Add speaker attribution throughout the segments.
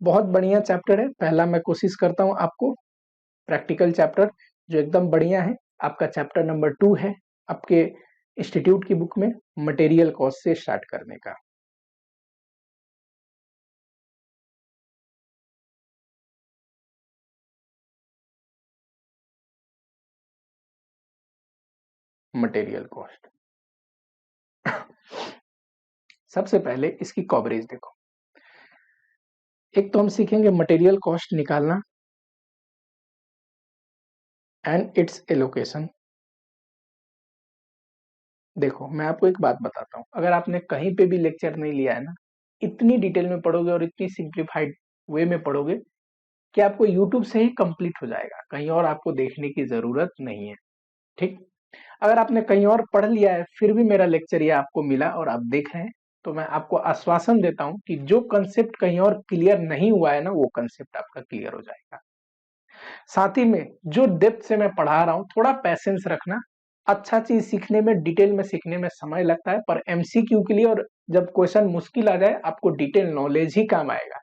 Speaker 1: बहुत बढ़िया चैप्टर है। पहला मैं कोशिश करता हूँ आपको प्रैक्टिकल चैप्टर जो एकदम बढ़िया है, आपका चैप्टर नंबर 2 है आपके इंस्टीट्यूट की बुक में, मटेरियल कॉस्ट से स्टार्ट करने का। मटेरियल कॉस्ट सबसे पहले इसकी कवरेज देखो। एक तो हम सीखेंगे मटेरियल कॉस्ट निकालना एंड इट्स एलोकेशन। देखो मैं आपको एक बात बताता हूँ, अगर आपने कहीं पे भी लेक्चर नहीं लिया है ना, इतनी डिटेल में पढ़ोगे और इतनी सिंप्लीफाइड वे में पढ़ोगे कि आपको यूट्यूब से ही कंप्लीट हो जाएगा, कहीं और आपको देखने की जरूरत नहीं है। ठीक, अगर आपने कहीं और पढ़ लिया है फिर भी मेरा लेक्चर ये आपको मिला और आप देख रहे हैं, तो मैं आपको आश्वासन देता हूं कि जो कंसेप्ट कहीं और क्लियर नहीं हुआ है ना, वो कंसेप्ट आपका क्लियर हो जाएगा। साथ ही में जो डेप्थ से मैं पढ़ा रहा हूं, थोड़ा पैसेंस रखना। अच्छा चीज सीखने में, डिटेल में सीखने में समय लगता है, पर एमसीक्यू के लिए और जब क्वेश्चन मुश्किल आ जाए आपको डिटेल नॉलेज ही काम आएगा।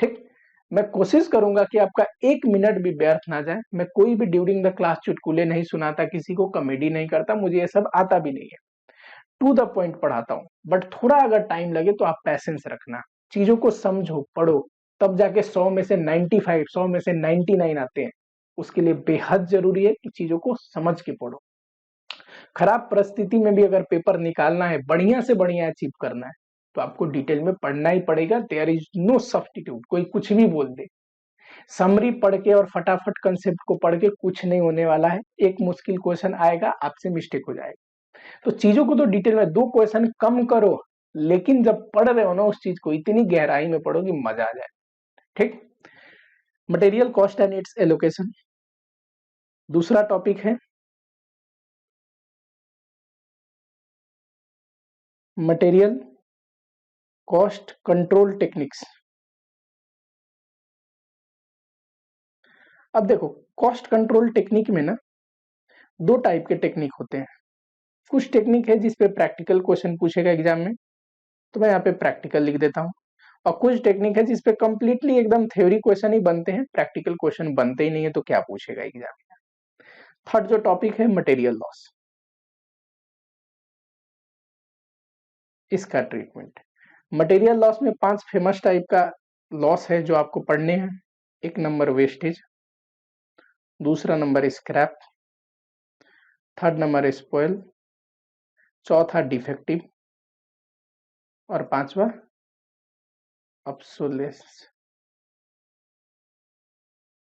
Speaker 1: ठीक, मैं कोशिश करूंगा कि आपका 1 मिनट भी व्यर्थ ना जाए। मैं कोई भी ड्यूरिंग द क्लास चुटकुले नहीं सुनाता, किसी को कॉमेडी नहीं करता, मुझे ये सब आता भी नहीं है। टू द पॉइंट पढ़ाता हूँ, बट थोड़ा अगर टाइम लगे तो आप पैसेंस रखना, चीजों को समझो, पढ़ो, तब जाके 100 में से 95, 100 में से 99 आते हैं। उसके लिए बेहद जरूरी है कि चीजों को समझ के पढ़ो। खराब परिस्थिति में भी अगर पेपर निकालना है, बढ़िया से बढ़िया अचीव करना है, तो आपको डिटेल में पढ़ना ही पड़ेगा। There is no substitute. कोई कुछ भी बोल दे, समरी पढ़ के और फटाफट कंसेप्ट को पढ़ के कुछ नहीं होने वाला है। एक मुश्किल क्वेश्चन आएगा, आपसे मिस्टेक हो जाएगा। तो चीजों को तो डिटेल में, 2 क्वेश्चन कम करो, लेकिन जब पढ़ रहे हो ना उस चीज को इतनी गहराई में पढ़ो कि मजा आ जाए। ठीक, material cost and it's allocation. दूसरा टॉपिक है मटेरियल कॉस्ट कंट्रोल टेक्निक्स। अब देखो, कॉस्ट कंट्रोल टेक्निक में ना 2 टाइप के टेक्निक होते हैं। कुछ टेक्निक है जिसपे प्रैक्टिकल क्वेश्चन पूछेगा एग्जाम में, तो मैं यहाँ पे प्रैक्टिकल लिख देता हूँ। और कुछ टेक्निक है जिसपे कंप्लीटली एकदम थ्योरी क्वेश्चन ही बनते हैं, प्रैक्टिकल क्वेश्चन बनते ही नहीं है, तो क्या पूछेगा एग्जाम में। थर्ड जो टॉपिक है मटेरियल लॉस, इसका ट्रीटमेंट। मटेरियल लॉस में 5 फेमस टाइप का लॉस है जो आपको पढ़ने हैं। 1 नंबर वेस्टेज, दूसरा number scrap, third number spoil, चौथा डिफेक्टिव, और 5वां ऑब्सोलेस।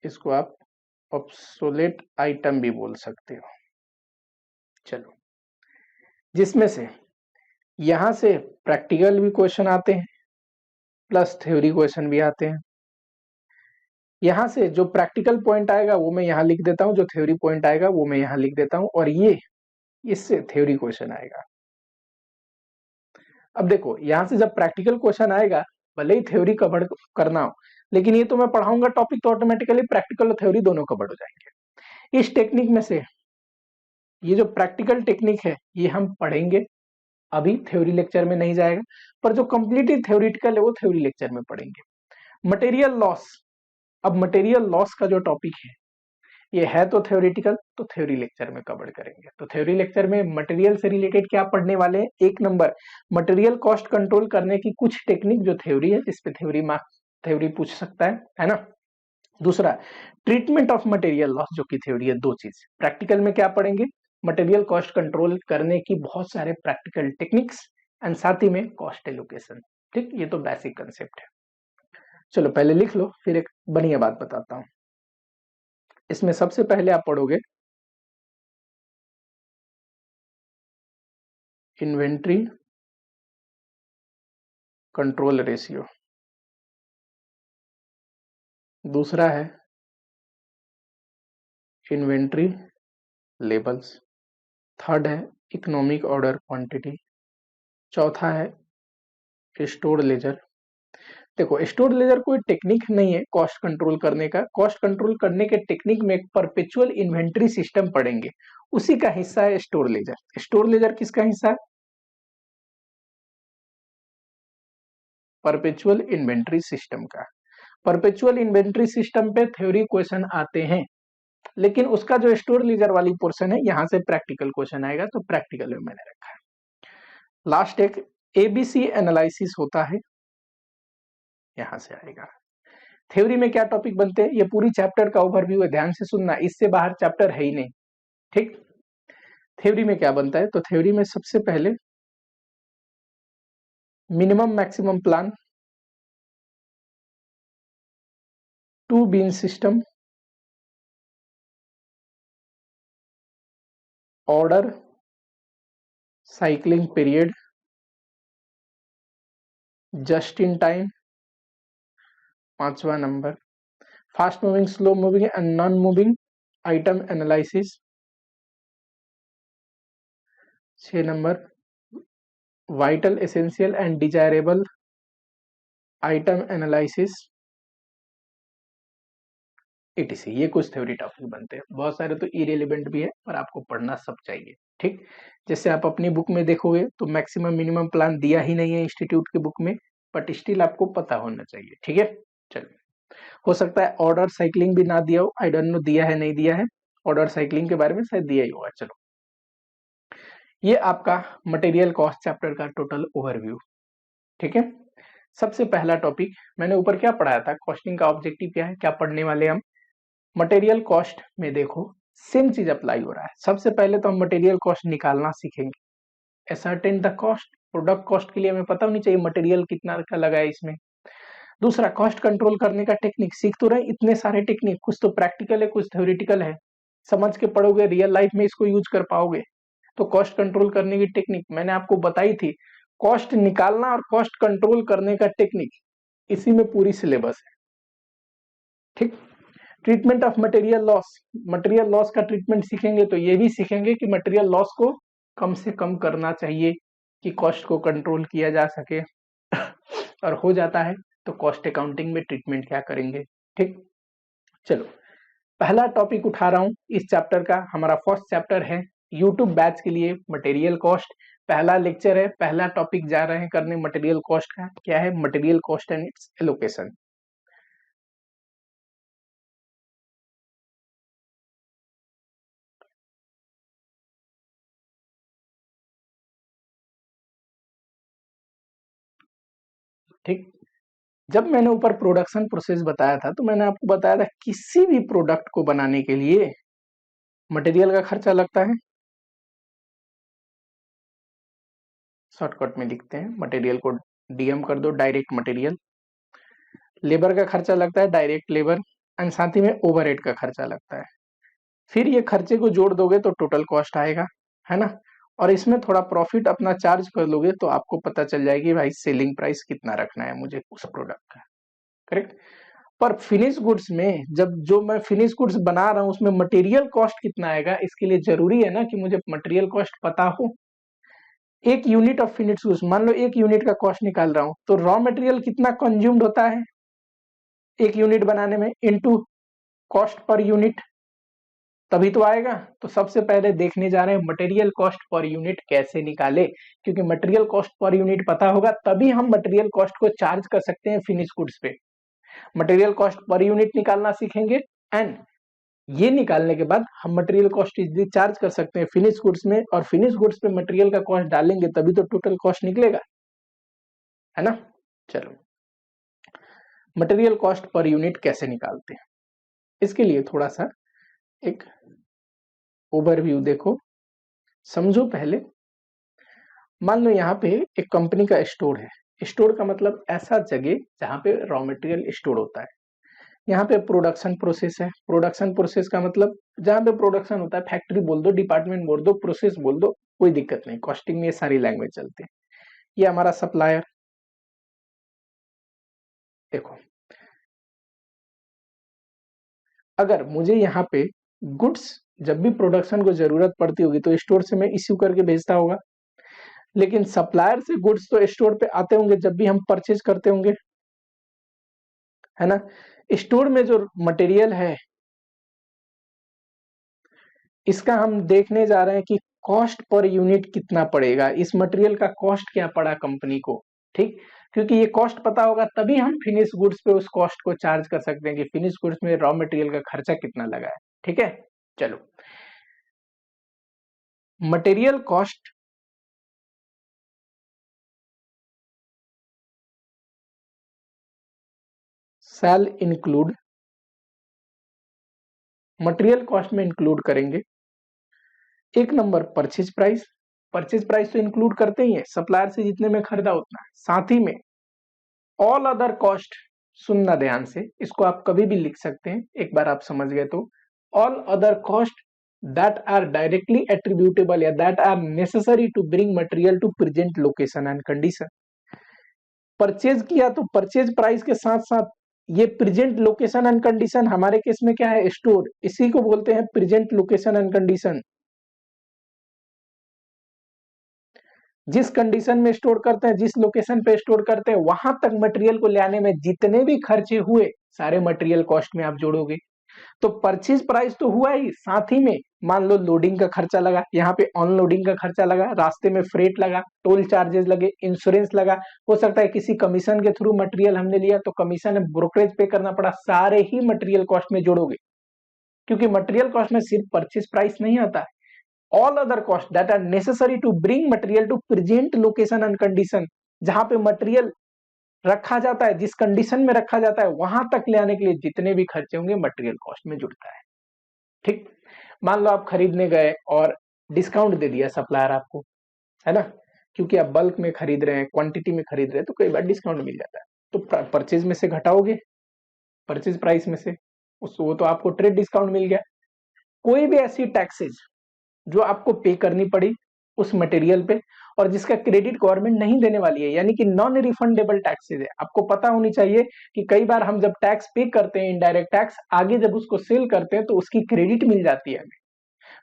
Speaker 1: इसको आप ऑब्सोलेट आइटम भी बोल सकते हो। चलो, जिसमें से यहां से प्रैक्टिकल भी क्वेश्चन आते हैं प्लस थ्योरी क्वेश्चन भी आते हैं। यहां से जो प्रैक्टिकल पॉइंट आएगा वो मैं यहां लिख देता हूं, जो थ्योरी पॉइंट आएगा वो मैं यहां लिख देता हूं, और ये इससे थ्योरी क्वेश्चन आएगा। अब देखो, यहां से जब प्रैक्टिकल क्वेश्चन आएगा, भले ही थ्योरी कवर करना हो, लेकिन ये तो मैं पढ़ाऊंगा टॉपिक, तो ऑटोमेटिकली प्रैक्टिकल और थ्योरी दोनों कवर हो जाएंगे। इस टेक्निक में से ये जो प्रैक्टिकल टेक्निक है ये हम पढ़ेंगे, अभी थ्योरी लेक्चर में नहीं जाएगा, पर जो कंप्लीटली थ्योरिटिकल है वो थ्योरी लेक्चर में पढ़ेंगे। मटेरियल लॉस, अब मटेरियल लॉस का जो टॉपिक है ये है तो थ्योरेटिकल, तो थ्योरी लेक्चर में कवर करेंगे। तो थ्योरी लेक्चर में मटेरियल से रिलेटेड क्या पढ़ने वाले हैं? 1 नंबर मटेरियल कॉस्ट कंट्रोल करने की कुछ टेक्निक जो थ्योरी है, जिस पे थ्योरी मार्क्स थ्योरी पूछ सकता है ना। दूसरा ट्रीटमेंट ऑफ मटेरियल लॉस, जो कि थ्योरी है। 2 चीज प्रैक्टिकल में क्या पढ़ेंगे? मटेरियल कॉस्ट कंट्रोल करने की बहुत सारे प्रैक्टिकल टेक्निक्स, एंड साथ ही में कॉस्ट एलोकेशन। ठीक, ये तो बेसिक कंसेप्ट है। चलो पहले लिख लो, फिर एक बढ़िया बात बताता हूं। इसमें सबसे पहले आप पढ़ोगे इन्वेंट्री कंट्रोल रेशियो, दूसरा है इन्वेंट्री लेबल्स, थर्ड है इकोनॉमिक ऑर्डर क्वांटिटी, चौथा है स्टोर लेजर। देखो, स्टोर लेजर कोई टेक्निक नहीं है कॉस्ट कंट्रोल करने का। कॉस्ट कंट्रोल करने के टेक्निक में एक परपेचुअल इन्वेंट्री सिस्टम पढ़ेंगे, उसी का हिस्सा है स्टोर लेजर। स्टोर लेजर किसका हिस्सा है? परपेचुअल इन्वेंट्री सिस्टम का। परपेचुअल इन्वेंट्री सिस्टम पे थ्योरी क्वेश्चन आते हैं, लेकिन उसका जो स्टोर लीजर वाली पोर्शन है यहां से प्रैक्टिकल क्वेश्चन आएगा, तो प्रैक्टिकल में मैंने रखा है। लास्ट एक एबीसी एनालिसिस होता है, यहां से आएगा। थ्योरी में क्या टॉपिक बनते हैं, ये पूरी चैप्टर का ओवरव्यू है, ध्यान से सुनना, इससे बाहर चैप्टर है ही नहीं, ठीक। थ्योरी में क्या बनता है, तो थ्योरी में सबसे पहले minimum maximum plan, two bin system, order, cycling period, just in time, 5वां number fast moving, slow moving and non moving item analysis, 6 number vital essential and desirable item analysis, etc। ये कुछ theory topic बनते हैं, बहुत सारे तो irrelevant भी है पर आपको पढ़ना सब चाहिए, ठीक। जैसे आप अपनी बुक में देखोगे तो मैक्सिमम मिनिमम प्लान दिया ही नहीं है इंस्टीट्यूट की बुक में, बट स्टिल आपको पता होना चाहिए, ठीक है। चलिए, हो सकता है ऑर्डर साइक्लिंग भी ना दिया हो, आई डोंट नो दिया है नहीं दिया है, ऑर्डर साइक्लिंग के बारे में शायद दिया ही होगा। चलो, ये आपका मटेरियल कॉस्ट चैप्टर का टोटल ओवरव्यू, ठीक है। सबसे पहला टॉपिक मैंने ऊपर क्या पढ़ाया था, कॉस्टिंग का ऑब्जेक्टिव क्या है, क्या पढ़ने वाले हम। मटेरियल कॉस्ट में देखो सेम चीज अप्लाई हो रहा है। सबसे पहले तो हम मटेरियल कॉस्ट निकालना सीखेंगे, ascertain the cost, product cost के लिए हमें पता होनी चाहिए मटेरियल कितना का लगा है इसमें। दूसरा, कॉस्ट कंट्रोल करने का टेक्निक, सीख तो रहे इतने सारे टेक्निक, कुछ तो प्रैक्टिकल है कुछ थ्योरेटिकल है, समझ के पढ़ोगे रियल लाइफ में इसको यूज कर पाओगे। तो कॉस्ट कंट्रोल करने की टेक्निक मैंने आपको बताई थी, कॉस्ट निकालना और कॉस्ट कंट्रोल करने का टेक्निक, इसी में पूरी सिलेबस है, ठीक। Treatment of material loss, material loss का ट्रीटमेंट सीखेंगे तो ये भी सीखेंगे कि मटेरियल लॉस को कम से कम करना चाहिए कि कॉस्ट को कंट्रोल किया जा सके और हो जाता है तो कॉस्ट अकाउंटिंग में ट्रीटमेंट क्या करेंगे, ठीक। चलो, पहला टॉपिक उठा रहा हूं इस चैप्टर का, हमारा फर्स्ट चैप्टर है यूट्यूब बैच के लिए मटेरियल कॉस्ट, पहला लेक्चर है, पहला टॉपिक जा रहे हैं करने मटेरियल कॉस्ट का, क्या है material cost and it's allocation. ठीक, जब मैंने ऊपर प्रोडक्शन प्रोसेस बताया था तो मैंने आपको बताया था किसी भी प्रोडक्ट को बनाने के लिए मटेरियल का खर्चा लगता है, शॉर्टकट में लिखते हैं मटेरियल को डीएम कर दो, डायरेक्ट मटेरियल। लेबर का खर्चा लगता है, डायरेक्ट लेबर, एंड साथ ही में ओवरहेड का खर्चा लगता है। फिर ये खर्चे को जोड़ दोगे तो टोटल कॉस्ट आएगा, है ना। और इसमें थोड़ा प्रॉफिट अपना चार्ज कर लोगे तो आपको पता चल जाएगी भाई सेलिंग प्राइस कितना रखना है मुझे उस प्रोडक्ट का, करेक्ट। पर फिनिश गुड्स में जब जो मैं फिनिश गुड्स बना रहा हूं उसमें मटेरियल कॉस्ट कितना आएगा, इसके लिए जरूरी है ना कि मुझे मटेरियल कॉस्ट पता हो। एक यूनिट ऑफ फिनिश गुड्स, मान लो एक यूनिट का कॉस्ट निकाल रहा हूं तो रॉ मटेरियल कितना कंज्यूम्ड होता है एक यूनिट बनाने में, इनटू कॉस्ट पर यूनिट, तभी तो आएगा। तो सबसे पहले देखने जा रहे हैं मटेरियल कॉस्ट पर यूनिट कैसे निकाले, क्योंकि मटेरियल कॉस्ट पर यूनिट पता होगा तभी हम मटेरियल कॉस्ट को चार्ज कर सकते हैं फिनिश गुड्स पे। मटेरियल कॉस्ट पर यूनिट निकालना सीखेंगे, एंड ये निकालने के बाद हम मटेरियल कॉस्ट इजीली चार्ज कर सकते हैं फिनिश गुड्स में, और फिनिश गुड्स पे मटेरियल का कॉस्ट डालेंगे तभी तो टोटल कॉस्ट निकलेगा, है ना। चलो, मटेरियल कॉस्ट पर यूनिट कैसे निकालते हैं, इसके लिए थोड़ा सा एक ओवरव्यू देखो, समझो पहले। मान लो यहाँ पे एक कंपनी का स्टोर है, स्टोर का मतलब ऐसा जगह जहाँ पे रॉ मटेरियल स्टोर होता है। यहाँ पे प्रोडक्शन प्रोसेस है, प्रोडक्शन प्रोसेस का मतलब जहाँ पे प्रोडक्शन होता है, फैक्ट्री बोल दो, डिपार्टमेंट बोल दो, प्रोसेस बोल दो, कोई दिक्कत नहीं, कॉस्टिंग में ये सारी लैंग्वेज चलते हैं। ये हमारा सप्लायर, देखो अगर मुझे यहाँ पे गुड्स जब भी प्रोडक्शन को जरूरत पड़ती होगी तो स्टोर से मैं इश्यू करके भेजता होगा, लेकिन सप्लायर से गुड्स तो स्टोर पे आते होंगे जब भी हम परचेज करते होंगे, है ना। स्टोर में जो मटेरियल है इसका हम देखने जा रहे हैं कि कॉस्ट पर यूनिट कितना पड़ेगा, इस मटेरियल का कॉस्ट क्या पड़ा कंपनी को, ठीक। क्योंकि ये कॉस्ट पता होगा तभी हम फिनिश गुड्स पे उस कॉस्ट को चार्ज कर सकते हैं कि फिनिश गुड्स में रॉ मटेरियल का खर्चा कितना लगा है। ठीक है, चलो material cost shall include, material cost में इंक्लूड करेंगे एक number purchase price, purchase price तो इंक्लूड करते ही है, सप्लायर से जितने में खरीदा उतना, साथ ही में ऑल अदर कॉस्ट, सुनना ध्यान से, इसको आप कभी भी लिख सकते हैं, एक बार आप समझ गए तो, all other cost that are directly attributable या that are necessary to bring material to present location and condition. Purchase किया तो परचेज प्राइस के साथ साथ ये प्रेजेंट लोकेशन एंड कंडीशन, हमारे केस में क्या है, स्टोर, इसी को बोलते हैं प्रेजेंट लोकेशन एंड कंडीशन। जिस कंडीशन में स्टोर करते हैं, जिस लोकेशन पे स्टोर करते हैं, वहां तक मटेरियल को ले आने में जितने भी खर्चे हुए सारे मटेरियल कॉस्ट में आप जोड़ोगे। तो परचेज प्राइस तो हुआ ही, साथ ही में मान लो लोडिंग का खर्चा लगा, यहाँ पे अनलोडिंग का खर्चा लगा, रास्ते में फ्रेट लगा, टोल चार्जेस लगे, इंश्योरेंस लगा, हो सकता है किसी कमीशन के थ्रू मटेरियल हमने लिया तो कमीशन ब्रोकरेज पे करना पड़ा, सारे ही मटेरियल कॉस्ट में जोड़ोगे, क्योंकि मटेरियल कॉस्ट में सिर्फ परचेज प्राइस नहीं आता है, all other costs that are necessary to bring material to present location and condition, जहां पे मटेरियल रखा जाता है, जिस कंडीशन में रखा जाता है वहां तक ले आने के लिए जितने भी खर्चे होंगे मटेरियल कॉस्ट में जुड़ता है। ठीक, मान लो आप खरीदने गए और डिस्काउंट दे दिया सप्लायर आपको, है ना, क्योंकि आप बल्क में खरीद रहे हैं, क्वांटिटी में खरीद रहे हैं, तो कई बार डिस्काउंट मिल जाता है, तो परचेज में से घटाओगे, परचेज प्राइस में से, वो तो आपको ट्रेड डिस्काउंट मिल गया। कोई भी ऐसी टैक्सेज जो आपको पे करनी पड़ी उस मटेरियल पे और जिसका क्रेडिट गवर्नमेंट नहीं देने वाली है, यानी कि नॉन रिफंडेबल टैक्सेज है, आपको पता होनी चाहिए कि कई बार हम जब टैक्स पे करते हैं, इनडायरेक्ट टैक्स, आगे जब उसको सेल करते हैं तो उसकी क्रेडिट मिल जाती है हमें,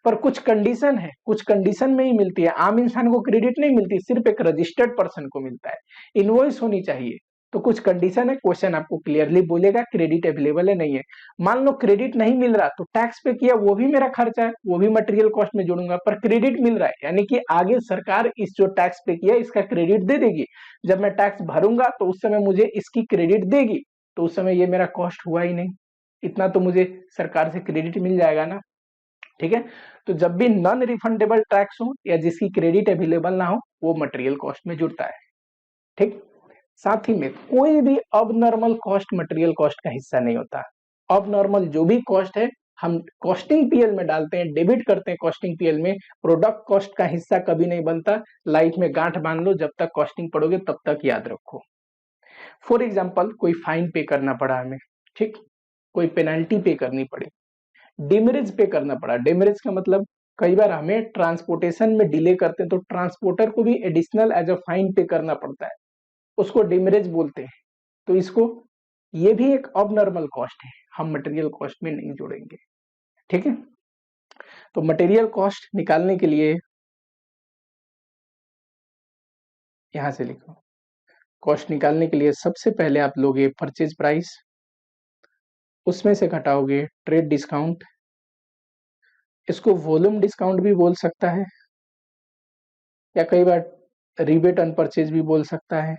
Speaker 1: पर कुछ कंडीशन है, कुछ कंडीशन में ही मिलती है, आम इंसान को क्रेडिट नहीं मिलती, सिर्फ एक रजिस्टर्ड पर्सन को मिलता है, इनवॉइस होनी चाहिए, तो कुछ कंडीशन है, क्वेश्चन आपको क्लियरली बोलेगा क्रेडिट अवेलेबल है नहीं है। मान लो क्रेडिट नहीं मिल रहा तो टैक्स पे किया वो भी मेरा खर्चा है, वो भी मटेरियल कॉस्ट में जोड़ूंगा, पर क्रेडिट मिल रहा है यानी कि आगे सरकार इस जो टैक्स पे किया इसका क्रेडिट दे देगी, जब मैं टैक्स भरूंगा तो उस समय मुझे इसकी क्रेडिट देगी, तो उस समय ये मेरा कॉस्ट हुआ ही नहीं, इतना तो मुझे सरकार से क्रेडिट मिल जाएगा ना। ठीक है, तो जब भी नॉन रिफंडेबल टैक्स हो या जिसकी क्रेडिट अवेलेबल ना हो वो मटेरियल कॉस्ट में जुड़ता है। ठीक, साथ ही में कोई भी अब नॉर्मल कॉस्ट मटेरियल कॉस्ट का हिस्सा नहीं होता। अब नॉर्मल जो भी कॉस्ट है हम कॉस्टिंग पीएल में डालते हैं, डेबिट करते हैं कॉस्टिंग पीएल में, प्रोडक्ट कॉस्ट का हिस्सा कभी नहीं बनता। लाइफ में गांठ बांध लो, जब तक कॉस्टिंग पढ़ोगे तब तक याद रखो। फॉर एग्जाम्पल कोई फाइन पे करना पड़ा हमें, ठीक, कोई पेनल्टी पे करनी पड़ी, डिमरेज पे करना पड़ा, डिमरेज का मतलब कई बार हमें ट्रांसपोर्टेशन में डिले करते हैं तो ट्रांसपोर्टर को भी एडिशनल एज अ फाइन पे करना पड़ता है, उसको डिमरेज बोलते हैं, तो इसको ये भी एक अबनॉर्मल कॉस्ट है, हम मटेरियल कॉस्ट में नहीं जोड़ेंगे। ठीक है, तो मटेरियल कॉस्ट निकालने के लिए यहां से लिखो, कॉस्ट निकालने के लिए सबसे पहले आप लोगे परचेज प्राइस, उसमें से घटाओगे ट्रेड डिस्काउंट, इसको वॉल्यूम डिस्काउंट भी बोल सकता है या कई बार रिबेट ऑन परचेज भी बोल सकता है।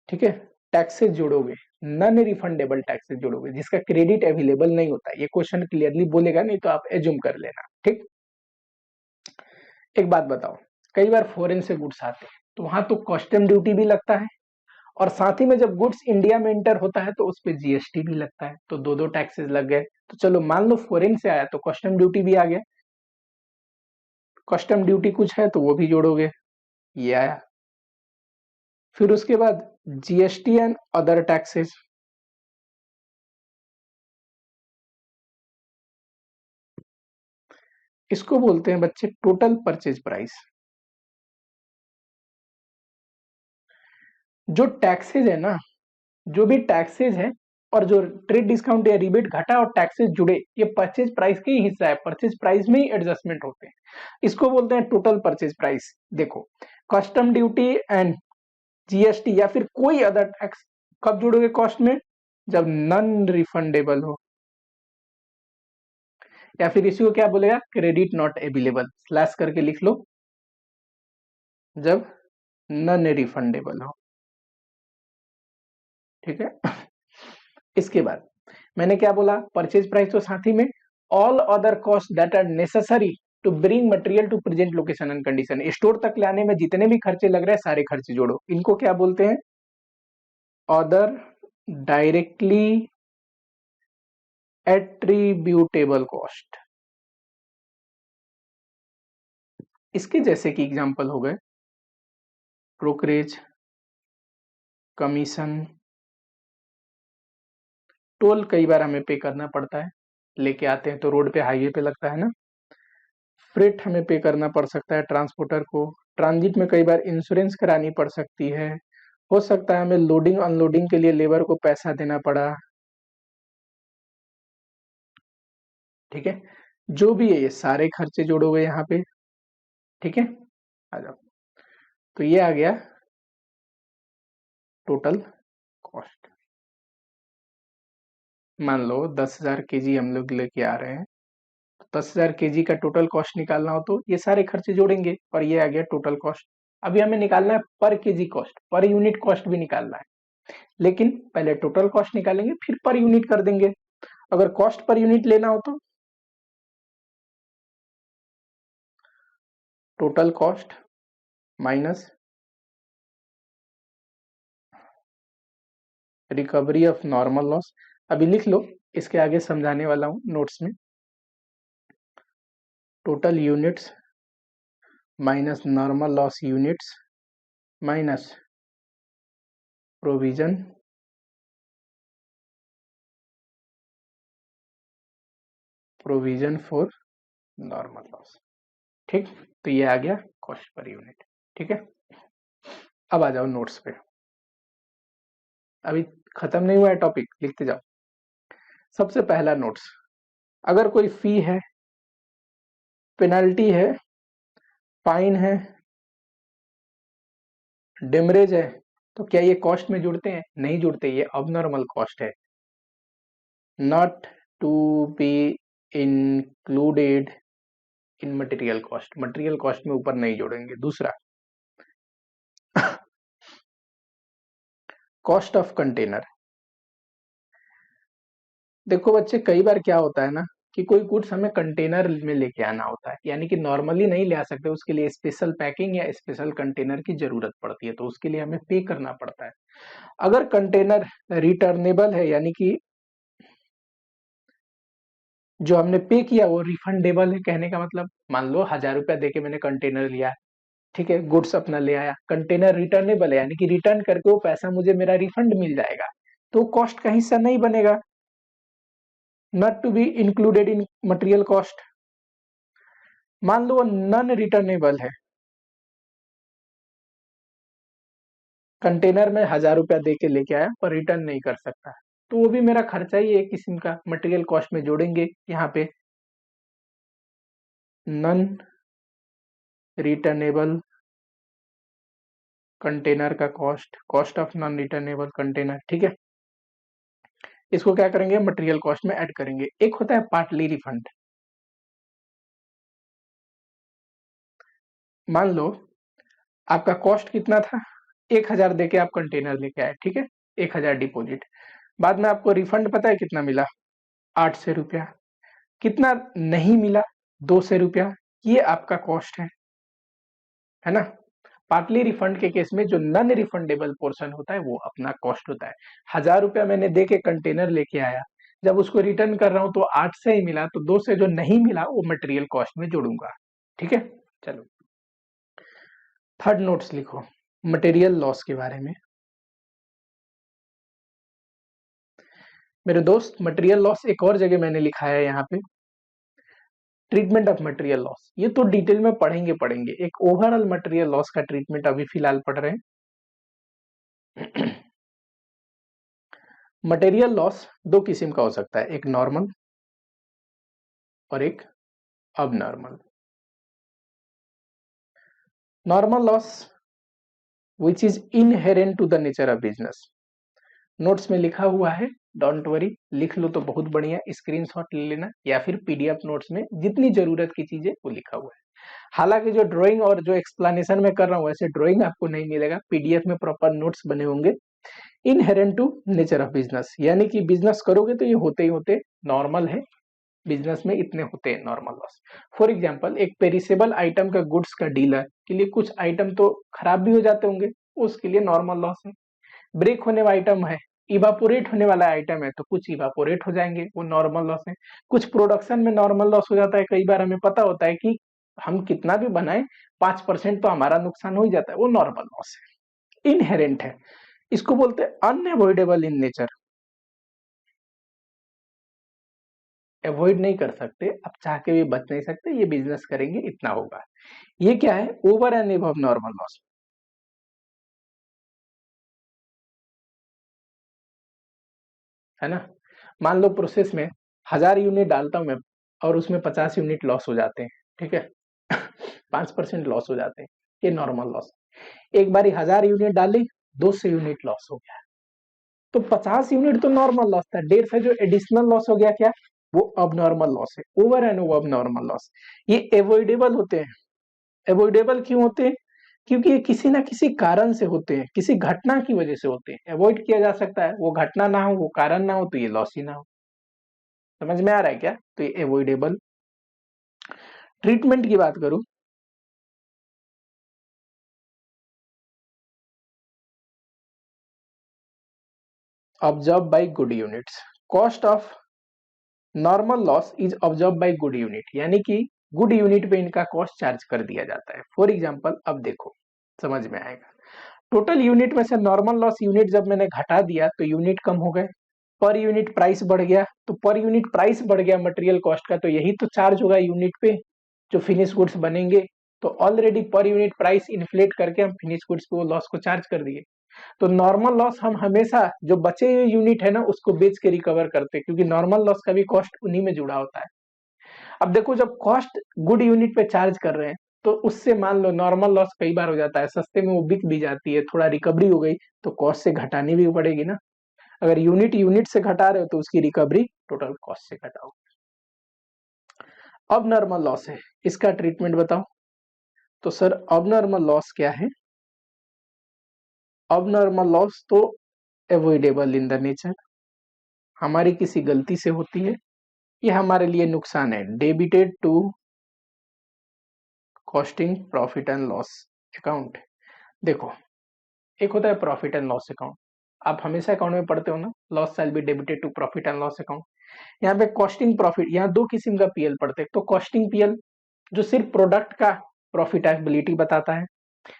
Speaker 1: ठीक है, टैक्सेस जोड़ोगे, नॉन रिफंडेबल टैक्सेस जोड़ोगे जिसका क्रेडिट अवेलेबल नहीं होता, ये क्वेश्चन क्लियरली बोलेगा नहीं तो आप एज्यूम कर लेना। ठीक, एक बात बताओ, कई बार फॉरेन से गुड्स आते हैं तो वहां तो कस्टम ड्यूटी भी लगता है और साथ ही में जब गुड्स इंडिया में एंटर होता है तो उस पर जीएसटी भी लगता है, तो दो दो टैक्सेस लग गए। तो चलो मान लो फॉरेन से आया तो कस्टम ड्यूटी भी आ गया, कस्टम ड्यूटी कुछ है तो वो भी जोड़ोगे, ये आया। फिर उसके बाद जीएसटी एंड अदर टैक्सेस, इसको बोलते हैं बच्चे टोटल परचेज प्राइस। जो टैक्सेज है ना, जो भी टैक्सेज है और जो ट्रेड डिस्काउंट या रिबेट घटा और टैक्सेस जुड़े, ये परचेज प्राइस का ही हिस्सा है, परचेज प्राइस में ही एडजस्टमेंट होते हैं, इसको बोलते हैं टोटल परचेज प्राइस। देखो, कस्टम ड्यूटी एंड जीएसटी या फिर कोई अदर टैक्स कब जोड़ोगे कॉस्ट में, जब नॉन रिफंडेबल हो, या फिर इसी को क्या बोलेगा, क्रेडिट नॉट अवेलेबल, स्लैश करके लिख लो, जब नॉन रिफंडेबल हो। ठीक है। इसके बाद मैंने क्या बोला, परचेज प्राइस तो साथ ही में all other cost that are necessary to bring material to present location and condition. Store तक लाने में जितने भी खर्चे लग रहे हैं सारे खर्चे जोड़ो, इनको क्या बोलते हैं, अदर डायरेक्टली एट्रीब्यूटेबल कॉस्ट। इसके जैसे कि एग्जांपल हो गए ब्रोकरेज, कमीशन, टोल कई बार हमें पे करना पड़ता है, लेके आते हैं तो रोड पे हाईवे पे लगता है ना, फ्रेट हमें पे करना पड़ सकता है ट्रांसपोर्टर को, ट्रांजिट में कई बार इंश्योरेंस करानी पड़ सकती है, हो सकता है हमें लोडिंग अनलोडिंग के लिए लेबर को पैसा देना पड़ा। ठीक है, जो भी है ये सारे खर्चे जोड़ोगे यहाँ पे। ठीक है, आ जाओ, तो ये आ गया टोटल कॉस्ट। मान लो 10,000 केजी हम लोग लेके आ रहे हैं, 10,000 केजी का टोटल कॉस्ट निकालना हो तो ये सारे खर्चे जोड़ेंगे और ये आ गया टोटल कॉस्ट। अभी हमें निकालना है पर KG cost, per unit cost भी निकालना है, लेकिन पहले टोटल कॉस्ट निकालेंगे फिर पर यूनिट कर देंगे। अगर कॉस्ट पर यूनिट लेना हो तो total cost minus recovery of normal loss. अभी लिख लो, इसके आगे समझाने वाला हूं नोट्स में। Total units minus normal loss units minus provision for normal loss. ठीक, तो ये आ गया कॉस्ट पर यूनिट। ठीक है, अब आ जाओ नोट्स पे, अभी खत्म नहीं हुआ है टॉपिक, लिखते जाओ। सबसे पहला नोट्स, अगर कोई फी है, पेनल्टी है, फाइन है, डेमरेज है, तो क्या ये कॉस्ट में जुड़ते हैं? नहीं जुड़ते, ये अबनॉर्मल कॉस्ट है, not to be included in material cost. Material cost में ऊपर नहीं जोड़ेंगे। दूसरा, कॉस्ट ऑफ कंटेनर। देखो बच्चे, कई बार क्या होता है ना कि कोई गुड्स हमें कंटेनर में लेके आना होता है, यानी कि नॉर्मली नहीं ले आ सकते, उसके लिए स्पेशल पैकिंग या स्पेशल कंटेनर की जरूरत पड़ती है, तो उसके लिए हमें पे करना पड़ता है। अगर कंटेनर रिटर्नेबल है, यानी कि जो हमने पे किया वो रिफंडेबल है, कहने का मतलब मान लो 1,000 रुपया देके मैंने कंटेनर लिया, ठीक है, गुड्स अपना ले आया, कंटेनर रिटर्नेबल है, यानी कि रिटर्न करके वो पैसा मुझे मेरा रिफंड मिल जाएगा, तो कॉस्ट का हिस्सा नहीं बनेगा, not to be included in material cost. मान लो वो नॉन रिटर्नेबल है, कंटेनर में 1,000 रुपया दे के लेके आया पर रिटर्न नहीं कर सकता, तो वो भी मेरा खर्चा ही है एक किस्म का, मटेरियल कॉस्ट में जोड़ेंगे यहाँ पे नॉन रिटर्नेबल कंटेनर का cost, cost of non returnable container. ठीक है, इसको क्या करेंगे, मटेरियल कॉस्ट में ऐड करेंगे। एक होता है पार्टली रिफंड। मान लो आपका कॉस्ट कितना था, 1,000 देके आप कंटेनर लेके आए, ठीक है, 1,000 डिपॉजिट, बाद में आपको रिफंड पता है कितना मिला, 800 रुपया। कितना नहीं मिला, 200 रुपया, ये आपका कॉस्ट है ना। पार्टली रिफंड के केस में जो नॉन रिफंडेबल पोर्शन होता है वो अपना कॉस्ट होता है। 1,000 रुपया मैंने दे के कंटेनर लेके आया, जब उसको रिटर्न कर रहा हूं तो 8 से ही मिला, तो 2 से जो नहीं मिला वो मटेरियल कॉस्ट में जोड़ूंगा। ठीक है, चलो थर्ड नोट्स लिखो मटेरियल लॉस के बारे में। मेरे दोस्त, मटेरियल लॉस एक और जगह मैंने लिखा है यहाँ पे, ट्रीटमेंट ऑफ मटेरियल लॉस। ये तो डिटेल में पढ़ेंगे, एक ओवरऑल मटेरियल लॉस का ट्रीटमेंट अभी फिलहाल पढ़ रहे हैं। मटेरियल लॉस दो किस्म का हो सकता है, एक नॉर्मल और एक abnormal. Normal loss which is inherent to the nature of business, notes में लिखा हुआ है, डोंट वरी, लिख लो तो बहुत बढ़िया, स्क्रीनशॉट ले लेना या फिर पीडीएफ नोट्स में जितनी जरूरत की चीजें वो लिखा हुआ है। हालांकि जो ड्राइंग और जो एक्सप्लेनेशन में कर रहा हूँ वैसे ड्राइंग आपको नहीं मिलेगा, पीडीएफ में प्रॉपर नोट्स बने होंगे। Inherent to nature of business, यानी कि बिजनेस करोगे तो ये होते ही होते, नॉर्मल है, बिजनेस में इतने होते हैं नॉर्मल लॉस। फॉर एग्जांपल एक पेरिसेबल आइटम का गुड्स का डीलर के लिए कुछ आइटम तो खराब भी हो जाते होंगे, उसके लिए नॉर्मल लॉस है। ब्रेक होने वाला आइटम है, इवापोरेट होने वाला आइटम है, तो कुछ इवापोरेट हो जाएंगे, वो नॉर्मल लॉस है। कुछ प्रोडक्शन में नॉर्मल लॉस हो जाता है, कई बार हमें पता होता है कि हम कितना भी बनाए 5% तो हमारा नुकसान हो ही जाता है, वो नॉर्मल लॉस है, इनहेरेंट है। इसको बोलते हैं अनअवॉइडेबल इन नेचर, अवॉइड नहीं कर सकते, अब चाह के भी बच नहीं सकते, ये बिजनेस करेंगे इतना होगा। ये क्या है, over and above normal loss, है ना। मान लो प्रोसेस में 1000 यूनिट डालता हूं मैं और उसमें 50 यूनिट लॉस हो जाते हैं, ठीक है। 5% लॉस हो जाते हैं, ये नॉर्मल लॉस। एक बारी 1000 यूनिट डाली, 200 यूनिट लॉस हो गया, तो 50 यूनिट तो नॉर्मल लॉस था, 150 जो एडिशनल लॉस हो गया क्या, वो अब नॉर्मल लॉस है, over and over normal loss. ये एवॉइडेबल होते हैं। एवॉइडेबल क्यों होते हैं, क्योंकि ये किसी ना किसी कारण से होते हैं, किसी घटना की वजह से होते हैं, अवॉइड किया जा सकता है, वो घटना ना हो, वो कारण ना हो, तो ये लॉस ही ना हो। समझ में आ रहा है क्या, तो ये एवॉइडेबल। ट्रीटमेंट की बात करूं, observe by good units, cost of normal loss is observe by good unit, यानी कि गुड यूनिट पे इनका कॉस्ट चार्ज कर दिया जाता है। फॉर एग्जांपल अब देखो समझ में आएगा, टोटल यूनिट में से नॉर्मल लॉस यूनिट जब मैंने घटा दिया तो यूनिट कम हो गए, पर यूनिट प्राइस बढ़ गया, तो पर यूनिट प्राइस बढ़ गया मटेरियल कॉस्ट का, तो यही तो चार्ज होगा यूनिट पे जो फिनिश गुड्स बनेंगे। तो already per unit price inflate करके हम फिनिश गुड्स पे वो लॉस को चार्ज कर दिए। तो नॉर्मल लॉस हम हमेशा जो बचे हुए यूनिट है ना उसको बेच के रिकवर करते हैं, क्योंकि नॉर्मल लॉस का भी कॉस्ट उन्हीं में जुड़ा होता है। अब देखो जब कॉस्ट गुड यूनिट पे चार्ज कर रहे हैं, तो उससे मान लो नॉर्मल लॉस कई बार हो जाता है, सस्ते में वो बिक भी जाती है, थोड़ा रिकवरी हो गई, तो कॉस्ट से घटानी भी पड़ेगी ना। अगर यूनिट यूनिट से घटा रहे हो तो उसकी रिकवरी टोटल कॉस्ट से घटाओ। अब नॉर्मल लॉस है, इसका ट्रीटमेंट बताओ। तो सर अब नॉर्मल लॉस क्या है, अब नॉर्मल लॉस तो अवॉइडेबल इन द नेचर, हमारी किसी गलती से होती है, ये हमारे लिए नुकसान है, debited to costing profit and loss account. देखो एक होता है प्रॉफिट एंड लॉस अकाउंट, आप हमेशा अकाउंट में पढ़ते हो ना, loss shall be debited to profit and loss account. यहाँ पे कॉस्टिंग प्रॉफिट, यहाँ दो किस्म का पीएल पढ़ते हैं, तो कॉस्टिंग पीएल जो सिर्फ प्रोडक्ट का प्रॉफिटेबिलिटी बताता है,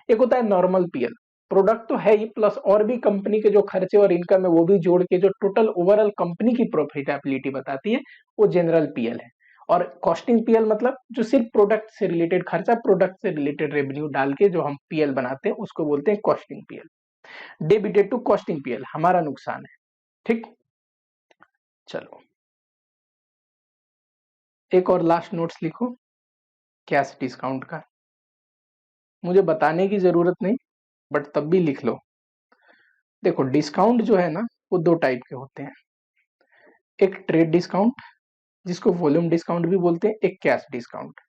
Speaker 1: एक होता है नॉर्मल पीएल, प्रोडक्ट तो है ही प्लस और भी कंपनी के जो खर्चे और इनकम है वो भी जोड़ के जो टोटल ओवरऑल कंपनी की प्रॉफिटेबिलिटी बताती है, वो जनरल पीएल है। और कॉस्टिंग पीएल मतलब जो सिर्फ प्रोडक्ट से रिलेटेड खर्चा, प्रोडक्ट से रिलेटेड रेवेन्यू डाल के जो हम पीएल बनाते हैं उसको बोलते हैं costing PL. Debited to costing PL हमारा नुकसान है, ठीक। चलो एक और लास्ट नोट्स लिखो कैश डिस्काउंट का, मुझे बताने की जरूरत नहीं बट तब भी लिख लो। देखो डिस्काउंट जो है ना वो दो टाइप के होते हैं, एक ट्रेड डिस्काउंट जिसको वॉल्यूम डिस्काउंट भी बोलते हैं, एक कैश डिस्काउंट।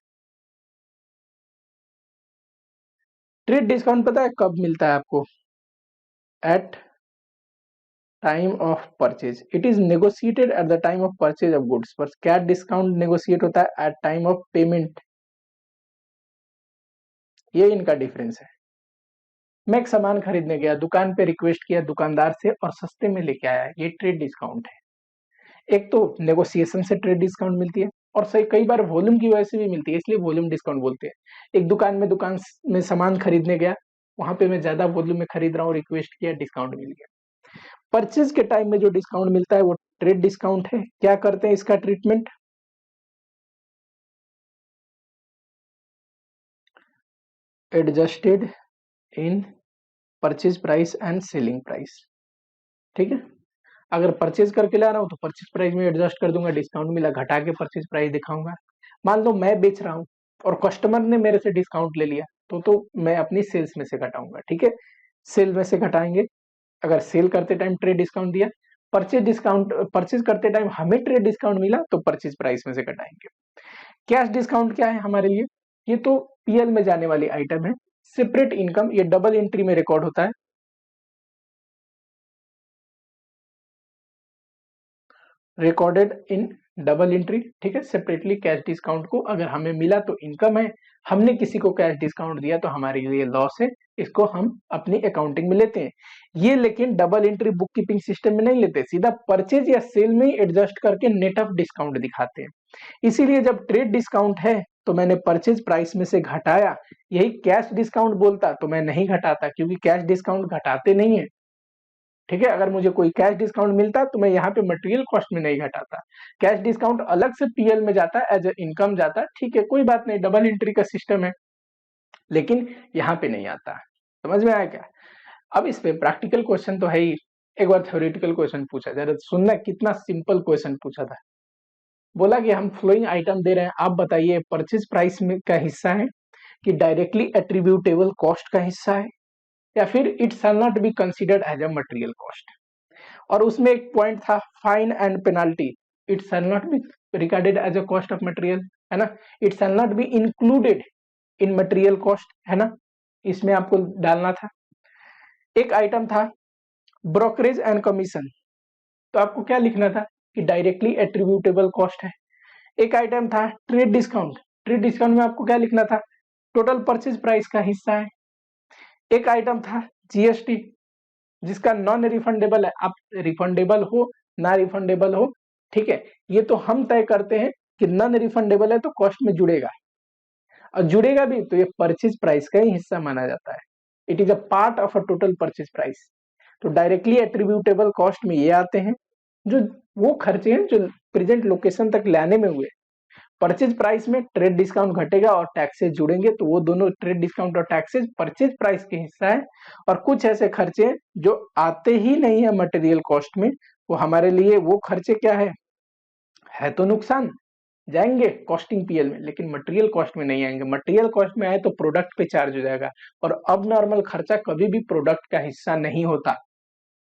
Speaker 1: ट्रेड डिस्काउंट पता है कब मिलता है आपको, at time of purchase, it is negotiated at the time of purchase of goods, पर कैश डिस्काउंट नेगोशिएट होता है एट टाइम ऑफ पेमेंट। ये इनका डिफरेंस है। मैं एक सामान खरीदने गया, दुकान पे रिक्वेस्ट किया दुकानदार से और सस्ते में लेके आया, ये ट्रेड डिस्काउंट है। एक तो नेगोशिएशन से ट्रेड डिस्काउंट मिलती है और सही कई बार वॉल्यूम की वजह से भी मिलती है, इसलिए वॉल्यूम डिस्काउंट बोलते हैं। एक दुकान में सामान खरीदने गया, वहां पे मैं ज्यादा वॉल्यूम में खरीद रहा हूँ, रिक्वेस्ट किया, डिस्काउंट मिल गया। परचेज के टाइम में जो डिस्काउंट मिलता है वो ट्रेड डिस्काउंट है। क्या करते हैं इसका treatment, adjusted in purchase price and selling price, ठीक है। अगर परचेज करके ला रहा हूँ तो परचेज प्राइस में एडजस्ट कर दूंगा, डिस्काउंट मिला घटा के परचेज प्राइस दिखाऊंगा। मान लो मैं बेच रहा हूँ और कस्टमर ने मेरे से डिस्काउंट ले लिया, तो मैं अपनी सेल्स में से घटाऊंगा, ठीक है। सेल में से घटाएंगे, अगर सेल करते टाइम ट्रेड डिस्काउंट दिया, परचेज करते टाइम हमें ट्रेड डिस्काउंट मिला तो परचेज प्राइस में से घटाएंगे। कैश डिस्काउंट क्या है हमारे लिए, ये तो पीएल में जाने वाली आइटम है। सेपरेट इनकम ये डबल एंट्री में रिकॉर्ड होता है। रिकॉर्डेड इन डबल एंट्री, ठीक है। सेपरेटली कैश डिस्काउंट को अगर हमें मिला तो इनकम है, हमने किसी को कैश डिस्काउंट दिया तो हमारे लिए लॉस है, इसको हम अपनी अकाउंटिंग में लेते हैं। ये लेकिन double entry book keeping system में नहीं लेते, सीधा परचेज या सेल में ही एडजस्ट करके नेट ऑफ डिस्काउंट दिखाते हैं। इसीलिए जब ट्रेड डिस्काउंट है तो मैंने परचेज प्राइस में से घटाया, यही कैश डिस्काउंट बोलता तो मैं नहीं घटाता, क्योंकि कैश डिस्काउंट घटाते नहीं है, ठीक है। अगर मुझे कोई कैश डिस्काउंट मिलता तो मैं यहाँ पे मटेरियल कॉस्ट में नहीं घटाता। कैश डिस्काउंट अलग से पीएल में जाता है, एज इनकम जाता है, ठीक है, कोई बात नहीं, डबल एंट्री का सिस्टम है, लेकिन यहाँ पे नहीं आता। समझ में आया क्या? अब इस पे प्रैक्टिकल क्वेश्चन तो है ही, एक बार थ्योरेटिकल क्वेश्चन पूछा, जरा सुनना कितना सिंपल क्वेश्चन पूछा था। बोला कि हम फ्लोइंग आइटम दे रहे हैं, आप बताइए परचेज प्राइस में का हिस्सा है कि डायरेक्टली एट्रीब्यूटेबल कॉस्ट का हिस्सा है, या फिर it shall not be considered as a material cost. और उसमें एक पॉइंट था fine and penalty, it shall not be regarded as a cost of material, है ना। It shall not be included in material cost, है ना, इसमें आपको डालना था। एक आइटम था ब्रोकरेज एंड कमीशन, तो आपको क्या लिखना था कि डायरेक्टली एट्रीब्यूटेबल कॉस्ट है। एक आइटम था ट्रेड डिस्काउंट, ट्रेड डिस्काउंट में आपको क्या लिखना था, टोटल परचेज प्राइस का हिस्सा है। एक आइटम था जीएसटी, जिसका नॉन रिफंडेबल है, आप रिफंडेबल हो ना रिफंडेबल हो, ठीक है, ये तो हम तय करते हैं कि नॉन रिफंडेबल है तो कॉस्ट में जुड़ेगा, और जुड़ेगा भी तो ये परचेज प्राइस का ही हिस्सा माना जाता है। It is a part of a total purchase price. तो डायरेक्टली एट्रीब्यूटेबल कॉस्ट में ये आते हैं जो वो खर्चे हैं जो प्रेजेंट लोकेशन तक लाने में हुए। परचेज प्राइस में ट्रेड डिस्काउंट घटेगा और टैक्सेस जुड़ेंगे, तो वो दोनों ट्रेड डिस्काउंट और टैक्सेस परचेज प्राइस के हिस्सा है। और कुछ ऐसे खर्चे जो आते ही नहीं है मटेरियल कॉस्ट में, वो हमारे लिए वो खर्चे क्या है तो नुकसान, जाएंगे कॉस्टिंग पीएल में, लेकिन मटेरियल कॉस्ट में नहीं आएंगे। मटेरियल कॉस्ट में आए तो प्रोडक्ट पे चार्ज हो जाएगा, और अब नॉर्मल खर्चा कभी भी प्रोडक्ट का हिस्सा नहीं होता,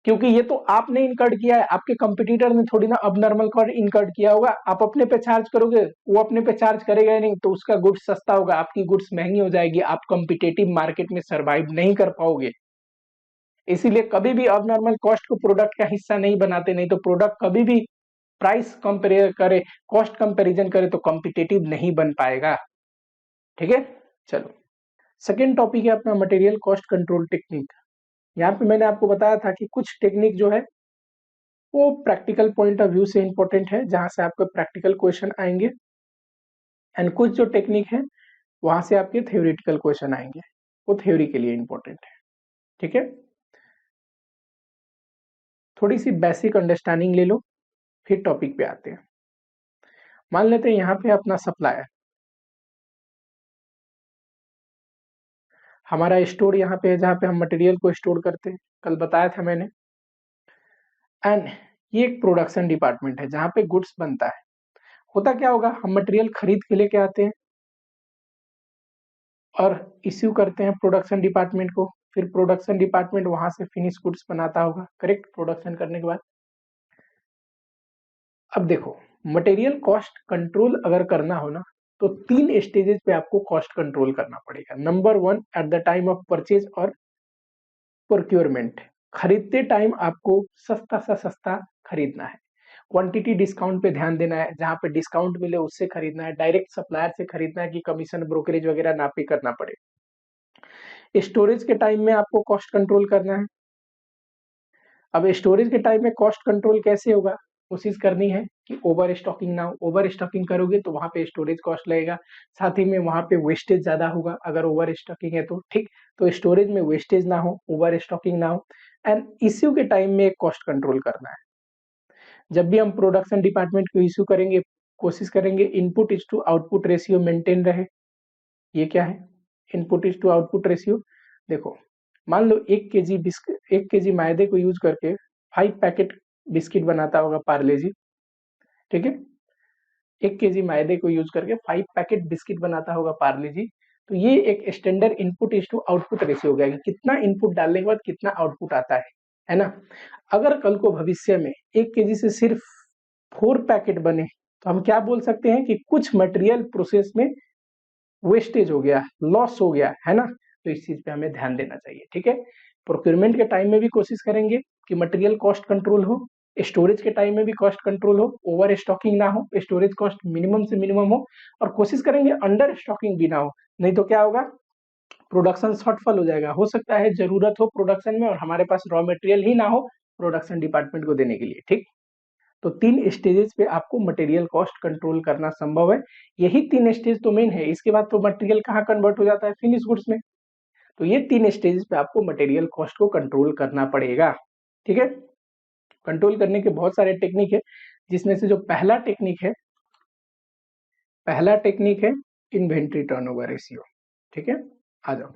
Speaker 1: क्योंकि ये तो आपने इनकर्ड किया है, आपके कंपटीटर ने थोड़ी ना अब नॉर्मल कॉस्ट इनकर्ड किया होगा। आप अपने पे चार्ज करोगे, वो अपने पे चार्ज करेगा ही नहीं, तो उसका गुड्स सस्ता होगा, आपकी गुड्स महंगी हो जाएगी, आप कॉम्पिटेटिव मार्केट में सर्वाइव नहीं कर पाओगे। इसीलिए कभी भी अब नॉर्मल कॉस्ट को प्रोडक्ट का हिस्सा नहीं बनाते, नहीं तो प्रोडक्ट कभी भी प्राइस कंपेयर करे, कॉस्ट कंपेरिजन करे तो कॉम्पिटेटिव नहीं बन पाएगा, ठीक है। चलो, सेकेंड टॉपिक है अपना मटेरियल कॉस्ट कंट्रोल टेक्निक। यहाँ पे मैंने आपको बताया था कि कुछ टेक्निक जो है वो प्रैक्टिकल पॉइंट ऑफ व्यू से इंपॉर्टेंट है, जहां से आपके प्रैक्टिकल क्वेश्चन आएंगे, एंड कुछ जो टेक्निक है वहां से आपके थ्योरेटिकल क्वेश्चन आएंगे, वो थ्योरी के लिए इंपॉर्टेंट है, ठीक है। थोड़ी सी बेसिक अंडरस्टैंडिंग ले लो, फिर टॉपिक पे आते हैं। मान लेते हैं यहाँ पे अपना सप्लायर, हमारा स्टोर यहाँ पे है जहाँ पे हम मटेरियल को स्टोर करते हैं, कल बताया था मैंने। एंड ये एक प्रोडक्शन डिपार्टमेंट है जहाँ पे गुड्स बनता है। होता क्या होगा, हम मटेरियल खरीद के लेके आते हैं और इश्यू करते हैं प्रोडक्शन डिपार्टमेंट को, फिर प्रोडक्शन डिपार्टमेंट वहां से फिनिश गुड्स बनाता होगा, करेक्ट, प्रोडक्शन करने के बाद। अब देखो, मटेरियल कॉस्ट कंट्रोल अगर करना हो ना, तो 3 स्टेजेस पे आपको कॉस्ट कंट्रोल करना पड़ेगा। Number 1, eight the time of purchase और प्रोक्योरमेंट, खरीदते टाइम आपको सस्ता सा सस्ता खरीदना है, क्वांटिटी डिस्काउंट पे ध्यान देना है, जहां पे डिस्काउंट मिले उससे खरीदना है, डायरेक्ट सप्लायर से खरीदना है कि कमीशन ब्रोकरेज वगैरह ना पे करना पड़े। स्टोरेज के टाइम में आपको कॉस्ट कंट्रोल करना है। अब स्टोरेज के टाइम में कॉस्ट कंट्रोल कैसे होगा, कोशिश करनी है कि ओवर स्टॉकिंग ना हो। ओवर स्टॉकिंग करोगे तो वहां पे स्टोरेज कॉस्ट लगेगा, साथ ही में वहां पे वेस्टेज ज्यादा होगा अगर ओवर स्टॉकिंग है तो, ठीक। तो स्टोरेज में वेस्टेज ना हो, ओवर स्टॉकिंग ना हो। एंड इश्यू के टाइम में कॉस्ट कंट्रोल करना है। जब भी हम प्रोडक्शन डिपार्टमेंट को इश्यू करेंगे, कोशिश करेंगे input is to output ratio maintain रहे। ये क्या है, input is to output ratio. देखो, मान लो 1 केजी मैदे को यूज करके 5 पैकेट बिस्किट बनाता होगा पार्ले जी, ठीक है। 1 केजी मैदे को यूज करके 5 पैकेट बिस्किट बनाता होगा पार्ले जी। तो ये एक standard input is to output ratio हो गया कि कितना इनपुट डालने के बाद कितना आउटपुट आता है ना। अगर कल को भविष्य में 1 केजी से सिर्फ 4 पैकेट बने, तो हम क्या बोल सकते हैं कि कुछ मटेरियल प्रोसेस में वेस्टेज हो गया, लॉस हो गया, है ना। तो इस चीज पे हमें ध्यान देना चाहिए, ठीक है। प्रोक्योरमेंट के टाइम में भी कोशिश करेंगे कि मटेरियल कॉस्ट कंट्रोल हो, स्टोरेज के टाइम में भी कॉस्ट कंट्रोल हो, ओवर स्टॉकिंग ना हो, स्टोरेज कॉस्ट मिनिमम से मिनिमम हो, और कोशिश करेंगे अंडर स्टॉकिंग भी ना हो। नहीं तो क्या होगा, प्रोडक्शन शॉर्टफॉल हो जाएगा। हो सकता है जरूरत हो प्रोडक्शन में और हमारे पास रॉ मटेरियल ही ना हो प्रोडक्शन डिपार्टमेंट को देने के लिए, ठीक। तो 3 स्टेजेस पे आपको मटेरियल कॉस्ट कंट्रोल करना संभव है। यही 3 स्टेज तो मेन है, इसके बाद तो मटेरियल कहाँ कन्वर्ट हो जाता है, फिनिश गुड्स में। तो ये 3 स्टेजेस पे आपको मटेरियल कॉस्ट को कंट्रोल करना पड़ेगा, ठीक है। कंट्रोल करने के बहुत सारे टेक्निक है, जिसमें से जो पहला टेक्निक है इन्वेंट्री टर्नओवर रेशियो, ठीक है। आ जाओ।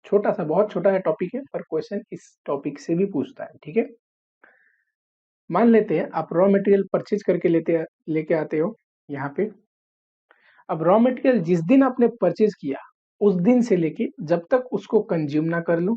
Speaker 1: छोटा सा, बहुत छोटा है टॉपिक है, पर क्वेश्चन इस टॉपिक से भी पूछता है, ठीक है। मान लेते हैं आप रॉ मटेरियल परचेज करके लेके आते हो यहाँ पे। अब रॉ मटेरियल जिस दिन आपने परचेज किया, उस दिन से लेके जब तक उसको कंज्यूम ना कर लो,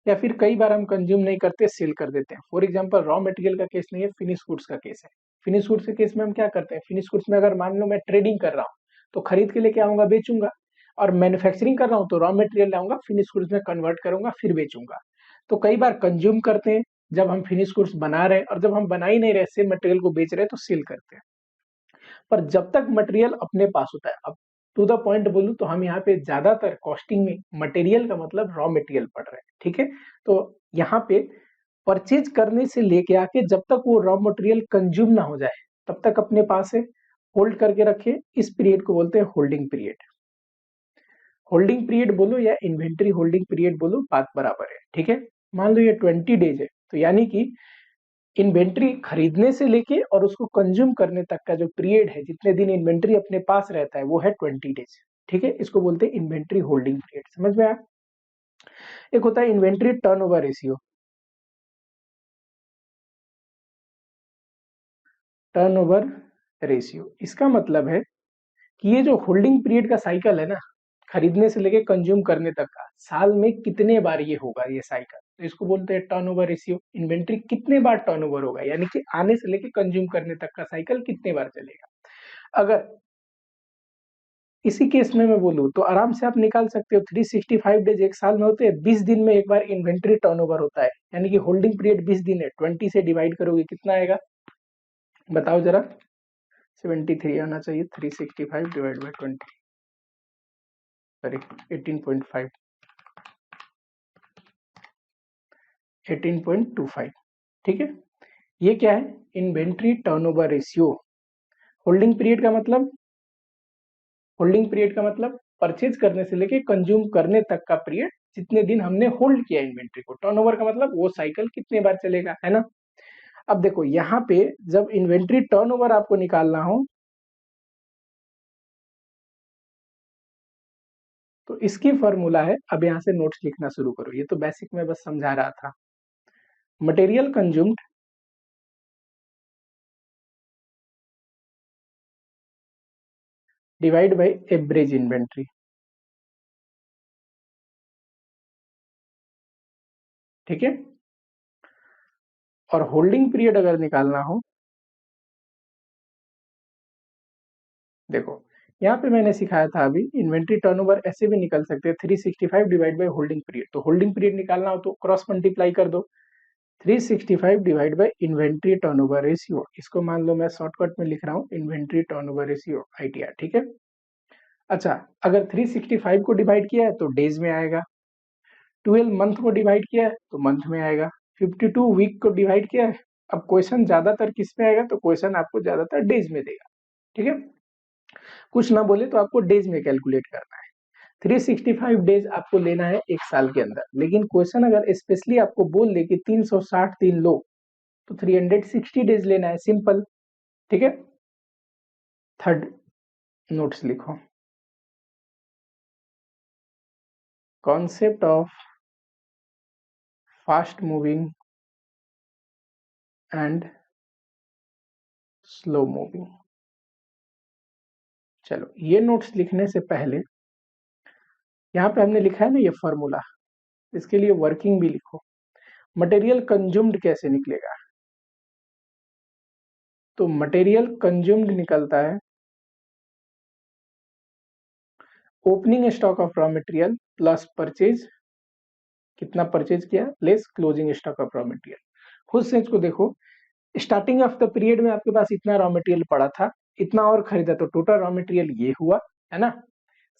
Speaker 1: या फिर कई बार हम कंज्यूम नहीं करते, सेल कर देते हैं। फॉर एग्जांपल रॉ मटेरियल का केस नहीं है, फिनिश गुड्स का केस है। फिनिश गुड्स के केस में हम क्या करते हैं, फिनिश गुड्स में अगर मान लो मैं ट्रेडिंग कर रहा हूँ, तो खरीद के लेके आऊंगा, बेचूंगा। और मैन्युफैक्चरिंग कर रहा हूँ तो रॉ मटेरियल लाऊंगा, फिनिश गुड्स में कन्वर्ट करूंगा, फिर बेचूंगा। तो कई बार कंज्यूम करते हैं जब हम फिनिश गुड्स बना रहे हैं, और जब हम बना ही नहीं रहे, सेम मटेरियल को बेच रहे हैं, तो सेल करते हैं। पर जब तक मटेरियल अपने पास होता है, अब टू द पॉइंट बोलूं तो हम यहाँ पे ज्यादातर कॉस्टिंग में मटेरियल का मतलब रॉ मटेरियल पढ़ रहे हैं, ठीक है। तो यहाँ पे परचेज करने से लेके आके जब तक वो रॉ मटेरियल कंज्यूम ना हो जाए, तब तक अपने पास है, होल्ड करके रखे। इस पीरियड को बोलते हैं होल्डिंग पीरियड। होल्डिंग पीरियड बोलो या इन्वेंट्री होल्डिंग पीरियड बोलो, बात बराबर है, ठीक है। मान लो ये 20 डेज है, तो यानी कि इन्वेंट्री खरीदने से लेके और उसको कंज्यूम करने तक का जो पीरियड है, जितने दिन इन्वेंट्री अपने पास रहता है, वो है 20 डेज, ठीक है। इसको बोलते हैं इन्वेंट्री होल्डिंग पीरियड, समझ में आया। एक होता है inventory turnover ratio. Turnover ratio इसका मतलब है कि ये जो होल्डिंग पीरियड का साइकिल है ना, खरीदने से लेके कंज्यूम करने तक का, साल में कितने बार ये होगा ये साइकिल, तो इसको बोलते हैं टर्नओवर रेशियो। इन्वेंट्री कितने बार टर्नओवर होगा, यानी कि आने से लेके कंज्यूम करने तक का साइकिल कितने बार चलेगा। अगर इसी केस में मैं बोलूँ तो आराम से आप निकाल सकते हो, 365 डेज एक साल में होते हैं, 20 दिन में एक बार इन्वेंट्री टर्नओवर होता है, यानी कि होल्डिंग पीरियड 20 दिन है। 20 से डिवाइड करोगे कितना आएगा, बताओ जरा। 73 आना चाहिए, 365 डिवाइड बाई 20, सॉरी 18.5, 18.25, ठीक है। ये क्या है, inventory turnover ratio. Holding period का मतलब, होल्डिंग पीरियड का मतलब परचेज करने से लेके कंज्यूम करने तक का पीरियड, जितने दिन हमने होल्ड किया इन्वेंट्री को। टर्नओवर का मतलब वो साइकिल कितने बार चलेगा, है ना। अब देखो यहाँ पे जब इन्वेंट्री टर्नओवर आपको निकालना हो, तो इसकी फॉर्मूला है, अब यहाँ से नोट्स लिखना शुरू करो, ये तो बेसिक में बस समझा रहा था। Material consumed divide by average inventory, ठीक है। और होल्डिंग पीरियड अगर निकालना हो, देखो यहाँ पे मैंने सिखाया था अभी, इन्वेंट्री टर्नओवर ऐसे भी निकल सकते हैं, 365 डिवाइड बाय होल्डिंग पीरियड। तो होल्डिंग पीरियड निकालना हो तो क्रॉस मल्टीप्लाई कर दो, 365 divide by inventory turnover ratio. इसको मान लो मैं शॉर्टकट में लिख रहा हूँ, इन्वेंट्री टर्नओवर रेशियो, आईटीआर, ठीक है। अच्छा, अगर 365 को डिवाइड किया है तो डेज में आएगा, 12 मंथ को डिवाइड किया है तो मंथ में आएगा, 52 वीक को डिवाइड किया है। अब क्वेश्चन ज्यादातर किस में आएगा, तो क्वेश्चन आपको ज्यादातर डेज में देगा, ठीक है। कुछ ना बोले तो आपको डेज में कैलकुलेट करना है। 365 डेज आपको लेना है एक साल के अंदर, लेकिन क्वेश्चन अगर स्पेशली आपको बोल दे कि 360 दिन लो, तो 360 डेज लेना है, सिंपल, ठीक है। थर्ड नोट्स लिखो, concept of fast moving and slow moving. चलो ये नोट्स लिखने से पहले यहाँ पे हमने लिखा है ना ये फॉर्मूला, इसके लिए वर्किंग भी लिखो। मटेरियल कंज्यूम्ड कैसे निकलेगा? तो मटेरियल कंज्यूम्ड निकलता है opening stock of raw material plus purchase, कितना परचेज किया, less closing stock of raw material. खुद से इसको देखो, स्टार्टिंग ऑफ द पीरियड में आपके पास इतना रॉ मटेरियल पड़ा था, इतना और खरीदा तो टोटल रॉ मटेरियल ये हुआ, है ना।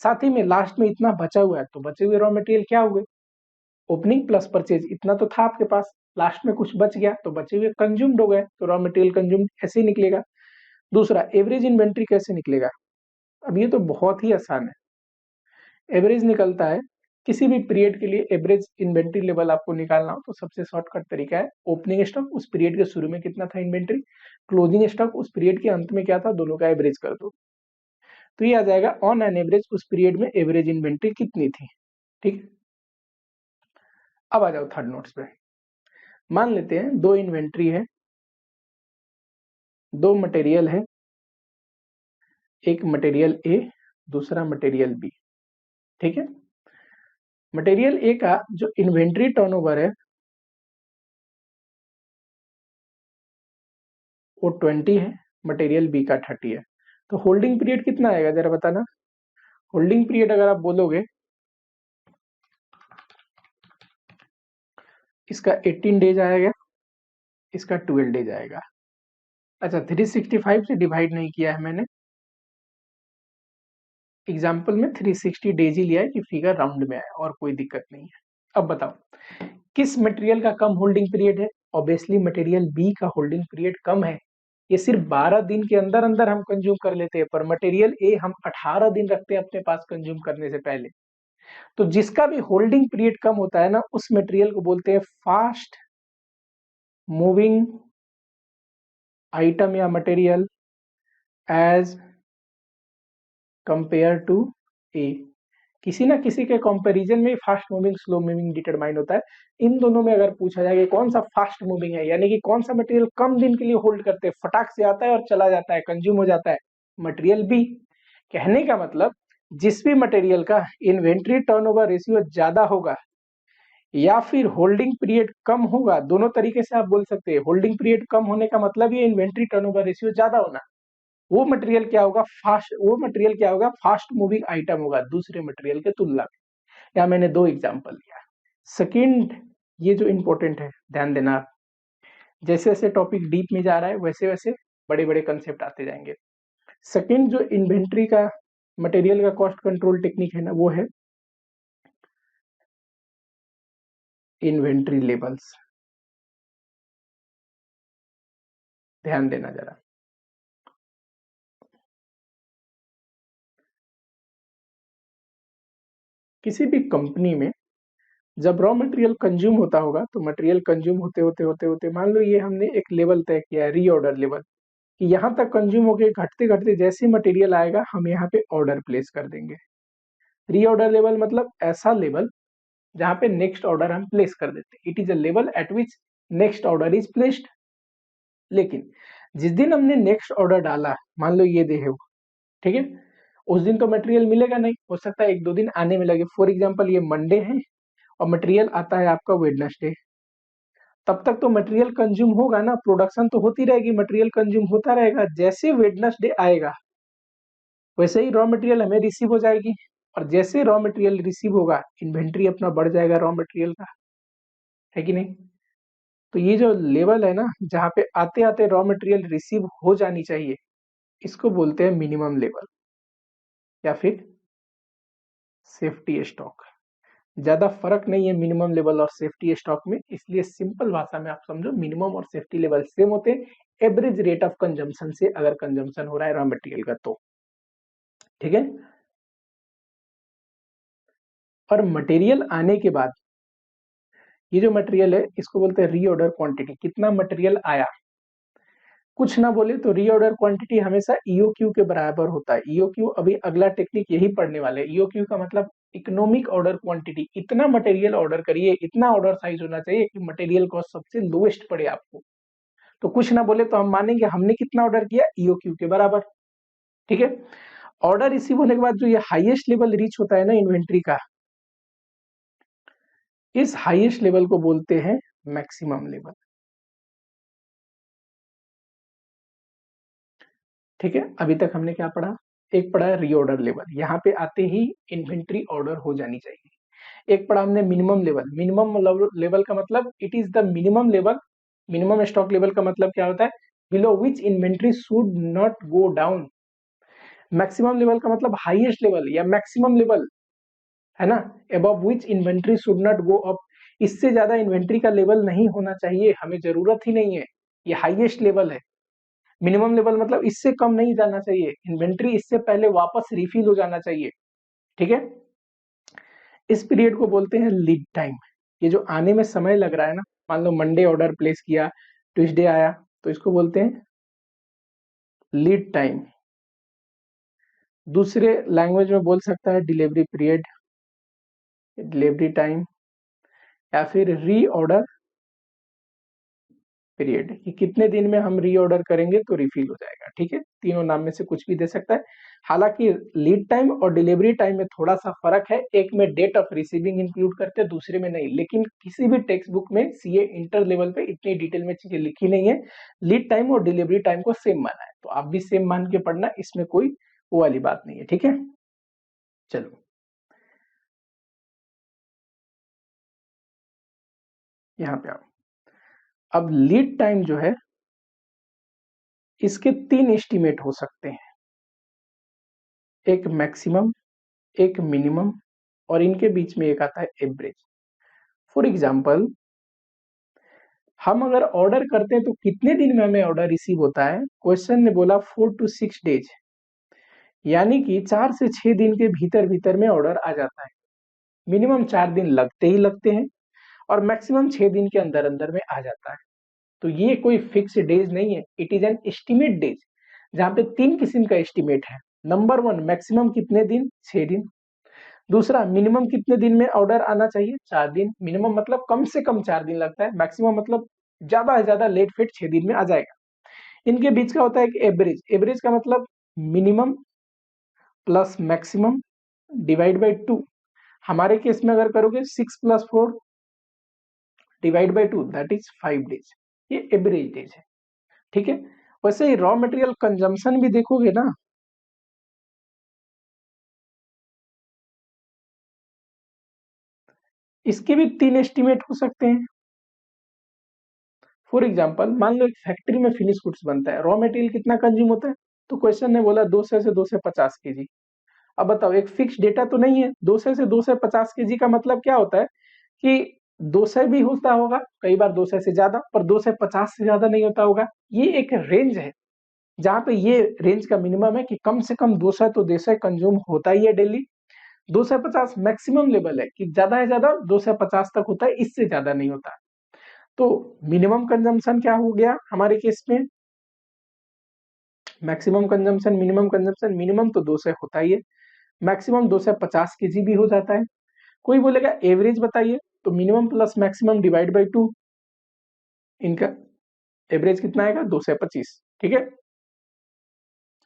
Speaker 1: साथ ही में लास्ट में इतना बचा हुआ है, तो बचे हुए रॉ मटेरियल क्या हुए, ओपनिंग प्लस परचेज। इतना तो था आपके पास, लास्ट में कुछ बच गया तो बचे हुए कंज्यूम्ड हो गए, तो रॉ मटेरियल कंज्यूम्ड ऐसे ही निकलेगा। दूसरा, एवरेज इन्वेंट्री कैसे निकलेगा? अब ये तो बहुत ही आसान है। एवरेज निकलता है, किसी भी पीरियड के लिए एवरेज इन्वेंट्री लेवल आपको निकालना हो तो सबसे शॉर्टकट तरीका है ओपनिंग स्टॉक, उस पीरियड के शुरू में कितना था इन्वेंट्री, क्लोजिंग स्टॉक उस पीरियड के अंत में क्या था, दोनों का एवरेज कर दो, तो ये आ जाएगा ऑन एन एवरेज उस पीरियड में एवरेज इन्वेंट्री कितनी थी। ठीक, अब आ जाओ थर्ड नोट्स पे। मान लेते हैं दो इन्वेंट्री है, दो मटेरियल है, एक मटेरियल ए दूसरा मटेरियल बी। ठीक है, मटेरियल ए का जो इन्वेंट्री टर्नओवर है वो 20 है, मटेरियल बी का 30 है, तो होल्डिंग पीरियड कितना आएगा जरा बताना। होल्डिंग पीरियड अगर आप बोलोगे, इसका 18 डेज आएगा, इसका 12 डेज आएगा। अच्छा, 365 से डिवाइड नहीं किया है मैंने, एग्जाम्पल में 360 डेज ही लिया है कि फिगर राउंड में आए, और कोई दिक्कत नहीं है। अब बताओ किस मटेरियल का कम होल्डिंग पीरियड है? ऑब्वियसली मटेरियल बी का होल्डिंग पीरियड कम है, ये सिर्फ 12 दिन के अंदर अंदर हम कंज्यूम कर लेते हैं, पर मटेरियल ए हम 18 दिन रखते हैं अपने पास कंज्यूम करने से पहले। तो जिसका भी होल्डिंग पीरियड कम होता है ना, उस मटेरियल को बोलते हैं फास्ट मूविंग आइटम या मटेरियल एज कंपेयर टू ए। किसी ना किसी के कंपैरिजन में fast moving slow moving determine होता है। इन दोनों में अगर पूछा जाए कि कौन सा फास्ट मूविंग है, यानी कि कौन सा मटेरियल कम दिन के लिए होल्ड करते हैं, फटाक से आता है और चला जाता है, कंज्यूम हो जाता है, मटेरियल बी। कहने का मतलब जिस भी मटेरियल का इन्वेंट्री टर्नओवर रेशियो ज्यादा होगा या फिर होल्डिंग पीरियड कम होगा, दोनों तरीके से आप बोल सकते हैं। होल्डिंग पीरियड कम होने का मतलब ये इन्वेंट्री टर्नओवर रेशियो ज्यादा होना, वो मटेरियल क्या होगा, फास्ट मूविंग आइटम होगा दूसरे मटेरियल के तुलना में। या मैंने दो एग्जांपल लिया। सेकंड, ये जो इंपॉर्टेंट है ध्यान देना, जैसे जैसे टॉपिक डीप में जा रहा है वैसे वैसे बड़े बड़े कंसेप्ट आते जाएंगे। सेकंड जो इन्वेंट्री का मटेरियल का कॉस्ट कंट्रोल टेक्निक है ना, वो है इन्वेंट्री लेवल्स। ध्यान देना जरा, किसी भी कंपनी में जब रॉ मटेरियल कंज्यूम होता होगा, तो मटेरियल कंज्यूम होते होते होते होते मान लो ये हमने एक लेवल तय किया है, रीऑर्डर लेवल, कि यहाँ तक कंज्यूम होके घटते घटते जैसे मटेरियल आएगा हम यहाँ पे ऑर्डर प्लेस कर देंगे। रीऑर्डर लेवल मतलब ऐसा लेवल जहाँ पे नेक्स्ट ऑर्डर हम प्लेस कर देते हैं, it is a level eight which next order is placed. लेकिन जिस दिन हमने नेक्स्ट ऑर्डर डाला, मान लो ये दे है वो, ठीक है, उस दिन तो मटेरियल मिलेगा नहीं, हो सकता है एक दो दिन आने में लगे। फॉर एग्जाम्पल ये मंडे है और मटेरियल आता है आपका वेडनेसडे, तब तक तो मटेरियल कंज्यूम होगा ना, प्रोडक्शन तो होती रहेगी, मटेरियल कंज्यूम होता रहेगा। जैसे वेडनेसडे आएगा वैसे ही रॉ मटेरियल हमें रिसीव हो जाएगी, और जैसे रॉ मटेरियल रिसीव होगा इन्वेंट्री अपना बढ़ जाएगा रॉ मटेरियल का, है कि नहीं। तो ये जो लेवल है ना, जहाँ पे आते आते रॉ मटेरियल रिसीव हो जानी चाहिए, इसको बोलते हैं मिनिमम लेवल या फिर सेफ्टी स्टॉक। ज्यादा फर्क नहीं है मिनिमम लेवल और सेफ्टी स्टॉक में, इसलिए सिंपल भाषा में आप समझो मिनिमम और सेफ्टी लेवल सेम होते हैं एवरेज रेट ऑफ कंजम्पशन से, अगर कंजम्पशन हो रहा है रॉ मटेरियल का तो। ठीक है, और मटेरियल आने के बाद ये जो मटेरियल है इसको बोलते हैं रीऑर्डर क्वांटिटी, कितना मटेरियल आया। कुछ ना बोले तो रीऑर्डर क्वांटिटी हमेशा ईओक्यू के बराबर होता है। ईओक्यू अभी अगला टेक्निक यही पढ़ने वाले हैं। ईओक्यू का मतलब इकोनॉमिक ऑर्डर क्वांटिटी, इतना मटेरियल ऑर्डर करिए, इतना ऑर्डर साइज होना चाहिए कि मटेरियल कॉस्ट सबसे लोएस्ट पड़े आपको। तो कुछ ना बोले तो हम मानेंगे हमने कितना ऑर्डर किया, ईओक्यू के बराबर। ठीक है, ऑर्डर रिसीव होने के बाद जो ये हाईएस्ट लेवल रीच होता है ना इन्वेंट्री का, इस हाईएस्ट लेवल को बोलते हैं मैक्सिमम लेवल। ठीक है, अभी तक हमने क्या पढ़ा? एक पढ़ा है रीऑर्डर लेवल, यहाँ पे आते ही इन्वेंट्री ऑर्डर हो जानी चाहिए। एक पढ़ा हमने मिनिमम लेवल। मिनिमम लेवल का मतलब it is the minimum level. Minimum stock level का मतलब क्या होता है? Below which inventory should not go down. Maximum level का मतलब हाईएस्ट लेवल या मैक्सिमम लेवल, है ना? Above which inventory should not go up. इससे ज्यादा इन्वेंट्री का लेवल नहीं होना चाहिए, हमें जरूरत ही नहीं है, ये हाईएस्ट लेवल है। मिनिमम लेवल मतलब इससे कम नहीं जाना चाहिए, इन्वेंट्री इससे पहले वापस रिफिल हो जाना चाहिए। ठीक है, इस पीरियड को बोलते हैं लीड टाइम। ये जो आने में समय लग रहा है ना, मान लो मंडे ऑर्डर प्लेस किया, ट्यूसडे आया, तो इसको बोलते हैं लीड टाइम। दूसरे लैंग्वेज में बोल सकता है डिलीवरी पीरियड, डिलीवरी टाइम, या फिर री ऑर्डर पीरियड, कि कितने दिन में हम रीऑर्डर करेंगे तो रिफिल हो जाएगा। ठीक है, तीनों नाम में से कुछ भी दे सकता है। हालांकि लीड टाइम और डिलीवरी टाइम में थोड़ा सा फर्क है, एक में डेट ऑफ रिसीविंग इंक्लूड करते हैं, दूसरे में नहीं। लेकिन किसी भी टेक्स्ट बुक में सीए इंटर लेवल पे इतनी डिटेल में चीजें लिखी नहीं है। लीड टाइम और डिलीवरी टाइम को सेम माना है, तो आप भी सेम मान के पढ़ना, इसमें कोई वो वाली बात नहीं है। ठीक है, चलो यहाँ पे आओ। अब लीड टाइम जो है, इसके तीन एस्टिमेट हो सकते हैं, एक मैक्सिमम, एक मिनिमम, और इनके बीच में एक आता है एवरेज। फॉर एग्जाम्पल, हम अगर ऑर्डर करते हैं तो कितने दिन में हमें ऑर्डर रिसीव होता है? क्वेश्चन ने बोला 4 to 6 डेज, यानी कि 4 से 6 दिन के भीतर भीतर में ऑर्डर आ जाता है। मिनिमम 4 दिन लगते ही लगते हैं, और मैक्सिमम 6 दिन के अंदर अंदर में आ जाता है। तो ये कोई फिक्स डेज नहीं है, it is an estimate days, जहां पे तीन किस्म का एस्टिमेट है। नंबर वन, मैक्सिमम कितने दिन? 6 दिन। दूसरा, मिनिमम कितने दिन में ऑर्डर आना चाहिए? 4 दिन। मिनिमम मतलब कम से कम 4 दिन लगता है, मैक्सिमम मतलब ज्यादा से ज्यादा लेट फिट 6 दिन में आ जाएगा। इनके बीच का होता है कि एवरेज। एवरेज का मतलब minimum plus maximum divide by 2। हमारे केस में अगर करोगे 6 + 4 divide by 2, that is 5 days. ये एवरेज डेज है। ठीक है, वैसे ही रॉ मटेरियल कंजम्पशन भी देखोगे ना, इसके भी तीन एस्टिमेट हो सकते हैं। फॉर एग्जाम्पल, मान लो एक फैक्ट्री में फिनिश गुड्स बनता है, रॉ मटेरियल कितना कंज्यूम होता है? तो क्वेश्चन ने बोला 200 से 250 केजी। अब बताओ, एक फिक्स डेटा तो नहीं है। 200 से 250 केजी का मतलब क्या होता है कि 200 भी होता होगा, कई बार 200 से ज्यादा, पर 250 से ज्यादा नहीं होता होगा। ये एक रेंज है, जहां पे ये रेंज का मिनिमम है कि कम से कम 200 तो 200 कंज्यूम होता ही है डेली। 250 मैक्सिमम लेवल है कि ज्यादा से ज्यादा 250 तक होता है, इससे ज्यादा नहीं होता। तो मिनिमम कंजम्पशन क्या हो गया हमारे केस में? Maximum consumption, minimum consumption. Minimum तो 200 होता ही है, मैक्सिमम 250 केजी भी हो जाता है। कोई बोलेगा एवरेज बताइए, तो minimum plus maximum divide by 2, इनका एवरेज कितना आएगा? 225। ठीक है,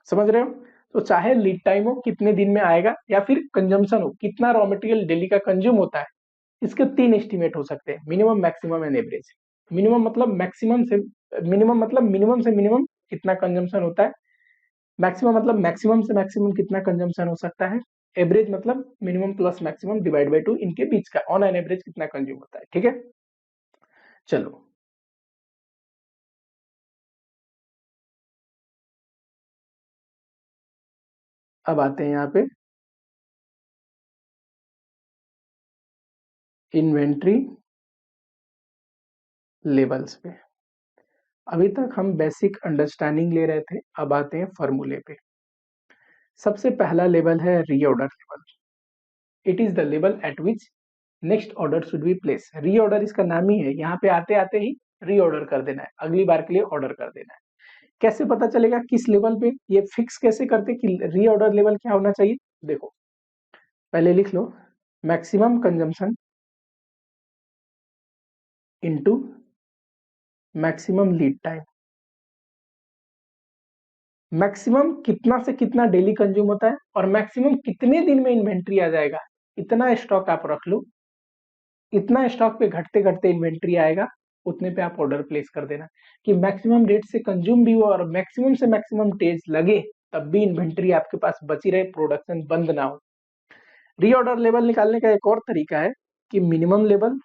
Speaker 1: समझ रहे हो? तो चाहे लीड टाइम हो कितने दिन में आएगा, या फिर कंजम्पशन हो कितना रॉ मटेरियल डेली का कंज्यूम होता है, इसके तीन एस्टिमेट हो सकते हैं, minimum, maximum and average. Minimum मतलब मैक्सिमम से मिनिमम से मिनिमम कितना कंजम्पशन होता है, मैक्सिमम मतलब मैक्सिमम से मैक्सिमम कितना कंजम्पशन हो सकता है, एवरेज मतलब minimum plus maximum divide by 2, इनके बीच का ऑन एन एवरेज कितना कंज्यूम होता है। ठीक है, चलो अब आते हैं यहाँ पे इन्वेंट्री लेवल्स पे। अभी तक हम बेसिक अंडरस्टैंडिंग ले रहे थे, अब आते हैं फॉर्मूले पे। सबसे पहला लेवल है reorder level. It is the level eight which next order should be place. Reorder इसका नाम ही है, यहाँ पे आते आते ही रीऑर्डर कर देना है, अगली बार के लिए ऑर्डर कर देना है। कैसे पता चलेगा किस लेवल पे? ये फिक्स कैसे करते कि रीऑर्डर लेवल क्या होना चाहिए? देखो, पहले लिख लो, maximum consumption into maximum lead time. Maximum कितना से कितना डेली कंज्यूम होता है, और मैक्सिमम कितने दिन में इन्वेंट्री आ जाएगा, इतना स्टॉक आप रख लो। इतना स्टॉक पे घटते घटते इन्वेंट्री आएगा, उतने पे आप ऑर्डर प्लेस कर देना कि मैक्सिमम रेट से कंज्यूम भी हो और मैक्सिमम से मैक्सिमम डेज लगे, तब भी इन्वेंट्री आपके पास बची रहे, प्रोडक्शन बंद ना हो। रीऑर्डर लेवल निकालने का एक और तरीका है कि मिनिमम लेवल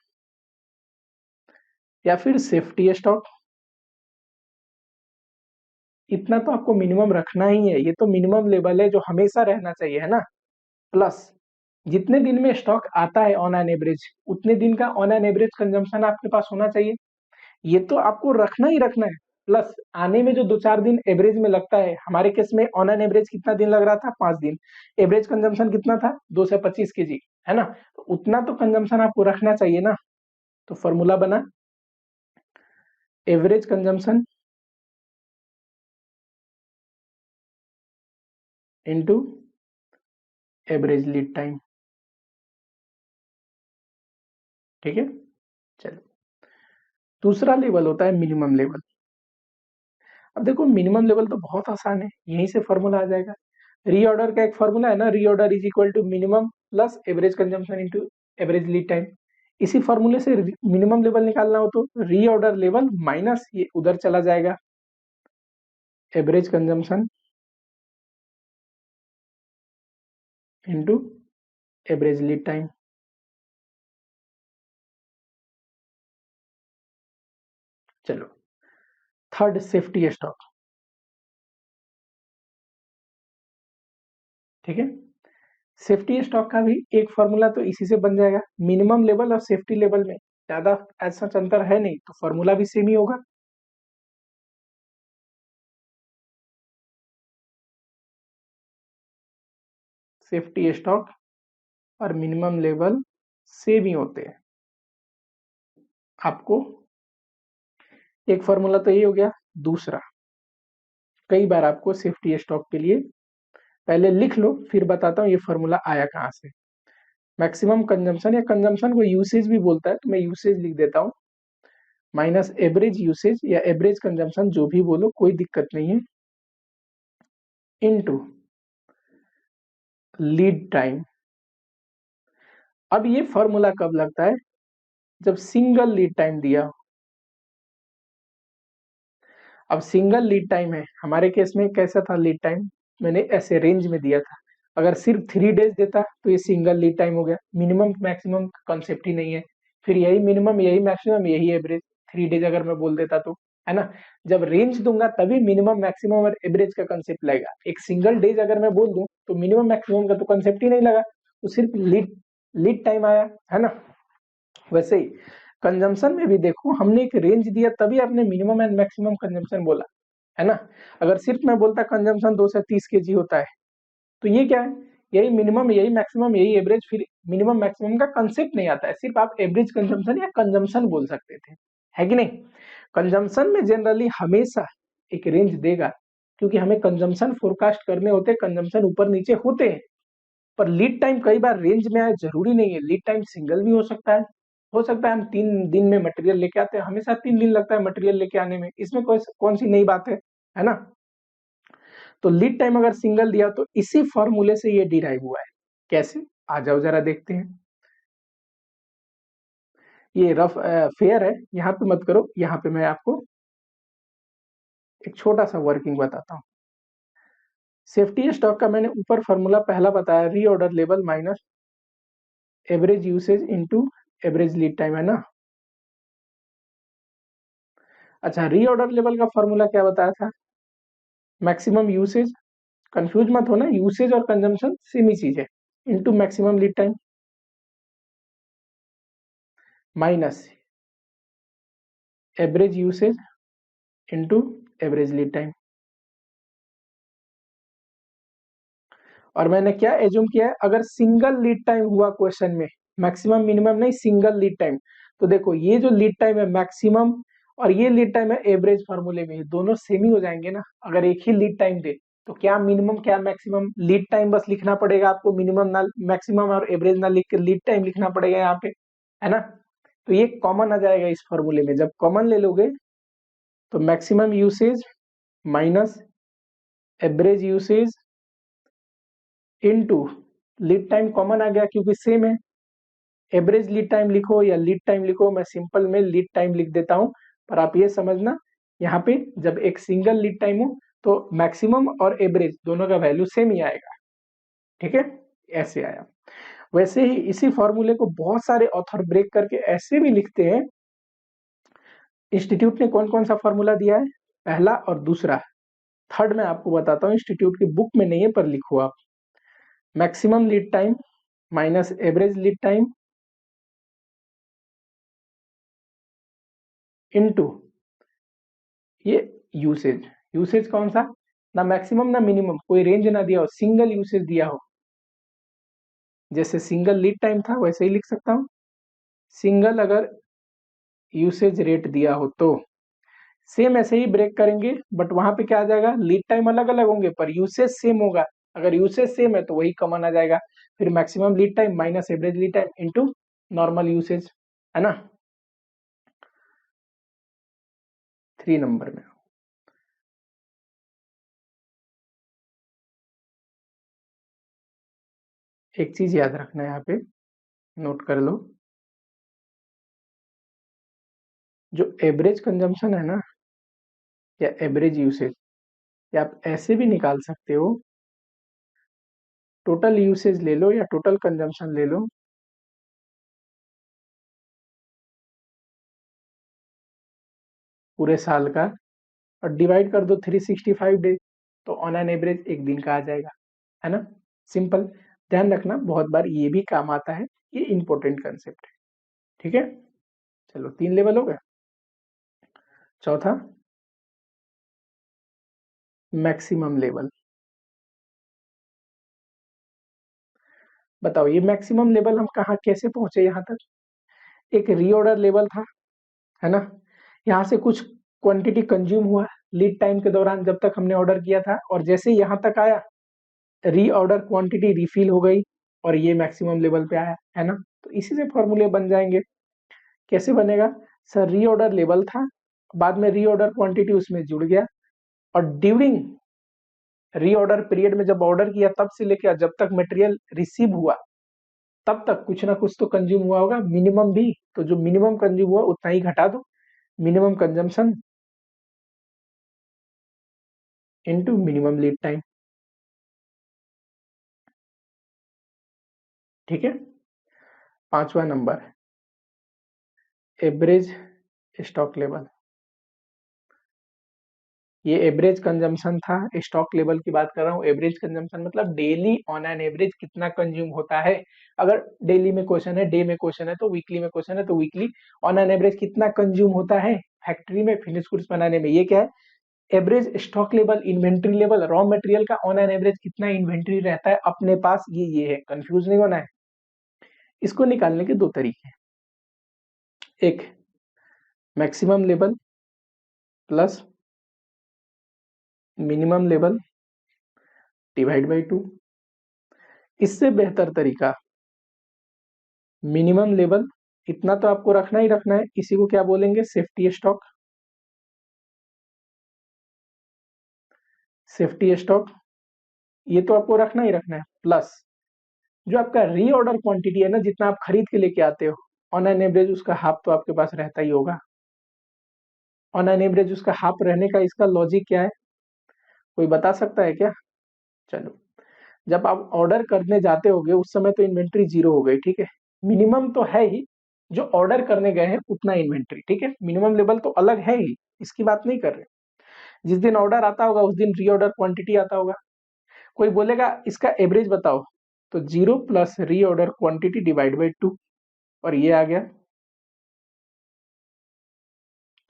Speaker 1: या फिर सेफ्टी स्टॉक। इतना तो आपको मिनिमम रखना ही है, ये तो मिनिमम लेवल है जो हमेशा रहना चाहिए, है ना। प्लस जितने दिन में स्टॉक आता है ऑन एन एवरेज, उतने दिन का ऑन एन एवरेज कंजम्पशन आपके पास होना चाहिए, ये तो आपको रखना ही रखना है। प्लस आने में जो 2-4 दिन एवरेज में लगता है, हमारे केस में ऑन एन एवरेज कितना दिन लग रहा था, 5 दिन। एवरेज कंजम्पशन कितना था, 225 kg, है ना। तो उतना तो कंजम्पशन आपको रखना चाहिए ना। तो फॉर्मूला बना average consumption into average lead time. ठीक है, चलो। दूसरा लेवल होता है मिनिमम लेवल। अब देखो मिनिमम लेवल तो बहुत आसान है, यहीं से फॉर्मूला आ जाएगा। रीऑर्डर का एक फॉर्मूला है ना, reorder is equal to minimum plus average consumption into average lead time. इसी फॉर्मूले से मिनिमम लेवल निकालना हो तो रीऑर्डर लेवल माइनस ये उधर चला जाएगा, average consumption into average lead time. चलो, थर्ड सेफ्टी स्टॉक। ठीक है, सेफ्टी स्टॉक का भी एक फॉर्मूला तो इसी से बन जाएगा। मिनिमम लेवल और सेफ्टी लेवल में ज्यादा ऐसा अंतर है नहीं, तो फॉर्मूला भी सेम ही होगा। सेफ्टी स्टॉक और मिनिमम लेवल सेम ही होते हैं। आपको एक फॉर्मूला तो ये हो गया। दूसरा, कई बार आपको सेफ्टी स्टॉक के लिए पहले लिख लो, फिर बताता हूँ ये फॉर्मूला आया कहाँ से। मैक्सिमम कंजम्पशन या कंजम्पशन को यूसेज भी बोलता है, तो मैं यूसेज लिख देता हूँ, माइनस एवरेज यूसेज या एवरेज कंजम्पशन, जो भी बोलो कोई दिक्कत नहीं है, इनटू लीड टाइम। अब ये फॉर्मूला कब लगता है, जब सिंगल लीड टाइम दिया हो। अब सिंगल लीड टाइम है, हमारे केस में कैसा था लीड टाइम, मैंने ऐसे रेंज में दिया था। अगर सिर्फ 3 डेज देता तो ये सिंगल लीड टाइम हो गया, मिनिमम मैक्सिमम कॉन्सेप्ट ही नहीं है। फिर यही मिनिमम, यही मैक्सिमम, यही एवरेज, 3 डेज अगर मैं बोल देता तो, है ना। जब रेंज दूंगा तभी मिनिमम मैक्सिमम और एवरेज का कंसेप्ट लगेगा। एक सिंगल डेज अगर मैं बोल दूं तो मिनिमम मैक्सिमम का तो कंसेप्ट ही नहीं लगा, तो सिर्फ लीड लीड टाइम आया, है ना। वैसे ही कंजम्पशन में भी देखो, हमने एक रेंज दिया तभी आपने मिनिमम एंड मैक्सिमम कंजम्पशन बोला, है ना। अगर सिर्फ मैं बोलता कंजम्पशन 230 kg होता है, तो ये क्या है, यही मिनिमम, यही मैक्सिमम, यही एवरेज, फिर मिनिमम मैक्सिमम का कंसेप्ट नहीं आता है, सिर्फ आप एवरेज कंजम्पशन या कंजम्पशन बोल सकते थे, है कि नहीं। कंजम्पशन में जनरली हमेशा एक रेंज देगा, क्योंकि हमें कंजम्पशन फोरकास्ट करने होते हैं, कंजम्पशन ऊपर नीचे होते हैं। पर लीड टाइम कई बार रेंज में आए, जरूरी नहीं है, लीड टाइम सिंगल भी हो सकता है। हो सकता है हम 3 दिन में मटेरियल लेके आते हैं, हमेशा 3 दिन लगता है मटेरियल लेके आने में, इसमें कौन सी नई बात है ना। तो लीड टाइम अगर सिंगल दिया तो इसी फॉर्मूले से ये डिराइव हुआ है। कैसे, आ जाओ जरा देखते हैं। ये रफ फेयर है, यहाँ पे मत करो, यहाँ पे मैं आपको एक छोटा सा वर्किंग बताता हूँ। सेफ्टी स्टॉक का मैंने ऊपर फॉर्मूला पहला बताया, reorder level minus average usage into average lead time, है ना। अच्छा, रीऑर्डर लेवल का फॉर्मूला क्या बताया था, मैक्सिमम यूसेज, कंफ्यूज मत होना, यूसेज और कंजम्पशन सेम ही चीज है, into maximum lead time minus average usage into average lead time. और मैंने क्या एज्यूम किया है, अगर सिंगल लीड टाइम हुआ क्वेश्चन में, मैक्सिमम मिनिमम नहीं, सिंगल लीड टाइम, तो देखो ये जो लीड टाइम है मैक्सिमम और ये लीड टाइम है एवरेज, फार्मूले में दोनों सेम ही हो जाएंगे ना। अगर एक ही लीड टाइम दे तो क्या मिनिमम क्या मैक्सिमम, लीड टाइम बस लिखना पड़ेगा आपको, मिनिमम ना, मैक्सिमम और एवरेज ना लिख के लीड टाइम लिखना पड़ेगा यहाँ पे, है ना। तो ये कॉमन आ जाएगा इस फॉर्मूले में, जब कॉमन ले लोगे तो maximum usage minus average usage into lead time, common आ गया क्योंकि सेम है, एवरेज लीड टाइम लिखो या लीड टाइम लिखो, मैं सिंपल में लीड टाइम लिख देता हूं, पर आप ये समझना यहाँ पे जब एक सिंगल लीड टाइम हो तो मैक्सिमम और एवरेज दोनों का वैल्यू सेम ही आएगा, ठीक है, ऐसे आया। वैसे ही इसी फॉर्मूले को बहुत सारे ऑथर ब्रेक करके ऐसे भी लिखते हैं। इंस्टीट्यूट ने कौन कौन सा फॉर्मूला दिया है, पहला और दूसरा, थर्ड मैं आपको बताता हूँ, इंस्टीट्यूट की बुक में नहीं है पर लिखो आप, maximum lead time minus average lead time into ये यूसेज। यूसेज कौन सा, ना मैक्सिमम ना मिनिमम, कोई रेंज ना दिया हो, सिंगल यूसेज दिया हो, जैसे सिंगल लीड टाइम था वैसे ही लिख सकता हूं, सिंगल अगर यूसेज रेट दिया हो तो सेम ऐसे ही ब्रेक करेंगे, बट वहां पे क्या आ जाएगा, लीड टाइम अलग अलग होंगे पर यूसेज सेम होगा, अगर यूसेज सेम है तो वही कॉमन आ जाएगा, फिर maximum lead time minus average lead time into normal usage, है ना। 3 नंबर में एक चीज याद रखना है, यहाँ पे नोट कर लो, जो एवरेज कंजम्पशन है ना या एवरेज यूसेज, या आप ऐसे भी निकाल सकते हो, टोटल यूसेज ले लो या टोटल कंजम्पशन ले लो, पूरे साल का, और डिवाइड कर दो 365 डेज, तो ऑन एन एवरेज एक दिन का आ जाएगा, है ना, सिंपल। ध्यान रखना बहुत बार ये भी काम आता है, ये इंपॉर्टेंट कंसेप्ट है, ठीक है। चलो 3 लेवल हो गए। चौथा मैक्सिमम लेवल, बताओ ये मैक्सिमम लेवल हम कहाँ कैसे पहुंचे यहाँ तक। एक रीऑर्डर लेवल था, है ना, यहाँ से कुछ क्वांटिटी कंज्यूम हुआ लीड टाइम के दौरान जब तक हमने ऑर्डर किया था, और जैसे यहाँ तक आया रीऑर्डर क्वांटिटी रिफिल हो गई और ये मैक्सिमम लेवल पे आया, है ना। तो इसी से फॉर्मूले बन जाएंगे। कैसे बनेगा, सर रीऑर्डर लेवल था, बाद में रीऑर्डर क्वांटिटी उसमें जुड़ गया, और ड्यूरिंग रीऑर्डर पीरियड में जब ऑर्डर किया तब से लेकर जब तक मटेरियल रिसीव हुआ तब तक कुछ ना कुछ तो कंज्यूम हुआ होगा, मिनिमम भी, तो जो मिनिमम कंज्यूम हुआ उतना ही घटा दो, minimum consumption into minimum lead time, ठीक है। 5वां नंबर एवरेज स्टॉक लेवल, ये एवरेज कंजम्पशन था, स्टॉक लेवल की बात कर रहा हूँ। एवरेज कंजम्पशन मतलब डेली ऑन एन एवरेज कितना कंज्यूम होता है, अगर डेली में क्वेश्चन है, डे में क्वेश्चन है, तो वीकली में क्वेश्चन है तो वीकली ऑन एन एवरेज कितना कंज्यूम होता है फैक्ट्री में फिनिश गुड्स बनाने में, ये क्या है, average stock level, inventory level, raw material का ऑन एन एवरेज कितना इन्वेंट्री रहता है अपने पास, ये है, कंफ्यूज नहीं होना है। इसको निकालने के दो तरीके हैं, एक maximum level plus minimum level divide by 2, इससे बेहतर तरीका मिनिमम लेवल, इतना तो आपको रखना ही रखना है, इसी को क्या बोलेंगे, सेफ्टी स्टॉक, सेफ्टी स्टॉक ये तो आपको रखना ही रखना है, प्लस जो आपका रीऑर्डर क्वांटिटी है ना, जितना आप खरीद के लेके आते हो, ऑन एन एवरेज उसका हाफ तो आपके पास रहता ही होगा, ऑन एन एवरेज उसका हाफ रहने का इसका लॉजिक क्या है, कोई बता सकता है क्या। चलो, जब आप ऑर्डर करने जाते होगे उस समय तो इन्वेंट्री जीरो हो गई, ठीक है, मिनिमम तो है ही, जो ऑर्डर करने गए हैं उतना इन्वेंट्री, ठीक है, मिनिमम लेवल तो अलग है ही, इसकी बात नहीं कर रहे। जिस दिन ऑर्डर आता होगा उस दिन रीऑर्डर क्वांटिटी आता होगा, कोई बोलेगा इसका एवरेज बताओ, तो 0 + रीऑर्डर क्वांटिटी डिवाइड बाई 2, और ये आ गया,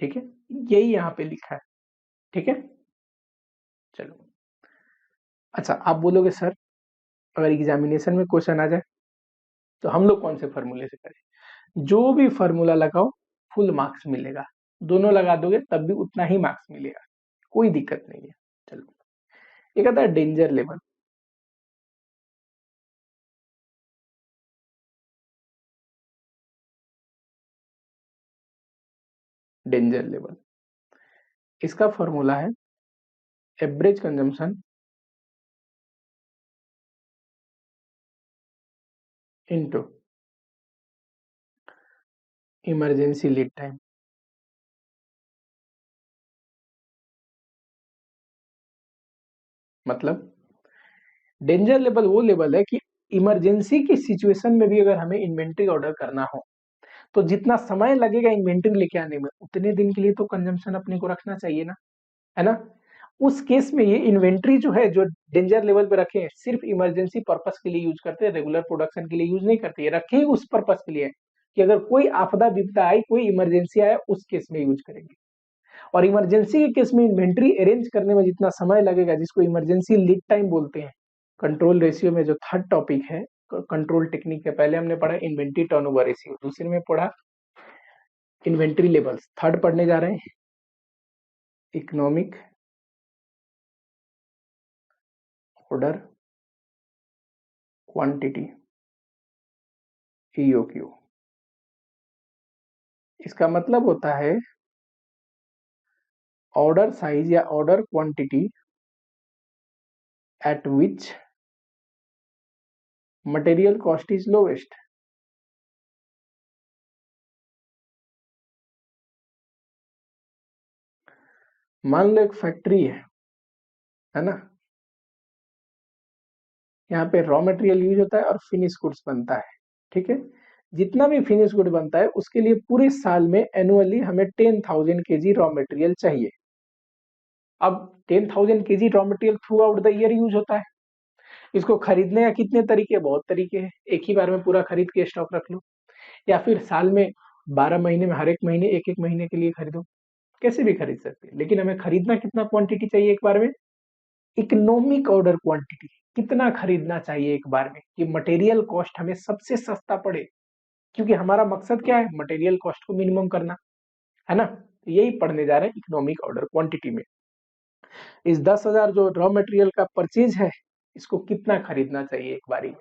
Speaker 1: ठीक है, यही यहाँ पे लिखा है, ठीक है। चलो, अच्छा आप बोलोगे सर अगर एग्जामिनेशन में क्वेश्चन आ जाए तो हम लोग कौन से फॉर्मूले से करें, जो भी फॉर्मूला लगाओ फुल मार्क्स मिलेगा, दोनों लगा दोगे तब भी उतना ही मार्क्स मिलेगा, कोई दिक्कत नहीं है। चलो, एक आता है डेंजर लेवल, डेंजर लेवल, इसका फॉर्मूला है average consumption into emergency lead time. मतलब डेंजर लेवल वो लेवल है कि इमरजेंसी की सिचुएशन में भी अगर हमें इन्वेंट्री ऑर्डर करना हो तो जितना समय लगेगा इन्वेंट्री लेके आने में उतने दिन के लिए तो कंजम्पशन अपने को रखना चाहिए ना, है ना। उस केस में ये इन्वेंट्री जो है, जो डेंजर लेवल पे रखे हैं, सिर्फ इमरजेंसी पर्पस के लिए यूज करते हैं, रेगुलर प्रोडक्शन के लिए यूज नहीं करते, रखे ही उस पर्पस के लिए कि अगर कोई आपदा विपदा आई, कोई इमरजेंसी आया, उस केस में यूज करेंगे। और इमरजेंसी के केस में इन्वेंट्री अरेंज करने में जितना समय लगेगा, जिसको इमरजेंसी लीड टाइम बोलते हैं, कंट्रोल रेशियो में जो थर्ड टॉपिक है कंट्रोल टेक्निक के, पहले हमने पढ़ा इन्वेंट्री टर्नओवर रेशियो, दूसरे में पढ़ा इन्वेंट्री लेवल्स, थर्ड पढ़ने जा रहे हैं इकोनॉमिक ऑर्डर क्वांटिटी, ईओक्यू। इसका मतलब होता है ऑर्डर साइज या order quantity eight which material cost is lowest. मान लो एक फैक्ट्री है ना, यहाँ पे रॉ मटेरियल यूज होता है और फिनिश गुड्स बनता है, ठीक है। जितना भी फिनिश गुड बनता है उसके लिए पूरे साल में एनुअली हमें 10,000 केजी रॉ मटेरियल चाहिए। अब 10,000 KG raw material through out the year use होता है। इसको खरीदने का कितने तरीके, बहुत तरीके हैं। एक ही बार में पूरा खरीद के स्टॉक रख लो, या फिर साल में 12 महीने में हर एक महीने एक एक महीने के लिए खरीदो, कैसे भी खरीद सकते हैं। लेकिन हमें खरीदना कितना क्वांटिटी चाहिए एक बार में, इकोनॉमिक ऑर्डर क्वांटिटी, कितना खरीदना चाहिए एक बार में कि मटेरियल कॉस्ट हमें सबसे सस्ता पड़े, क्योंकि हमारा मकसद क्या है, मटेरियल कॉस्ट को मिनिमम करना, है ना। तो यही पढ़ने जा रहे हैं इकोनॉमिक ऑर्डर क्वांटिटी में। इस 10,000 जो रॉ मटेरियल का परचेज है, इसको कितना खरीदना चाहिए एक बारी में,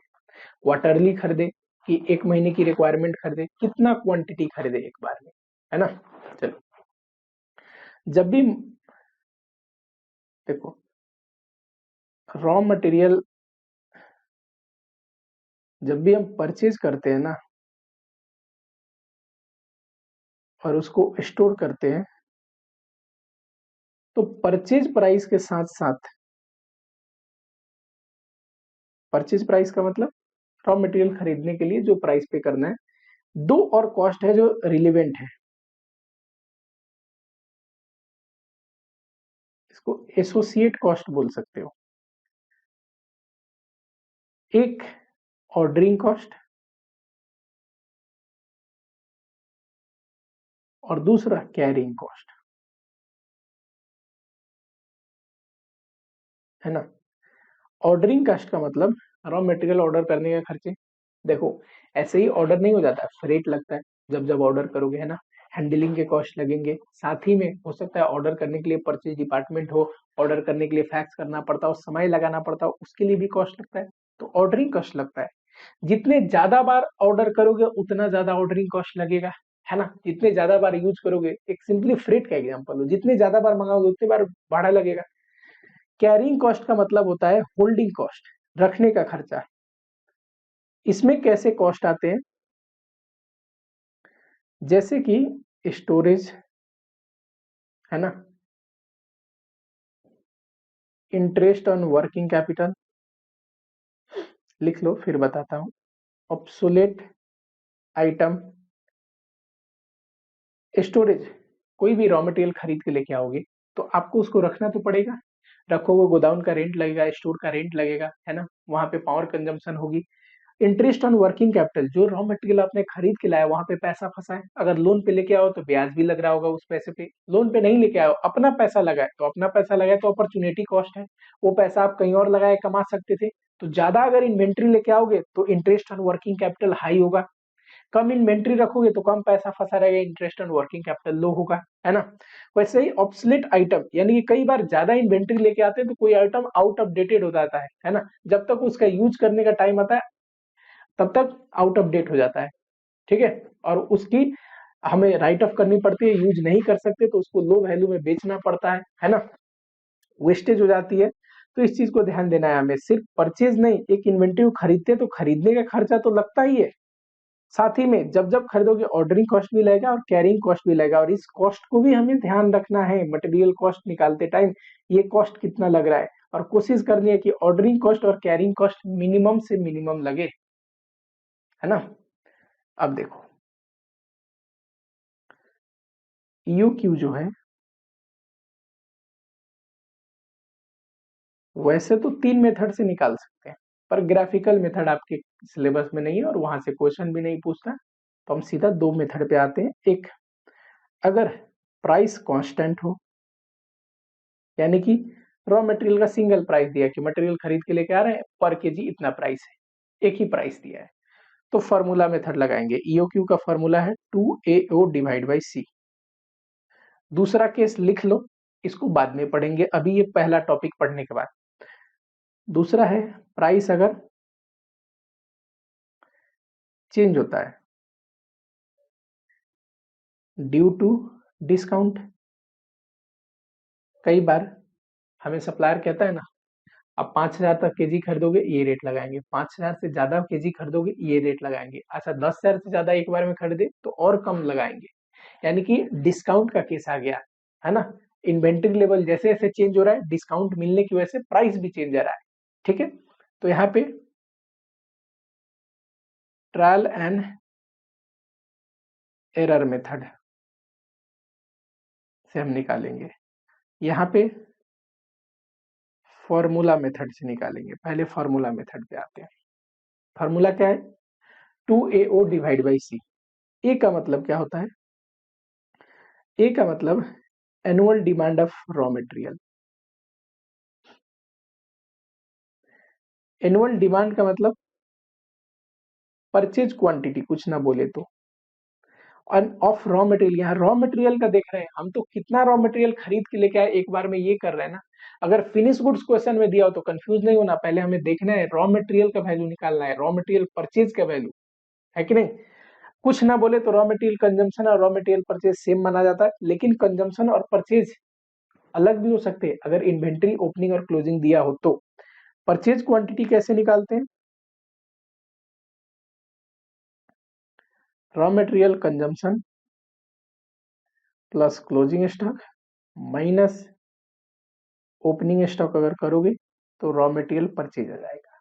Speaker 1: क्वार्टरली खरीदे कि एक महीने की रिक्वायरमेंट खरीदे, कितना क्वांटिटी खरीदे एक बार में, है ना। चलो, जब भी देखो रॉ मटेरियल जब भी हम परचेज करते हैं ना और उसको स्टोर करते हैं, तो परचेज प्राइस के साथ साथ, परचेज प्राइस का मतलब रॉ मटेरियल खरीदने के लिए जो प्राइस पे करना है, दो और कॉस्ट है जो रिलेवेंट है, इसको एसोसिएट कॉस्ट बोल सकते हो। एक ऑर्डरिंग कॉस्ट और दूसरा कैरिंग कॉस्ट, है ना। ऑर्डरिंग कॉस्ट का मतलब रॉ मटेरियल ऑर्डर करने के खर्चे। देखो, ऐसे ही ऑर्डर नहीं हो जाता, फ्रेट लगता है जब जब ऑर्डर करोगे, है ना। हैंडलिंग के कॉस्ट लगेंगे, साथ ही में हो सकता है ऑर्डर करने के लिए परचेज डिपार्टमेंट हो, ऑर्डर करने के लिए फैक्स करना पड़ता हो, समय लगाना पड़ता हो, उसके लिए भी कॉस्ट लगता है, तो ऑर्डरिंग कॉस्ट लगता है। जितने ज्यादा बार ऑर्डर करोगे उतना ज्यादा ऑर्डरिंग कॉस्ट लगेगा, है ना। जितने ज्यादा बार यूज करोगे, एक सिंपली फ्रेट का एग्जांपल हो, जितने ज्यादा बार मंगाओगे उतने बार भाड़ा लगेगा। कैरिंग कॉस्ट का मतलब होता है होल्डिंग कॉस्ट, रखने का खर्चा। इसमें कैसे कॉस्ट आते हैं, जैसे कि स्टोरेज, है ना, इंटरेस्ट ऑन वर्किंग कैपिटल, लिख लो फिर बताता हूं, ऑब्सोलेट आइटम, स्टोरेज। कोई भी रॉ मटेरियल खरीद के लेके आओगे तो आपको उसको रखना तो पड़ेगा, रखोगे, गोदाम का रेंट लगेगा, स्टोर का रेंट लगेगा, है ना, वहां पे पावर कंजम्पशन होगी। इंटरेस्ट ऑन वर्किंग कैपिटल, जो रॉ मटेरियल आपने खरीद के लाया वहां पे पैसा फंसा है, अगर लोन पे लेके आओ तो ब्याज भी लग रहा होगा उस पैसे पे। लोन पे नहीं लेके आओ, अपना पैसा लगाए तो अपना पैसा लगाए तो अपॉर्चुनिटी कॉस्ट है, वो पैसा आप कहीं और लगाए कमा सकते थे। तो ज्यादा अगर इन्वेंट्री लेके आओगे तो interest on working capital high होगा, कम इन्वेंट्री रखोगे तो कम पैसा फंसा रहेगा, इंटरेस्ट ऑन वर्किंग कैपिटल लो होगा, है ना। वैसे ही ऑब्सोलेट आइटम, यानी कि कई बार ज्यादा इन्वेंट्री लेके आते हैं तो कोई आइटम आउट ऑफ डेटेड हो जाता है ना, जब तक उसका यूज करने का टाइम आता है तब तक आउट ऑफ डेट हो जाता है, ठीक है। और उसकी हमें राइट ऑफ करनी पड़ती है, यूज नहीं कर सकते तो उसको लो वैल्यू में बेचना पड़ता है ना, वेस्टेज हो जाती है। तो इस चीज को ध्यान देना है हमें, सिर्फ परचेज नहीं, एक इन्वेंट्री खरीदते हैं तो खरीदने का खर्चा तो लगता ही है, साथ ही में जब जब खरीदोगे ऑर्डरिंग कॉस्ट भी लगेगा और कैरिंग कॉस्ट भी लगेगा, और इस कॉस्ट को भी हमें ध्यान रखना है मटेरियल कॉस्ट निकालते टाइम, ये कॉस्ट कितना लग रहा है, और कोशिश करनी है कि ऑर्डरिंग कॉस्ट और कैरिंग कॉस्ट मिनिमम से मिनिमम लगे, है ना। अब देखो ईओक्यू जो है वैसे तो 3 मेथड से निकाल सकते हैं, पर ग्राफिकल मेथड आपके सिलेबस में नहीं है और वहां से क्वेश्चन भी नहीं पूछता, तो हम सीधा 2 मेथड पे आते हैं। एक, अगर प्राइस कांस्टेंट हो, यानी कि रॉ मटेरियल का सिंगल प्राइस दिया कि मटेरियल खरीद के लेके आ रहे हैं, पर केजी इतना प्राइस है, एक ही प्राइस दिया है, तो फॉर्मूला मेथड लगाएंगे। ईओक्यू का फॉर्मूला है 2AO डिवाइड बाई सी। दूसरा केस लिख लो, इसको बाद में पढ़ेंगे, अभी ये पहला टॉपिक पढ़ने के बाद। दूसरा है प्राइस अगर चेंज होता है ड्यू टू डिस्काउंट। कई बार हमें सप्लायर कहता है ना, अब 5,000 तक केजी खरीदोगे ये रेट लगाएंगे, 5,000 से ज्यादा केजी खरीदोगे ये रेट लगाएंगे, अच्छा 10,000 से ज्यादा एक बार में खरीदे तो और कम लगाएंगे, यानी कि डिस्काउंट का केस आ गया, है ना। इन्वेंट्री लेवल जैसे जैसे चेंज हो रहा है, डिस्काउंट मिलने की वजह से प्राइस भी चेंज हो रहा है, ठीक है। तो यहाँ पे ट्रायल एंड एरर मेथड से हम निकालेंगे, यहाँ पे फॉर्मूला मेथड से निकालेंगे। पहले फॉर्मूला मेथड पे आते हैं। फॉर्मूला क्या है, 2AO डिवाइड बाई सी। ए का मतलब क्या होता है, ए का मतलब annual demand of raw material. Annual demand का मतलब परचेज क्वांटिटी, कुछ ना बोले तो, ऑफ रॉ मटेरियल। यहाँ रॉ मटेरियल का देख रहे हैं हम, तो कितना रॉ मटेरियल खरीद के लेके आए एक बार में, ये कर रहे हैं ना। अगर फिनिश गुड्स क्वेश्चन में दिया हो तो कंफ्यूज नहीं होना, पहले हमें देखना है रॉ मटेरियल का वैल्यू निकालना है, रॉ मटेरियल परचेज का वैल्यू, है कि नहीं। कुछ ना बोले तो रॉ मटेरियल कंजम्पशन और रॉ मटेरियल परचेज सेम माना जाता है, लेकिन कंजम्पशन और परचेज अलग भी हो सकते हैं अगर इन्वेंट्री ओपनिंग और क्लोजिंग दिया हो तो। परचेज क्वांटिटी कैसे निकालते हैं, raw material consumption plus closing stock minus opening stock अगर करोगे तो रॉ मटेरियल परचेज आ जाएगा।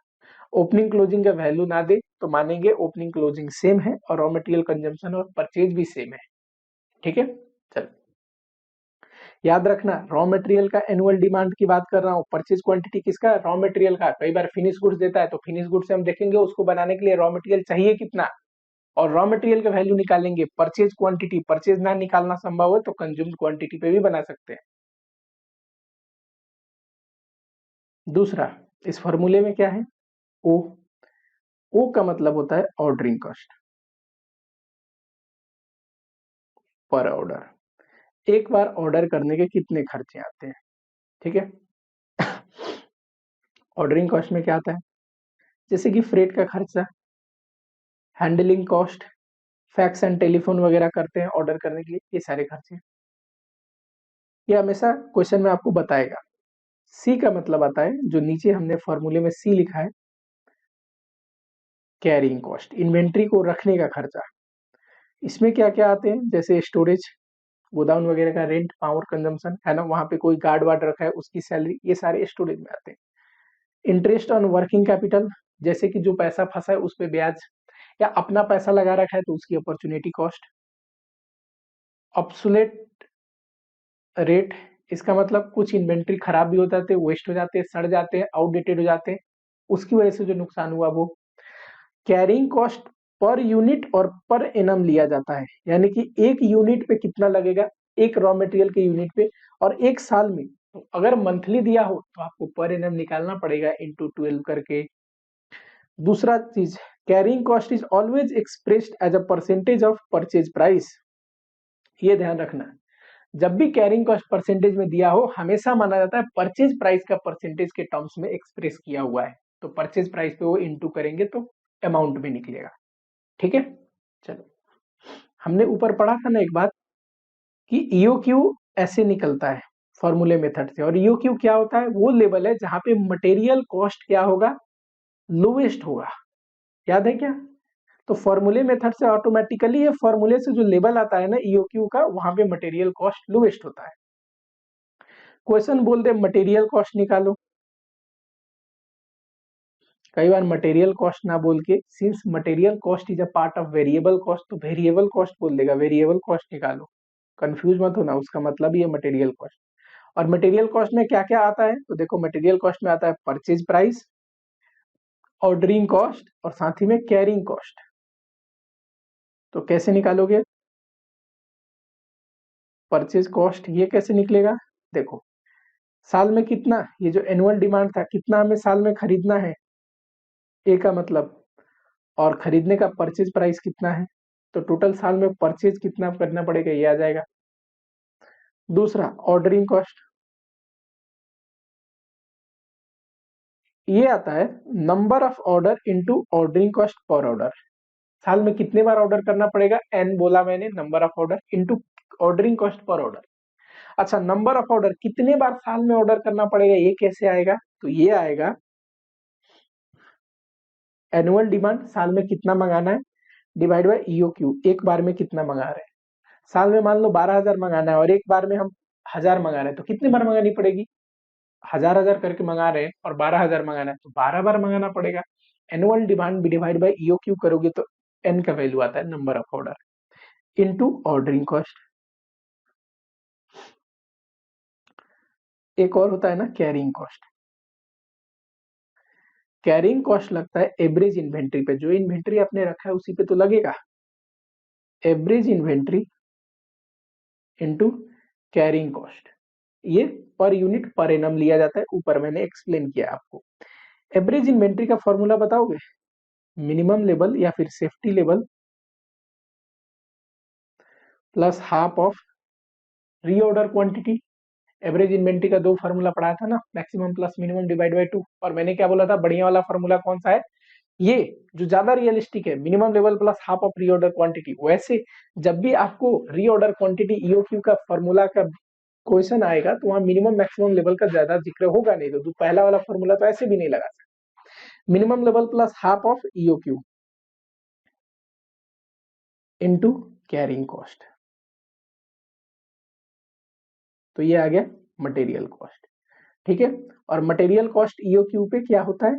Speaker 1: ओपनिंग क्लोजिंग का वैल्यू ना दे तो मानेंगे ओपनिंग क्लोजिंग सेम है और रॉ मटेरियल कंजम्पशन और परचेज भी सेम है, ठीक है। चल याद रखना, रॉ मटेरियल का एनुअल डिमांड की बात कर रहा हूँ, परचेज क्वांटिटी किसका, रॉ मटेरियल का। कई बार फिनिश गुड्स देता है तो फिनिश गुड्स से हम देखेंगे उसको बनाने के लिए रॉ मटेरियल चाहिए कितना, और रॉ मटेरियल का वैल्यू निकालेंगे। परचेज क्वांटिटी, परचेज ना निकालना संभव है तो कंज्यूम्ड क्वांटिटी पे भी बना सकते हैं। दूसरा, इस फॉर्मूले में क्या है, ओ। ओ का मतलब होता है ऑर्डरिंग कॉस्ट पर ऑर्डर। एक बार ऑर्डर करने के कितने खर्चे आते हैं, ठीक है। ऑर्डरिंग कॉस्ट में क्या आता है, जैसे कि फ्रेट का खर्चा, handling cost, fax and telephone वगैरह करते हैं ऑर्डर करने के लिए, ये सारे खर्चे। ये हमेशा क्वेश्चन में आपको बताएगा। सी का मतलब आता है, जो नीचे हमने फॉर्मूले में सी लिखा है, कैरिंग कॉस्ट, इन्वेंट्री को रखने का खर्चा। इसमें क्या क्या आते हैं, जैसे स्टोरेज, गोदाम वगैरह का रेंट, पावर कंजम्पशन, है ना, वहां पे कोई गार्ड वार्ड रखा है उसकी सैलरी, ये सारे स्टोरेज में आते हैं। इंटरेस्ट ऑन वर्किंग कैपिटल, जैसे कि जो पैसा फंसा है उस पे ब्याज, या अपना पैसा लगा रखा है तो उसकी अपॉर्चुनिटी कॉस्ट। ऑब्सोलेट रेट, इसका मतलब कुछ इन्वेंट्री खराब भी हो जाते हैं, वेस्ट हो जाते हैं, सड़ जाते हैं, आउटडेटेड हो जाते हैं, उसकी वजह से जो नुकसान हुआ वो। कैरिंग कॉस्ट पर यूनिट और पर एनम लिया जाता है, यानी कि एक यूनिट पे कितना लगेगा, एक रॉ मटेरियल के यूनिट पे, और एक साल में। तो अगर मंथली दिया हो तो आपको पर एनम निकालना पड़ेगा इंटू 12 करके। दूसरा चीज, carrying cost is always expressed as a percentage of purchase price. ये ध्यान रखना, जब भी कैरिंग कॉस्ट परसेंटेज में दिया हो हमेशा माना जाता है परचेज प्राइस का परसेंटेज के टर्म्स में एक्सप्रेस किया हुआ है, तो परचेज प्राइस पे वो इंटू करेंगे तो अमाउंट में निकलेगा, ठीक है। चलो, हमने ऊपर पढ़ा था ना एक बात कि ईओक्यू ऐसे निकलता है फॉर्मूले मेथड से, और ईओक्यू क्या होता है, वो लेवल है जहां पे मटेरियल कॉस्ट क्या होगा, लोवेस्ट होगा। याद है क्या, तो फॉर्मूले मेथड से ऑटोमेटिकली ये फॉर्मूले से जो लेवल आता है ना ईओक्यू का, वहां पे मटेरियल कॉस्ट लोएस्ट होता है। क्वेश्चन बोल दे मटेरियल कॉस्ट निकालो, कई बार मटेरियल कॉस्ट ना बोल के since material cost is a part of variable cost, तो वेरिएबल कॉस्ट बोल देगा, वेरिएबल कॉस्ट निकालो। कंफ्यूज मत होना, उसका मतलब ही है मटेरियल कॉस्ट। और मटेरियल कॉस्ट में क्या क्या आता है, तो देखो मटेरियल कॉस्ट में आता है परचेज प्राइस, ऑर्डरिंग कॉस्ट और साथ ही में कैरिंग कॉस्ट। तो कैसे निकालोगे परचेज कॉस्ट, ये कैसे निकलेगा, देखो साल में कितना, ये जो एनुअल डिमांड था कितना हमें साल में खरीदना है, ए का मतलब, और खरीदने का परचेज प्राइस कितना है, तो टोटल साल में परचेज कितना करना पड़ेगा ये आ जाएगा। दूसरा ऑर्डरिंग कॉस्ट, ये आता है number of order into ordering cost per order. साल में कितने बार ऑर्डर करना पड़ेगा, एन बोला मैंने, number of order into ordering cost per order. अच्छा नंबर ऑफ ऑर्डर कितने बार साल में ऑर्डर करना पड़ेगा, ये कैसे आएगा, तो ये आएगा एनुअल डिमांड, साल में कितना मंगाना है, डिवाइड बाय ईओक्यू, एक बार में कितना मंगा रहे हैं। साल में मान लो 12,000 मंगाना है और एक बार में हम 1000 मंगा रहे हैं, तो कितनी बार मंगानी पड़ेगी, 1000 करके मंगा रहे हैं और 12,000 मंगाना है तो 12 बार मंगाना पड़ेगा। एनुअल डिमांड भी डिवाइड बाय ईओक्यू करोगे तो एन का वैल्यू आता है number of order into ordering cost. एक और होता है ना कैरिंग कॉस्ट, कैरिंग कॉस्ट लगता है एवरेज इन्वेंट्री पे, जो इन्वेंट्री आपने रखा है उसी पे तो लगेगा, average inventory into carrying cost. ये पर यूनिट पर एनम लिया जाता है, ऊपर मैंने एक्सप्लेन किया आपको। एवरेज इन्वेंट्री का फॉर्मूला बताओगे, मिनिमम लेवल या फिर safety level plus half of reorder quantity. Average inventory का दो फार्मूला पढ़ाया था ना, maximum plus minimum divide by 2, और मैंने क्या बोला था बढ़िया वाला फार्मूला कौन सा है, ये जो ज्यादा रियलिस्टिक है, minimum level plus half of reorder quantity. वैसे जब भी आपको रीऑर्डर क्वांटिटी ईओक्यू का फॉर्मूला का क्वेश्चन आएगा तो वहां मिनिमम मैक्सिमम लेवल का ज्यादा जिक्र होगा नहीं, तो पहला वाला फॉर्मूला तो ऐसे भी नहीं लगा सकते। Minimum level plus half of EOQ into carrying cost, तो ये आ गया मटेरियल कॉस्ट। ठीक है, और मटेरियल कॉस्ट ईओक्यू पे क्या होता है,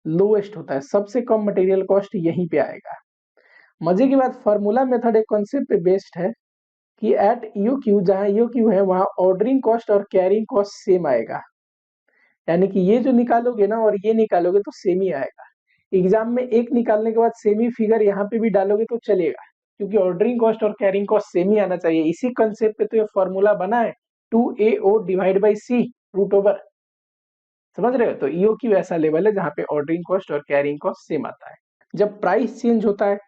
Speaker 1: लोएस्ट होता है, सबसे कम मटेरियल कॉस्ट यहीं पे आएगा। मजे की बात, फॉर्मूला मेथड एक कॉन्सेप्ट पे बेस्ड है कि एट ईओक्यू, जहां ईओक्यू है वहां ऑर्डरिंग कॉस्ट और कैरिंग कॉस्ट सेम आएगा, यानी कि ये जो निकालोगे ना और ये निकालोगे तो सेम ही आएगा। एग्जाम में एक निकालने के बाद सेम ही फिगर यहाँ पे भी डालोगे तो चलेगा, क्योंकि ऑर्डरिंग कॉस्ट और कैरिंग कॉस्ट सेम ही आना चाहिए। इसी कंसेप्ट पे तो ये फॉर्मूला बना है 2AO divide by C root over, समझ रहे हो। तो ईओक्यू ऐसा लेवल है जहां पे ऑर्डरिंग कॉस्ट और कैरिंग कॉस्ट सेम आता है। जब प्राइस चेंज होता है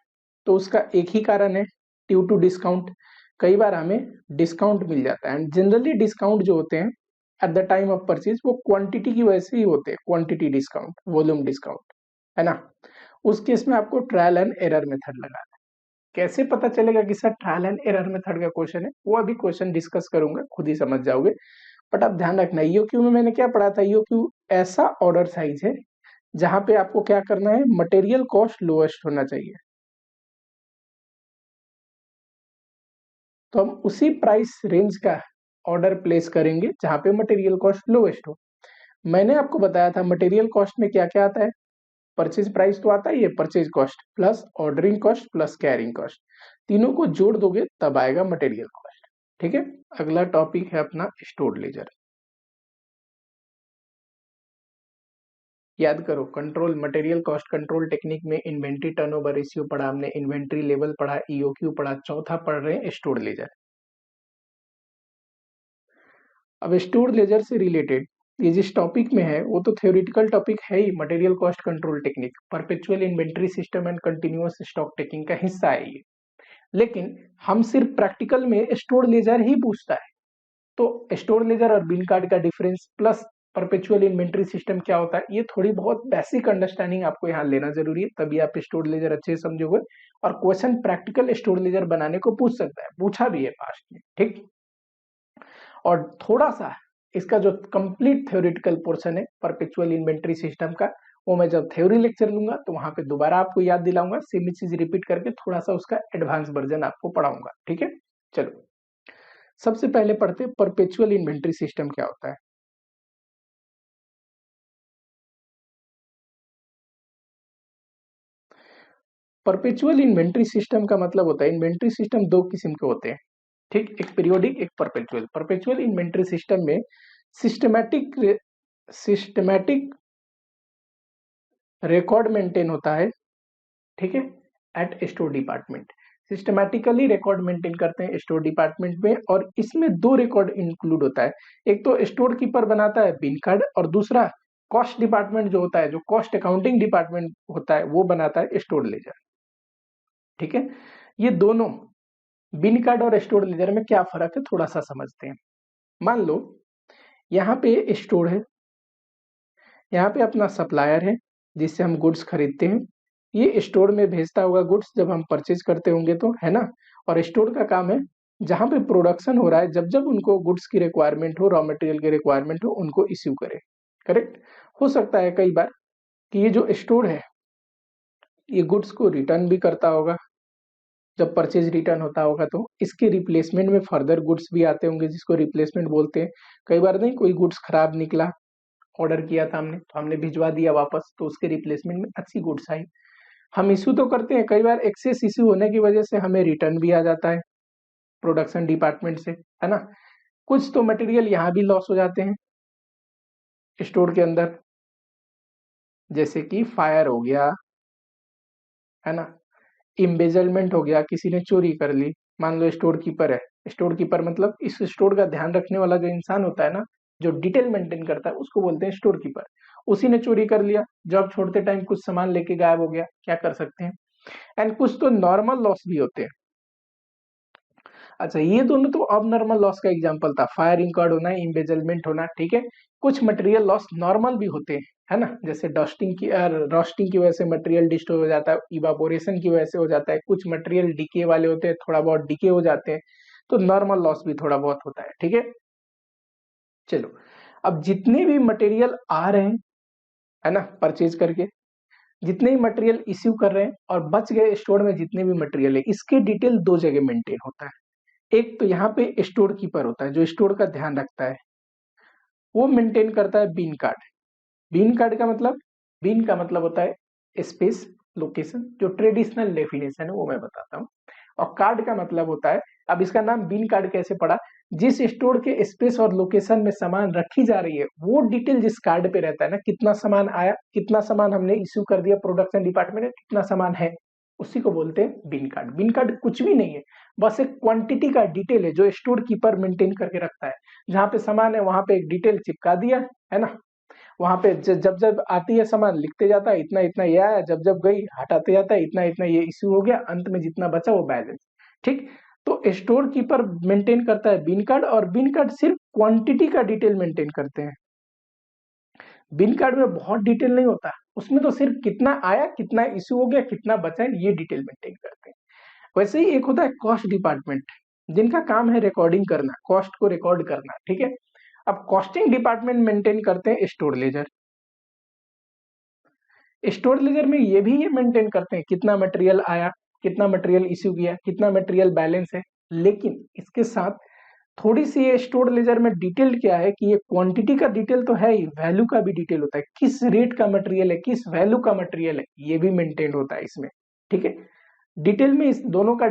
Speaker 1: तो उसका एक ही कारण है, ड्यू टू डिस्काउंट। कई बार हमें डिस्काउंट मिल जाता है, एंड जनरली डिस्काउंट जो होते हैं eight the time of purchase वो क्वांटिटी की वजह से ही होते हैं, क्वांटिटी डिस्काउंट, वॉल्यूम डिस्काउंट, है ना। उस केस में आपको ट्रायल एंड एरर मेथड लगाना है। कैसे पता चलेगा कि sir trial and error method का क्वेश्चन है, वो अभी क्वेश्चन डिस्कस करूंगा, खुद ही समझ जाओगे। बट आप ध्यान रखना, ईओक्यू में मैंने क्या पढ़ा था, ईओक्यू ऐसा ऑर्डर साइज है जहां पे आपको क्या करना है, मटेरियल कॉस्ट लोएस्ट होना चाहिए। तो हम उसी प्राइस रेंज का ऑर्डर प्लेस करेंगे जहां पे मटेरियल कॉस्ट लोएस्ट हो। मैंने आपको बताया था मटेरियल कॉस्ट में क्या क्या आता है, परचेज प्राइस तो आता ही है, purchase cost plus ordering cost plus carrying cost, तीनों को जोड़ दोगे तब आएगा मटेरियल कॉस्ट। ठीक है, अगला टॉपिक है अपना स्टोर लेजर। याद करो, control material cost control technique में इन्वेंट्री टर्नओवर रेशियो पढ़ा हमने, इन्वेंट्री लेवल पढ़ा, ईओक्यू पढ़ा, चौथा पढ़ रहे हैं स्टोर लेजर। अब स्टोर लेजर से रिलेटेड ये जिस टॉपिक में है वो तो थ्योरेटिकल टॉपिक है ही, material cost control technique, perpetual inventory system and continuous stock taking का हिस्सा है ये। लेकिन हम सिर्फ प्रैक्टिकल में स्टोर लेजर ही पूछता है, तो स्टोर लेजर और बिल कार्ड का difference plus perpetual inventory system क्या होता है, ये थोड़ी बहुत बेसिक अंडरस्टैंडिंग आपको यहाँ लेना जरूरी है, तभी आप स्टोर लेजर अच्छे से समझोगे। और क्वेश्चन प्रैक्टिकल स्टोर लेजर बनाने को पूछ सकता है, पूछा भी है पास्ट में, ठीक। और थोड़ा सा इसका जो कंप्लीट थ्योरेटिकल पोर्शन है परपेचुअल इन्वेंट्री सिस्टम का, वो मैं जब थ्योरी लेक्चर लूंगा तो वहां पे दोबारा आपको याद दिलाऊंगा, सेम चीज रिपीट करके थोड़ा सा उसका एडवांस वर्जन आपको पढ़ाऊंगा। ठीक है, चलो सबसे पहले पढ़ते हैं परपेचुअल इन्वेंट्री सिस्टम क्या होता है। परपेचुअल इन्वेंट्री सिस्टम का मतलब होता है, इन्वेंट्री सिस्टम दो किस्म के होते हैं, ठीक, एक पीरियोडिक एक परपेचुअल। परपेचुअल इन्वेंट्री सिस्टम में सिस्टमैटिक रिकॉर्ड मेंटेन होता है, ठीक है, at store department. Systematically record maintain करते हैं स्टोर डिपार्टमेंट में, और इसमें दो रिकॉर्ड इंक्लूड होता है, एक तो स्टोर कीपर बनाता है बिन कार्ड, और दूसरा कॉस्ट डिपार्टमेंट जो होता है, जो कॉस्ट अकाउंटिंग डिपार्टमेंट होता है, वो बनाता है स्टोर लेजर। ठीक है, ये दोनों बिन कार्ड और स्टोर लेजर में क्या फर्क है थोड़ा सा समझते हैं। मान लो यहाँ पे स्टोर है, यहाँ पे अपना सप्लायर है जिससे हम गुड्स खरीदते हैं, ये स्टोर में भेजता होगा गुड्स जब हम परचेज करते होंगे तो, है ना। और स्टोर का काम है जहां पे प्रोडक्शन हो रहा है, जब जब उनको गुड्स की रिक्वायरमेंट हो, रॉ मटेरियल की रिक्वायरमेंट हो, उनको इश्यू करे। करेक्ट। हो सकता है कई बार कि ये जो स्टोर है ये गुड्स को रिटर्न भी करता होगा, जब परचेज रिटर्न होता होगा तो इसके रिप्लेसमेंट में फर्दर गुड्स भी आते होंगे जिसको रिप्लेसमेंट बोलते हैं। कई बार नहीं, कोई गुड्स खराब निकला, ऑर्डर किया था हमने तो हमने भिजवा दिया वापस, तो उसके रिप्लेसमेंट में अच्छी गुड्स आई। हम इशू तो करते हैं, कई बार एक्सेस इशू होने की वजह से हमें रिटर्न भी आ जाता है प्रोडक्शन डिपार्टमेंट से, है ना। कुछ तो मटेरियल यहाँ भी लॉस हो जाते हैं स्टोर के अंदर, जैसे कि फायर हो गया, है ना, इम्बेजलमेंट हो गया, किसी ने चोरी कर ली। मान लो स्टोर कीपर है, स्टोर कीपर मतलब इस स्टोर का ध्यान रखने वाला जो इंसान होता है ना, जो डिटेल मेंटेन करता है, उसको बोलते हैं स्टोर कीपर। उसी ने चोरी कर लिया, जॉब छोड़ते टाइम कुछ सामान लेके गायब हो गया, क्या कर सकते हैं। एंड कुछ तो नॉर्मल लॉस भी होते हैं। अच्छा, ये दोनों तो अब नॉर्मल लॉस का एग्जांपल था, फायर इंकर्ड होना, इम्बेजलमेंट होना, ठीक है। कुछ मटेरियल लॉस नॉर्मल भी होते हैं, है ना, जैसे रोस्टिंग की वजह से मटेरियल डिस्ट्रॉय हो जाता है, इवापोरेशन की वजह से हो जाता है, कुछ मटेरियल डीके वाले होते हैं, थोड़ा बहुत डीके हो जाते हैं, तो नॉर्मल लॉस भी थोड़ा बहुत होता है। ठीक है, चलो अब जितने भी मटेरियल आ रहे हैं, है ना, परचेज करके, जितने भी मटेरियल इश्यू कर रहे हैं और बच गए स्टोर में जितने भी मटेरियल है, इसके डिटेल दो जगह मेंटेन होता है। एक तो यहाँ पे स्टोर कीपर होता है जो स्टोर का ध्यान रखता है, वो मेंटेन करता है बीन कार्ड। बीन कार्ड का मतलब, बीन का मतलब होता है स्पेस लोकेशन, जो ट्रेडिशनल डेफिनेशन है वो मैं बताता हूँ। और कार्ड का मतलब होता है, अब इसका नाम बीन कार्ड कैसे पड़ा, जिस स्टोर के स्पेस और लोकेशन में सामान रखी जा रही है वो डिटेल जिस कार्ड पे रहता है ना, कितना सामान आया, कितना सामान हमने इश्यू कर दिया प्रोडक्शन डिपार्टमेंट में, कितना सामान है, उसी को बोलते हैं बिन कार्ड। बिन कार्ड कुछ भी नहीं है, बस एक क्वांटिटी का डिटेल है जो स्टोर कीपर मेंटेन करके रखता है। जहां पे सामान है वहां पे एक डिटेल चिपका दिया, है ना, वहां पे जब जब आती है सामान लिखते जाता है, इतना इतना ये आया, जब जब गई हटाते जाता है, इतना इतना ये इश्यू हो गया, अंत में जितना बचा वो बैलेंस। ठीक, तो स्टोर कीपर मेंटेन करता है बिन कार्ड, और बिन कार्ड सिर्फ क्वांटिटी का डिटेल मेंटेन करते हैं। बिन कार्ड में बहुत डिटेल नहीं होता, उसमें तो सिर्फ कितना आया, कितना इश्यू हो गया, कितना बचा है, ये डिटेल मेंटेन करते हैं। वैसे ही एक होता है कॉस्ट डिपार्टमेंट, जिनका काम है रिकॉर्डिंग करना, कॉस्ट को रिकॉर्ड करना। ठीक है, अब कॉस्टिंग डिपार्टमेंट मेंटेन करते हैं स्टोर लेजर। स्टोर लेजर में ये मेंटेन करते हैं कितना मटेरियल आया, कितना मटेरियल इश्यू किया, कितना मटेरियल बैलेंस है। लेकिन इसके साथ थोड़ी सी ये स्टोर लेजर में डिटेल क्या है कि ये क्वांटिटी का डिटेल तो है ही, वैल्यू का भी डिटेल होता है, किस रेट का मटेरियल है, किस वैल्यू का मटेरियल है, ये भी मेंटेन होता है इसमें। ठीक है, डिटेल में इस दोनों का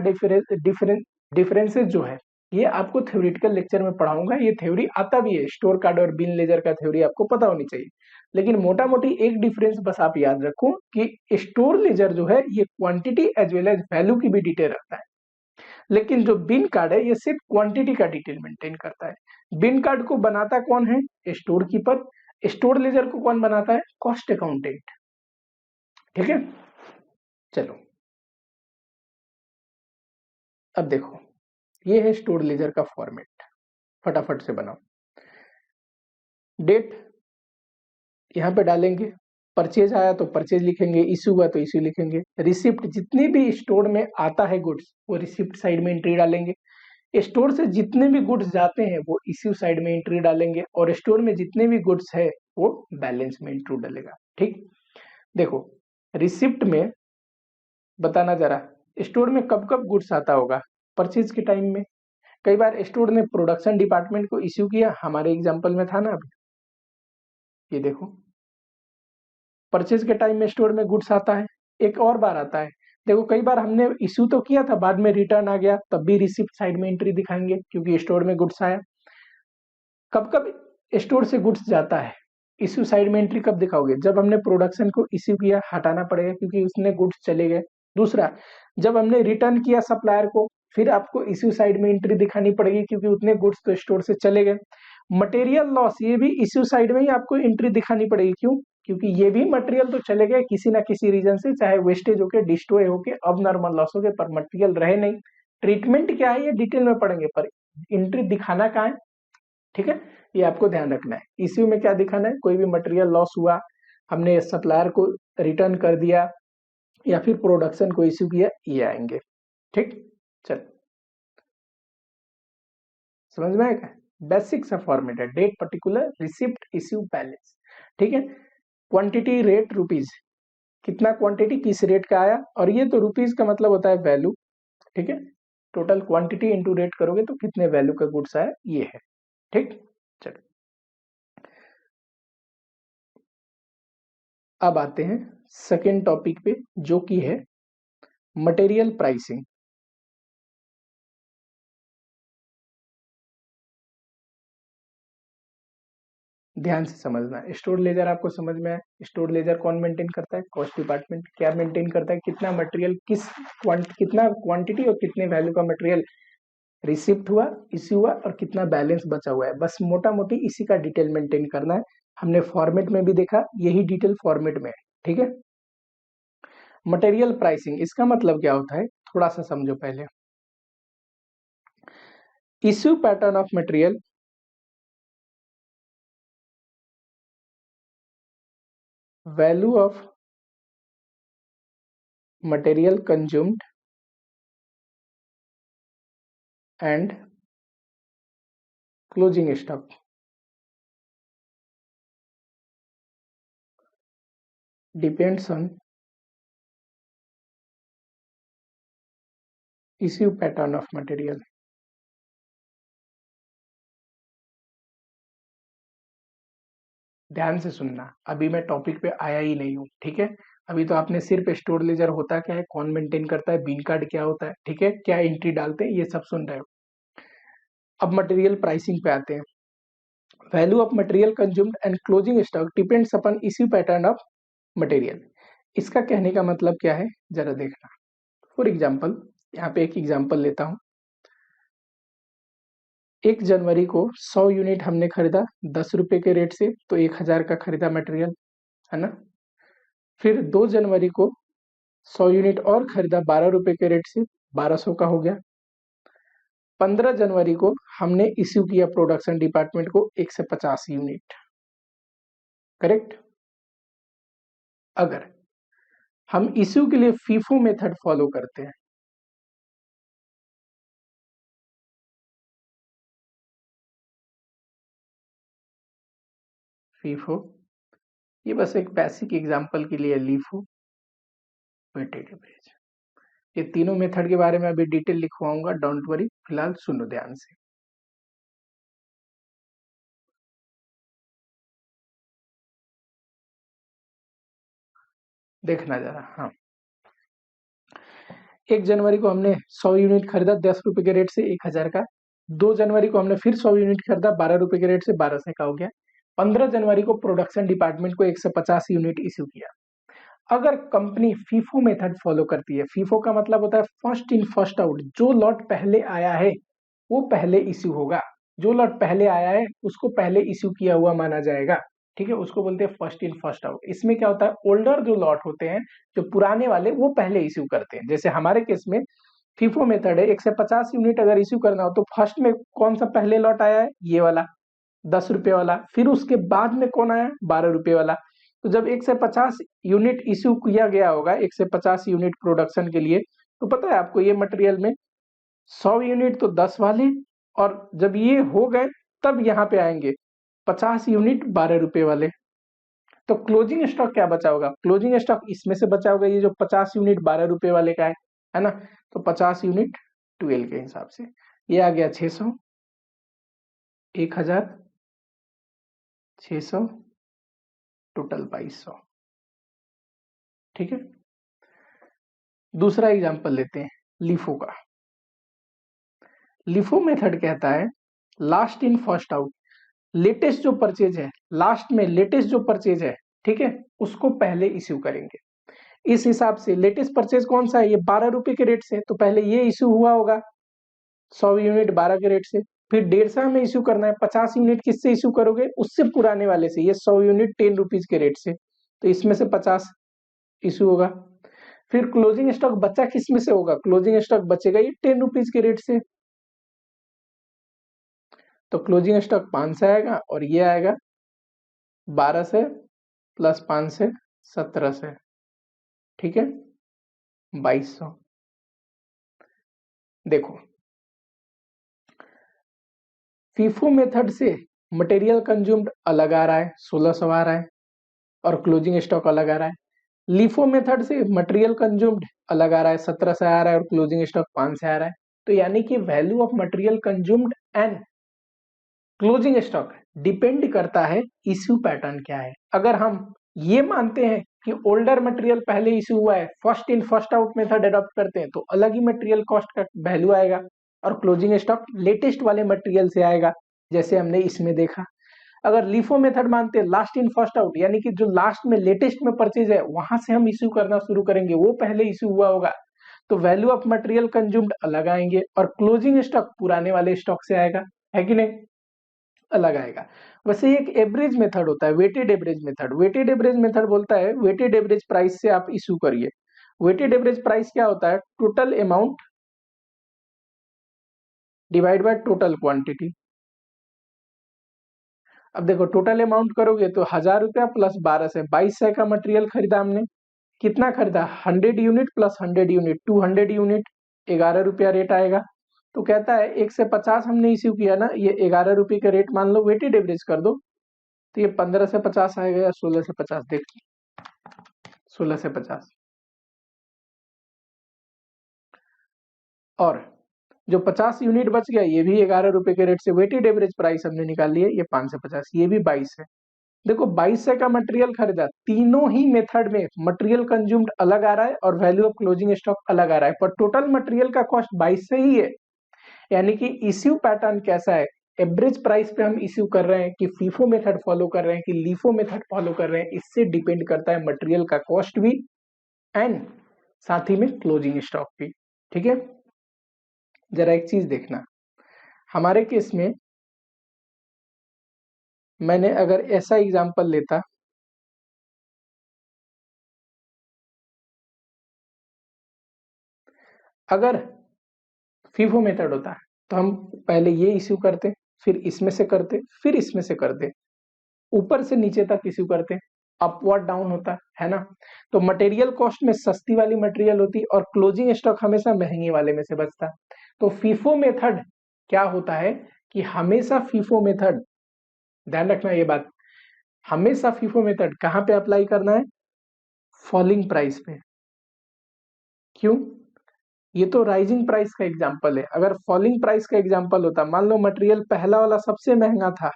Speaker 1: डिफरेंसेस जो है ये आपको थ्योरेटिकल लेक्चर में पढ़ाऊंगा। ये थ्योरी आता भी है, स्टोर कार्ड और बिन लेजर का थ्योरी आपको पता होनी चाहिए। लेकिन मोटा मोटी एक डिफरेंस बस आप याद रखो कि स्टोर लेजर जो है ये quantity as well as value की भी डिटेल रखता है, लेकिन जो बिन कार्ड है ये सिर्फ क्वांटिटी का डिटेल मेंटेन करता है। बिन कार्ड को बनाता कौन है, स्टोर कीपर। स्टोर लेजर को कौन बनाता है, कॉस्ट अकाउंटेंट। ठीक है, चलो अब देखो, ये है स्टोर लेजर का फॉर्मेट, फटाफट से बनाओ। डेट यहाँ पे डालेंगे, परचेज आया तो परचेज लिखेंगे, इश्यू हुआ तो इश्यू लिखेंगे। रिसिप्ट, जितने भी स्टोर में आता है गुड्स वो रिसिप्ट साइड में एंट्री डालेंगे। स्टोर से जितने भी गुड्स जाते हैं वो इश्यू साइड में एंट्री डालेंगे, और स्टोर में जितने भी गुड्स है वो बैलेंस में एंट्री डालेगा। ठीक, देखो रिसिप्ट में बताना जरा, स्टोर में कब कब गुड्स आता होगा? परचेज के टाइम में। कई बार स्टोर ने प्रोडक्शन डिपार्टमेंट को इश्यू किया, हमारे एग्जांपल में था ना अभी, ये देखो परचेज के टाइम में स्टोर में गुड्स आता है। एक और बार आता है, देखो कई बार हमने इश्यू तो किया था, बाद में रिटर्न आ गया, तब भी रिसिप्ट साइड में एंट्री दिखाएंगे क्योंकि स्टोर में गुड्स आया। कब कब स्टोर से गुड्स जाता है, इश्यू साइड में एंट्री कब दिखाओगे? जब हमने प्रोडक्शन को इश्यू किया, हटाना पड़ेगा क्योंकि उसने गुड्स चले गए। दूसरा, जब हमने रिटर्न किया सप्लायर को, फिर आपको इश्यू साइड में एंट्री दिखानी पड़ेगी क्योंकि उतने गुड्स तो स्टोर से चले गए। मटेरियल लॉस, ये भी इश्यू साइड में ही आपको एंट्री दिखानी पड़ेगी। क्यों? क्योंकि ये भी मटेरियल तो चले गए किसी ना किसी रीजन से, चाहे वेस्टेज होके, डिस्ट्रॉय होके, अब नॉर्मल लॉस हो गए, पर मटेरियल रहे नहीं। ट्रीटमेंट क्या है ये डिटेल में पढ़ेंगे, पर एंट्री दिखाना कहाँ है, ठीक है, ये आपको ध्यान रखना है। इश्यू में क्या दिखाना है? कोई भी मटेरियल लॉस हुआ, हमने सप्लायर को रिटर्न कर दिया या फिर प्रोडक्शन को इश्यू किया, ये आएंगे। ठीक, चल समझ में आएगा? बेसिक सा फॉर्मेट है, date, particular, receipt, issue, balance. ठीक है, क्वांटिटी, रेट, रुपीज, कितना क्वांटिटी किस रेट का आया, और ये तो रुपीज का मतलब होता है वैल्यू। ठीक है, टोटल क्वांटिटी इंटू रेट करोगे तो कितने वैल्यू का गुड्स आया, ये है। ठीक, चलो अब आते हैं सेकेंड टॉपिक पे, जो कि है मटेरियल प्राइसिंग। ध्यान से समझना, स्टोर लेजर आपको समझ में आया? स्टोर लेजर कौन मेंटेन करता है? Cost department. क्या मेंटेन करता है? कितना मटेरियल, कितना क्वांटिटी और कितने वैल्यू का मटेरियल रिसिप्ट हुआ, इश्यू हुआ, और कितना बैलेंस बचा हुआ है। बस मोटा मोटी इसी का डिटेल मेंटेन करना है। हमने फॉर्मेट में भी देखा, यही डिटेल फॉर्मेट में है। ठीक है, मटेरियल प्राइसिंग, इसका मतलब क्या होता है, थोड़ा सा समझो पहले। Issue pattern of material, value of material consumed and closing stock depends on issue pattern of material. ध्यान से सुनना, अभी मैं टॉपिक पे आया ही नहीं हूँ। ठीक है, अभी तो आपने सिर्फ स्टोर लेजर होता क्या है, कौन मेंटेन करता है, बीन कार्ड क्या होता है, ठीक है, क्या एंट्री डालते हैं, ये सब सुन रहे हो। अब मटेरियल प्राइसिंग पे आते हैं। Value of material consumed and closing stock depends upon issue pattern of material. इसका कहने का मतलब क्या है, जरा देखना। फॉर एग्जाम्पल, यहाँ पे एक एग्जाम्पल लेता हूँ। 1 जनवरी को 100 यूनिट हमने खरीदा 10 रुपए के रेट से, तो 1000 का खरीदा मटेरियल, है ना। फिर 2 जनवरी को 100 यूनिट और खरीदा 12 रुपए के रेट से, 1200 का हो गया। 15 जनवरी को हमने इश्यू किया प्रोडक्शन डिपार्टमेंट को 150 यूनिट, करेक्ट। अगर हम इश्यू के लिए फीफो मेथड फॉलो करते हैं, फीफो, ये बस एक बेसिक एग्जांपल के लिए, लीफो, वेटेड एवरेज, ये तीनों मेथड के बारे में अभी डिटेल लिखवाऊंगा, डोंट वरी, फिलहाल सुनो ध्यान से। देखना जरा, हाँ, 1 जनवरी को हमने 100 यूनिट खरीदा 10 रुपए के रेट से 1000 का। 2 जनवरी को हमने फिर 100 यूनिट खरीदा 12 रुपए के रेट से, 1200 का हो गया। 15 जनवरी को प्रोडक्शन डिपार्टमेंट को 150 यूनिट इश्यू किया। अगर कंपनी फीफो मेथड फॉलो करती है, फीफो का मतलब होता है फर्स्ट इन फर्स्ट आउट, जो लॉट पहले आया है वो पहले इश्यू होगा, जो लॉट पहले आया है उसको पहले इश्यू किया हुआ माना जाएगा। ठीक है, उसको बोलते हैं फर्स्ट इन फर्स्ट आउट। इसमें क्या होता है, ओल्डर जो लॉट होते हैं, जो पुराने वाले, वो पहले इश्यू करते हैं। जैसे हमारे केस में फीफो मेथड है, 150 यूनिट अगर इश्यू करना हो तो फर्स्ट में कौन सा पहले लॉट आया है, ये वाला 10 रुपए वाला, फिर उसके बाद में कौन आया, 12 रुपए वाला। तो जब 150 यूनिट इश्यू किया गया होगा, 150 यूनिट प्रोडक्शन के लिए, तो पता है आपको ये मटेरियल में 100 यूनिट तो 10 वाले, और जब ये हो गए तब यहाँ पे आएंगे 50 यूनिट 12 रुपए वाले। तो क्लोजिंग स्टॉक क्या बचा होगा? क्लोजिंग स्टॉक इसमें से बचा होगा, ये जो 50 यूनिट 12 रुपए वाले का है ना, तो 50 यूनिट 12 के हिसाब से ये आ गया 600, 1000, 600, टोटल 2200। ठीक है, दूसरा एग्जांपल लेते हैं लिफो का। लिफो मेथड कहता है last in first out, latest जो परचेज है, लास्ट में लेटेस्ट जो परचेज है, ठीक है, उसको पहले इश्यू करेंगे। इस हिसाब से लेटेस्ट परचेज कौन सा है? ये 12 रुपए के रेट से, तो पहले ये इश्यू हुआ होगा 100 यूनिट 12 के रेट से, फिर 150 में इश्यू करना है। 50 यूनिट किससे इश्यू करोगे? उससे पुराने वाले से, ये 100 यूनिट 10 रुपीज के रेट से, तो इसमें से 50 इश्यू होगा। फिर क्लोजिंग स्टॉक बचा किस में से होगा? क्लोजिंग स्टॉक बचेगा ये 10 रुपीज के रेट से, तो क्लोजिंग स्टॉक 5 से आएगा और ये आएगा 12 से प्लस 5 से 17 से, ठीक है, 2200। देखो फीफो मेथड से मटेरियल कंज्यूम्ड अलग आ रहा है, 1600 आ रहा है, और क्लोजिंग स्टॉक अलग आ रहा है। लिफो मेथड से मटेरियल कंज्यूम्ड अलग आ रहा है, 17 से आ रहा है, और क्लोजिंग स्टॉक 5 से आ रहा है। तो यानी कि value of material consumed and closing stock depend करता है इश्यू पैटर्न क्या है। अगर हम ये मानते हैं कि ओल्डर मटेरियल पहले इश्यू हुआ है, first in first out method adopt करते हैं, तो अलग ही मटेरियल कॉस्ट का वैल्यू आएगा, और क्लोजिंग स्टॉक लेटेस्ट वाले मटेरियल से आएगा, जैसे हमने इसमें देखा। अगर लिफो मेथड मानते हैं लास्ट इन फर्स्ट आउट, यानी कि जो लास्ट में लेटेस्ट में परचेज है वहां से हम इश्यू करना शुरू करेंगे, वो पहले इश्यू हुआ होगा, तो वैल्यू ऑफ मटेरियल कंज्यूम्ड अलग आएंगे, और क्लोजिंग स्टॉक पुराने वाले स्टॉक से आएगा, है कि नहीं, अलग आएगा। वैसे एक एवरेज मेथड होता है, weighted average method. Weighted average method बोलता है वेटेड एवरेज प्राइस से आप इश्यू करिए। वेटेड एवरेज प्राइस क्या होता है? Total amount divide by total quantity. अब देखो टोटल अमाउंट करोगे तो 1000 रुपया प्लस 12 से 2200 का मटेरियल खरीदा हमने। कितना खरीदा? 100 यूनिट प्लस 100 यूनिट, 200 यूनिट, 11 रुपया रेट आएगा। तो कहता है 1 से 50 हमने इश्यू किया ना, ये 11 रुपये का रेट मान लो, वेटेड एवरेज कर दो, तो ये 15 से 50 आएगा या 16 से 50? देखिए 16 से 50, और जो 50 यूनिट बच गया ये भी 11 रुपए के रेट से, वेटेड एवरेज प्राइस हमने निकाल लिया, ये 5 से 50, ये भी 22 है। देखो 2200 का मटेरियल खरीदा, तीनों ही मेथड में मटेरियल कंज्यूम्ड अलग आ रहा है और वैल्यू ऑफ क्लोजिंग स्टॉक अलग आ रहा है, पर टोटल मटेरियल का कॉस्ट 2200 ही है। यानी कि इश्यू पैटर्न कैसा है? एवरेज प्राइस पे हम इश्यू कर रहे हैं कि फीफो मेथड फॉलो कर रहे हैं कि लीफो मेथड फॉलो कर रहे हैं, इससे डिपेंड करता है मटेरियल का कॉस्ट भी एंड साथ ही में क्लोजिंग स्टॉक भी। ठीक है, जरा एक चीज देखना, हमारे केस में मैंने अगर ऐसा एग्जांपल लेता, अगर फीफो मेथड होता तो हम पहले ये इश्यू करते, फिर इसमें से करते, फिर इसमें से करते, ऊपर से नीचे तक इश्यू करते, अपवर्ड डाउन होता है ना। तो मटेरियल कॉस्ट में सस्ती वाली मटेरियल होती और क्लोजिंग स्टॉक हमेशा महंगे वाले में से बचता। तो फीफो मेथड क्या होता है कि हमेशा फीफो मेथड, ध्यान रखना ये बात, हमेशा फीफो मेथड कहां पे अप्लाई करना है? फॉलिंग प्राइस पे। क्यों? ये तो राइजिंग प्राइस का एग्जांपल है, अगर फॉलिंग प्राइस का एग्जांपल होता, मान लो मटेरियल पहला वाला सबसे महंगा था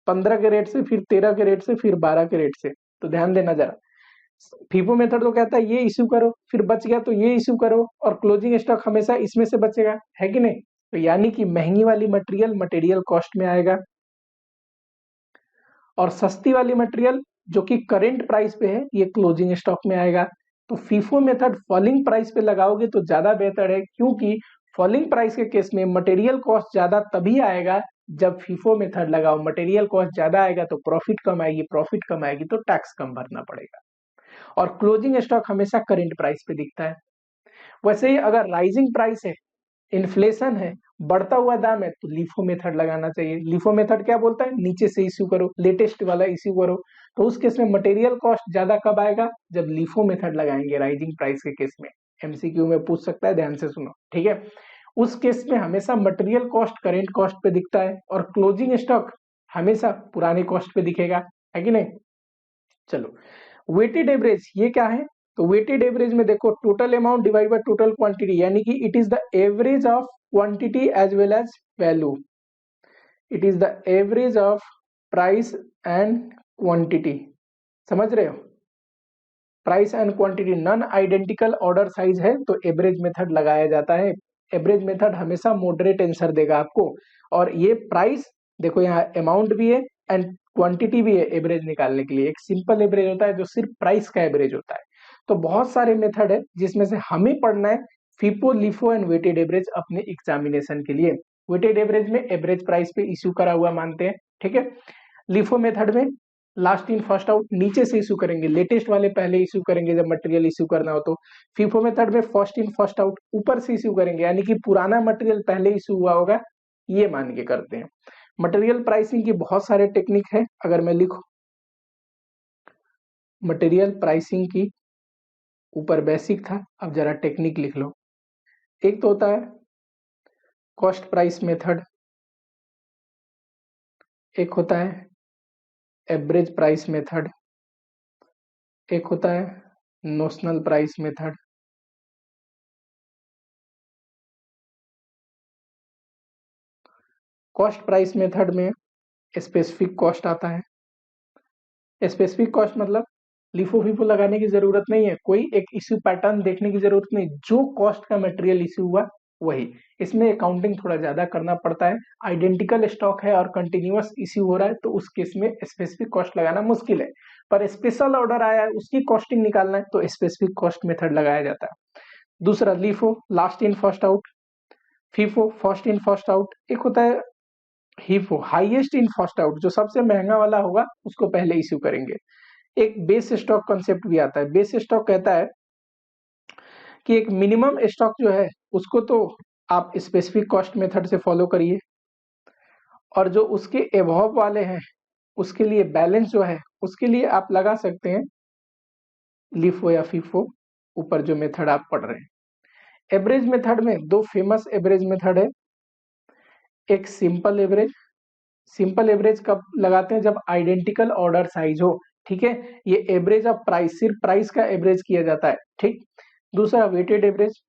Speaker 1: 15 के रेट से, फिर 13 के रेट से, फिर 12 के रेट से, तो ध्यान देना जरा, फीफो मेथड तो कहता है ये इश्यू करो, फिर बच गया तो ये इश्यू करो, और क्लोजिंग स्टॉक हमेशा इसमें से बचेगा, है कि नहीं? तो यानी कि महंगी वाली मटेरियल मटेरियल कॉस्ट में आएगा, और सस्ती वाली मटेरियल जो कि करेंट प्राइस पे है ये क्लोजिंग स्टॉक में आएगा। तो फीफो मेथड फॉलिंग प्राइस पे लगाओगे तो ज्यादा बेहतर है, क्योंकि फॉलिंग प्राइस के केस में मटेरियल कॉस्ट ज्यादा तभी आएगा जब फीफो मेथड लगाओ, मटेरियल कॉस्ट ज्यादा आएगा तो प्रॉफिट कम आएगी, प्रॉफिट कम आएगी तो टैक्स कम भरना पड़ेगा, और क्लोजिंग स्टॉक हमेशा करेंट प्राइस पे दिखता है। वैसे ही अगर राइजिंग प्राइस है, इन्फ्लेशन है, बढ़ता हुआ दाम है, तो लिफो मेथड लगाना चाहिए। लिफो मेथड क्या बोलता है? नीचे से इश्यू करो, लेटेस्ट वाला इश्यू करो। तो उस केस में मटेरियल कॉस्ट ज्यादा कब आएगा? जब लिफो मेथड लगाएंगे राइजिंग प्राइस के केस में। एमसीक्यू में पूछ सकता है, ध्यान से सुनो, ठीक है। उस केस में हमेशा मटेरियल कॉस्ट करेंट कॉस्ट पे दिखता है और क्लोजिंग स्टॉक हमेशा पुराने कॉस्ट पे दिखेगा, है कि नहीं? चलो, वेटेड एवरेज ये क्या है? तो वेटेड एवरेज में देखो total amount divide by total quantity, यानी कि it is the average of quantity as well as value. It is the average of price and quantity. समझ रहे हो? Price and quantity non identical order size है तो average method लगाया जाता है। एवरेज मेथड हमेशा मॉडरेट आंसर देगा आपको। और ये प्राइस देखो यहाँ अमाउंट भी है एंड क्वांटिटी भी है एवरेज निकालने के लिए। एक सिंपल एवरेज होता है जो सिर्फ प्राइस का एवरेज होता है। तो बहुत सारे मेथड है जिसमें से हमें पढ़ना है FIFO, LIFO and weighted average अपने एग्जामिनेशन के लिए। वेटेड एवरेज में एवरेज प्राइस पे इश्यू करा हुआ मानते हैं, ठीक है। लिफो मेथड में लास्ट इन फर्स्ट आउट नीचे से इशू करेंगे, लेटेस्ट वाले पहले इशू करेंगे जब मटेरियल इशू करना हो तो। फीफो मेथड में फर्स्ट इन फर्स्ट आउट ऊपर से इशू करेंगे, यानी कि पुराना मटेरियल पहले इशू हुआ होगा ये मान के करते हैं। मटेरियल प्राइसिंग की बहुत सारे टेक्निक है, अगर मैं लिखूं मटेरियल प्राइसिंग की, ऊपर बेसिक था अब जरा टेक्निक लिख लो। एक तो होता है कॉस्ट प्राइस मेथड, एक होता है एवरेज प्राइस मेथड, एक होता है notional price method. Cost price method में स्पेसिफिक कॉस्ट आता है। स्पेसिफिक कॉस्ट मतलब लिफो फीफो लगाने की जरूरत नहीं है, कोई एक इश्यू पैटर्न देखने की जरूरत नहीं, जो कॉस्ट का मटेरियल इश्यू हुआ वही। इसमें अकाउंटिंग थोड़ा ज्यादा करना पड़ता है। आइडेंटिकल स्टॉक है और कंटिन्यूअस इश्यू हो रहा है तो उस केस में स्पेसिफिक कॉस्ट लगाना मुश्किल है। पर स्पेशल ऑर्डर आया है उसकी कॉस्टिंग निकालना है तो स्पेसिफिक कॉस्ट मेथड लगाया जाता है। दूसरा LIFO last in first out, FIFO first in first out, एक होता है हीफो हाईएस्ट इन फर्स्ट आउट, जो सबसे महंगा वाला होगा उसको पहले इश्यू करेंगे। एक बेस स्टॉक कॉन्सेप्ट भी आता है। बेस स्टॉक कहता है कि एक मिनिमम स्टॉक जो है उसको तो आप स्पेसिफिक कॉस्ट मेथड से फॉलो करिए, और जो उसके एबव वाले हैं उसके लिए बैलेंस जो है उसके लिए आप लगा सकते हैं लिफो या फीफो, ऊपर जो मेथड आप पढ़ रहे हैं। एवरेज मेथड में दो फेमस एवरेज मेथड है, एक सिंपल एवरेज। सिंपल एवरेज कब लगाते हैं? जब आइडेंटिकल ऑर्डर साइज हो, ठीक है। ये एवरेज ऑफ प्राइस, सिर्फ प्राइस का एवरेज किया जाता है, ठीक। दूसरा weighted average.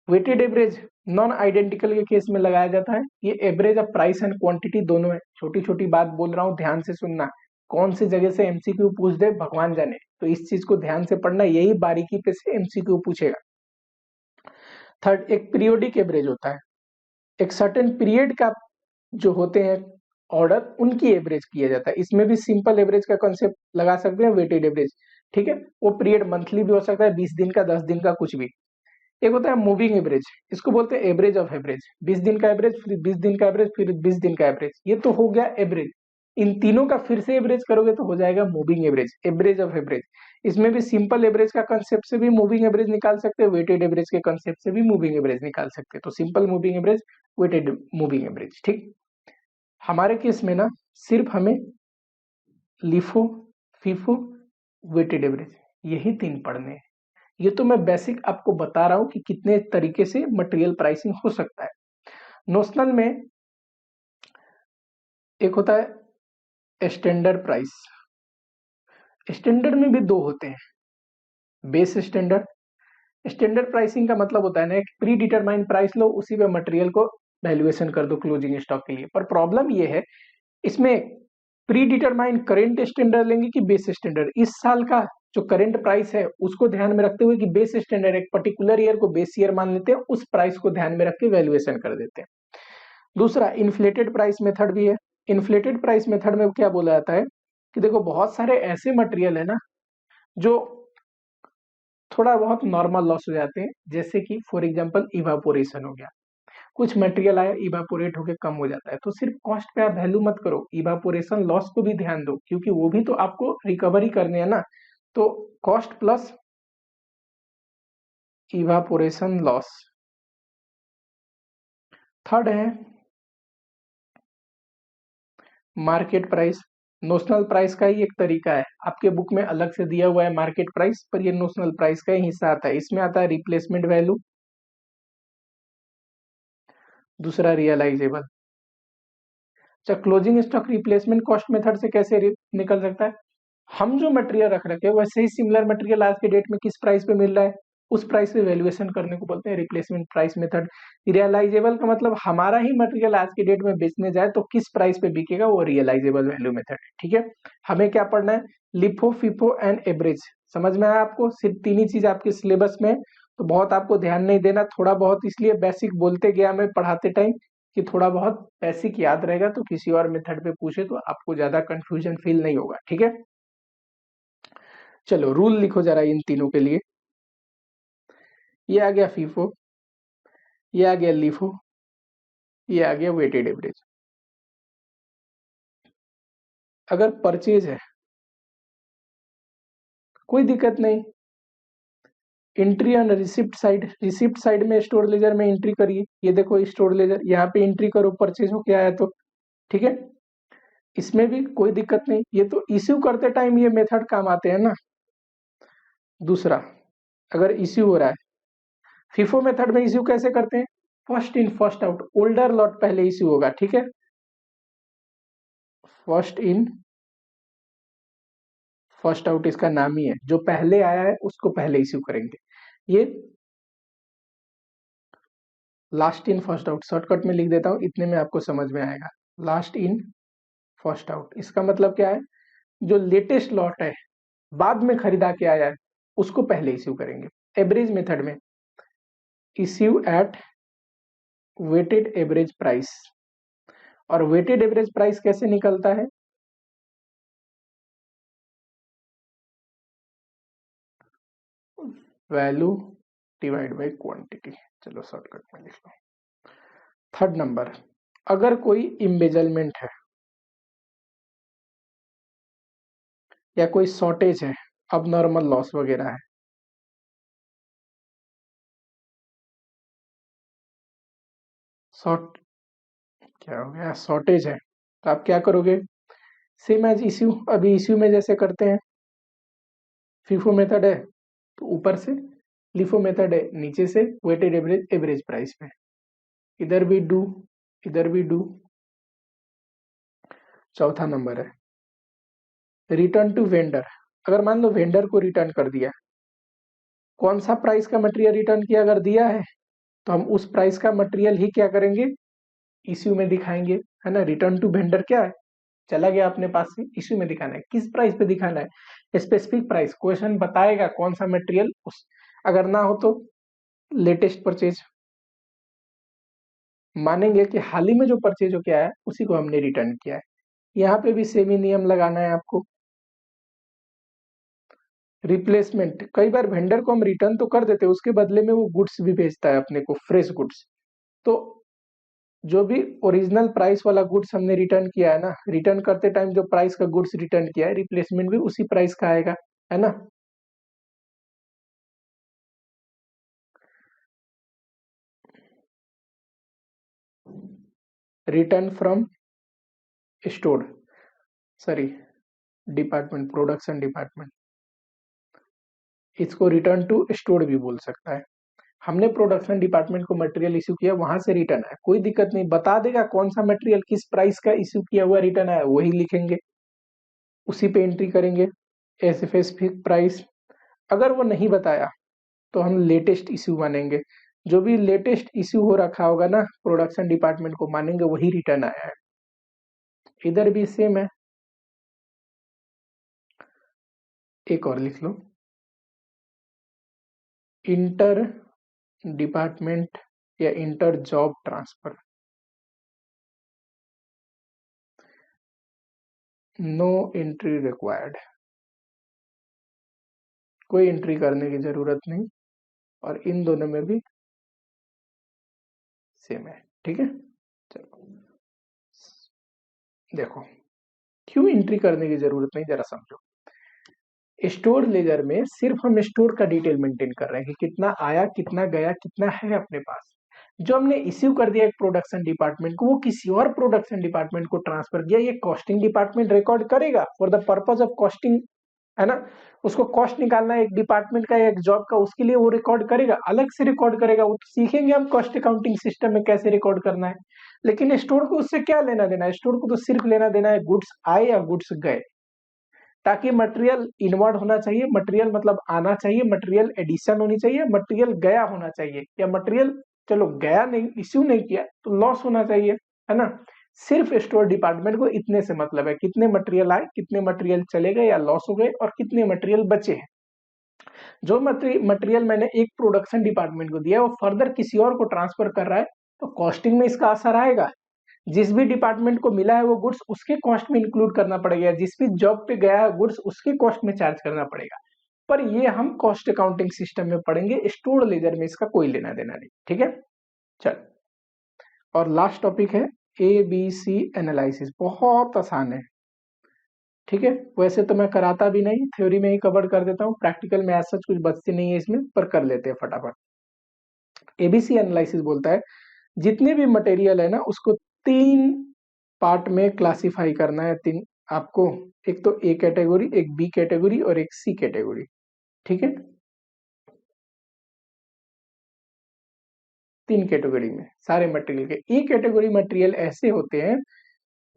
Speaker 1: Weighted average non identical के केस में लगाया जाता है। ये average of price and quantity दोनों है। छोटी छोटी बात बोल रहा हूँ, ध्यान से सुनना। कौन सी जगह से एमसीक्यू पूछ दे भगवान जाने, तो इस चीज को ध्यान से पढ़ना, यही बारीकी पे से एमसीक्यू पूछेगा। थर्ड एक पीरियोडिक एवरेज होता है, एक सर्टेन पीरियड का जो होते हैं ऑर्डर उनकी एवरेज किया जाता है। इसमें भी सिंपल एवरेज का कॉन्सेप्ट लगा सकते हैं, वेटेड एवरेज, ठीक है। वो पीरियड मंथली भी हो सकता है, 20 दिन का, 10 दिन का, कुछ भी। एक होता है मूविंग एवरेज, इसको बोलते हैं एवरेज ऑफ एवरेज। 20 दिन का एवरेज, फिर 20 दिन का एवरेज, फिर 20 दिन का एवरेज, ये तो हो गया एवरेज। इन तीनों का फिर से एवरेज करोगे तो हो जाएगा moving average, average of average. इसमें भी सिंपल एवरेज का कंसेप्ट से भी मूविंग एवरेज निकाल सकते हैं, वेटेड एवरेज के कंसेप्ट से भी मूविंग एवरेज निकाल सकते हैं। तो simple moving average, weighted moving average, ठीक। हमारे केस में ना सिर्फ हमें लिफो, फीफो, वेटेड एवरेज यही तीन पढ़ने हैं। ये तो मैं बेसिक आपको बता रहा हूं कि कितने तरीके से मटेरियल प्राइसिंग हो सकता है। नोशनल में एक होता है स्टैंडर्ड प्राइस। स्टैंडर्ड में भी दो होते हैं, बेस स्टैंडर्ड। स्टैंडर्ड प्राइसिंग का मतलब होता है ना, एक प्री डिटरमाइंड प्राइस लो, उसी पे मटेरियल को वैल्यूएशन कर दो क्लोजिंग स्टॉक के लिए। पर प्रॉब्लम ये है इसमें प्री डिटरमाइंड करेंट स्टैंडर्ड लेंगे कि बेस स्टैंडर्ड। इस साल का जो करंट प्राइस है उसको ध्यान में रखते हुए कि बेस स्टैंडर्ड, एक पर्टिकुलर ईयर को बेस ईयर मान लेते हैं, उस प्राइस को ध्यान में रख के वैल्यूएशन कर देते हैं। दूसरा इन्फ्लेटेड प्राइस मेथड भी है। इन्फ्लेटेड प्राइस मेथड में क्या बोला जाता है कि देखो बहुत सारे ऐसे मटेरियल है ना जो थोड़ा बहुत नॉर्मल लॉस हो जाते हैं, जैसे कि फॉर एग्जांपल इवापोरेशन हो गया। कुछ मटेरियल आया इवापोरेट होके कम हो जाता है, तो सिर्फ कॉस्ट पे आप वैल्यू मत करो, इवापोरेशन लॉस को भी ध्यान दो, क्योंकि वो भी तो आपको रिकवरी करने हैं ना। तो cost plus evaporation loss. Third है मार्केट प्राइस। नोशनल प्राइस का ही एक तरीका है, आपके बुक में अलग से दिया हुआ है मार्केट प्राइस, पर ये नोशनल प्राइस का ही हिस्सा आता है। इसमें आता है रिप्लेसमेंट वैल्यू, दूसरा रियलाइजेबल। अच्छा, closing stock replacement cost method से कैसे निकल सकता है? हम जो मटेरियल रख रखे हैं वैसे ही सिमिलर मटेरियल आज के डेट में किस प्राइस पे मिल रहा है, उस प्राइस पे वैल्यूएशन करने को बोलते हैं रिप्लेसमेंट प्राइस मेथड। रियलाइजेबल का मतलब हमारा ही मटेरियल आज के डेट में बेचने जाए तो किस प्राइस पे बिकेगा, वो रियलाइजेबल वैल्यू मेथड है। ठीक है, हमें क्या पढ़ना है, लिफो फिफो एंड एवरेज। समझ में आया आपको, सिर्फ तीन ही चीज आपके सिलेबस में, तो बहुत आपको ध्यान नहीं देना, थोड़ा बहुत इसलिए बेसिक बोलते गया मैं पढ़ाते टाइम कि थोड़ा बहुत बेसिक याद रहेगा, तो किसी और मेथड पे पूछे तो आपको ज्यादा कंफ्यूजन फील नहीं होगा। ठीक है, चलो रूल लिखो जरा इन तीनों के लिए। ये आ गया फीफो, ये आ गया लीफो, ये आ गया वेटेड एवरेज। अगर परचेज है कोई दिक्कत नहीं, entry on receipt side, receipt side में स्टोर लेजर में एंट्री करिए। ये देखो स्टोर लेजर, यहाँ पे एंट्री करो परचेज हो क्या आया तो। ठीक है, इसमें भी कोई दिक्कत नहीं, ये तो इश्यू करते टाइम ये मेथड काम आते हैं ना। दूसरा, अगर इश्यू हो रहा है, फीफो मेथड में इश्यू कैसे करते हैं, first in first out, older lot पहले इश्यू होगा। ठीक है, फर्स्ट इन फर्स्ट आउट इसका नाम ही है, जो पहले आया है उसको पहले इश्यू करेंगे। ये last in first out, shortcut में लिख देता हूं, इतने में आपको समझ में आएगा। लास्ट इन फर्स्ट आउट इसका मतलब क्या है, जो लेटेस्ट लॉट है बाद में खरीदा के आया है उसको पहले इश्यू करेंगे। एवरेज मेथड में issue at weighted average price, और वेटेड एवरेज प्राइस कैसे निकलता है, वैल्यू डिवाइड बाय क्वांटिटी। चलो शॉर्टकट में लिख लो। थर्ड नंबर, अगर कोई इम्बेजलमेंट है या कोई शॉर्टेज है, अब नॉर्मल लॉस वगैरह है, शॉर्ट क्या हो गया, शॉर्टेज है, तो आप क्या करोगे, सेम एज इश्यू, अभी इश्यू में जैसे करते हैं, फीफो मेथड है तो ऊपर से, लिफो मेथड है नीचे से, वेटेड एवरेज एवरेज प्राइस पे, इधर भी डू, इधर भी डू। चौथा नंबर है रिटर्न टू वेंडर। अगर मान लो वेंडर को रिटर्न कर दिया, कौन सा प्राइस का मटेरियल रिटर्न किया, अगर दिया है तो हम उस प्राइस का मटेरियल ही क्या करेंगे, इश्यू में दिखाएंगे, है ना। रिटर्न टू वेंडर क्या है, चला गया अपने पास से, इश्यू में दिखाना है, किस प्राइस पे दिखाना है, स्पेसिफिक प्राइस, क्वेश्चन बताएगा कौन सा मटेरियल उस, अगर ना हो तो लेटेस्ट परचेज, मानेंगे कि हाल ही में जो परचेज हो क्या है उसी को हमने रिटर्न किया है। यहाँ पे भी सेम ही नियम लगाना है आपको। रिप्लेसमेंट, कई बार वेंडर को हम रिटर्न तो कर देते हैं, उसके बदले में वो गुड्स भी भेजता है अपने को, फ्रेश गुड्स। तो जो भी ओरिजिनल प्राइस वाला गुड्स हमने रिटर्न किया है ना, रिटर्न करते टाइम जो प्राइस का गुड्स रिटर्न किया है, रिप्लेसमेंट भी उसी प्राइस का आएगा, है ना। Return from store, sorry department, production department, इसको रिटर्न टू स्टोर भी बोल सकता है। हमने प्रोडक्शन डिपार्टमेंट को मटेरियल इश्यू किया, वहां से रिटर्न आया, कोई दिक्कत नहीं, बता देगा कौन सा मटेरियल किस प्राइस का इश्यू किया हुआ रिटर्न आया, वही लिखेंगे, उसी पे एंट्री करेंगे एज स्पेसिफिक प्राइस। अगर वो नहीं बताया तो हम लेटेस्ट इश्यू मानेंगे, जो भी लेटेस्ट इश्यू हो रखा होगा ना प्रोडक्शन डिपार्टमेंट को मानेंगे वही रिटर्न आया है। इधर भी सेम है, एक और लिख लो, इंटर डिपार्टमेंट या inter job transfer, no entry required, कोई एंट्री करने की जरूरत नहीं, और इन दोनों में भी सेम है। ठीक है, चलो देखो, क्यों एंट्री करने की जरूरत नहीं, जरा समझो। स्टोर लेजर में सिर्फ हम स्टोर का डिटेल मेंटेन कर रहे हैं कि कितना आया, कितना गया, कितना है अपने पास। जो हमने इश्यू कर दिया एक प्रोडक्शन डिपार्टमेंट को, वो किसी और प्रोडक्शन डिपार्टमेंट को ट्रांसफर किया, ये कॉस्टिंग डिपार्टमेंट रिकॉर्ड करेगा for the purpose of costing, है ना। उसको कॉस्ट निकालना है एक डिपार्टमेंट का या एक जॉब का, उसके लिए वो रिकॉर्ड करेगा, अलग से रिकॉर्ड करेगा, वो तो सीखेंगे हम कॉस्ट अकाउंटिंग सिस्टम में कैसे रिकॉर्ड करना है। लेकिन स्टोर को उससे क्या लेना देना है, स्टोर को तो सिर्फ लेना देना है गुड्स आए या गुड्स गए। ताकि मटेरियल इनवर्ड होना चाहिए, मटेरियल मतलब आना चाहिए, मटेरियल एडिशन होनी चाहिए, मटेरियल गया होना चाहिए, या मटेरियल चलो गया नहीं, इश्यू नहीं किया तो लॉस होना चाहिए, है ना। सिर्फ स्टोर डिपार्टमेंट को इतने से मतलब है, कितने मटेरियल आए, कितने मटेरियल चले गए या लॉस हो गए, और कितने मटेरियल बचे हैं। जो मटेरियल मैंने एक प्रोडक्शन डिपार्टमेंट को दिया है वो फर्दर किसी और को ट्रांसफर कर रहा है, तो कॉस्टिंग में इसका असर आएगा। जिस भी डिपार्टमेंट को मिला है वो गुड्स उसके कॉस्ट में इंक्लूड करना पड़ेगा, जिस भी जॉब पे गया है गुड्स उसके कॉस्ट में चार्ज करना पड़ेगा। पर ये हम कॉस्ट अकाउंटिंग सिस्टम में पढ़ेंगे, स्टोर लेजर में इसका कोई लेना देना नहीं, ठीक है। चल, और लास्ट टॉपिक है ABC एनालिसिस, बहुत आसान है, ठीक है। वैसे तो मैं कराता भी नहीं, थ्योरी में ही कवर कर देता हूँ, प्रैक्टिकल में ऐसा कुछ बचते नहीं है इसमें, पर कर लेते हैं फटाफट। ABC एनालिसिस बोलता है जितने भी मटेरियल है ना उसको 3 पार्ट में क्लासिफाई करना है, 3 आपको, एक तो A कैटेगरी, एक B कैटेगरी और एक C कैटेगरी, ठीक है। 3 कैटेगरी में सारे मटेरियल के। A कैटेगरी मटेरियल ऐसे होते हैं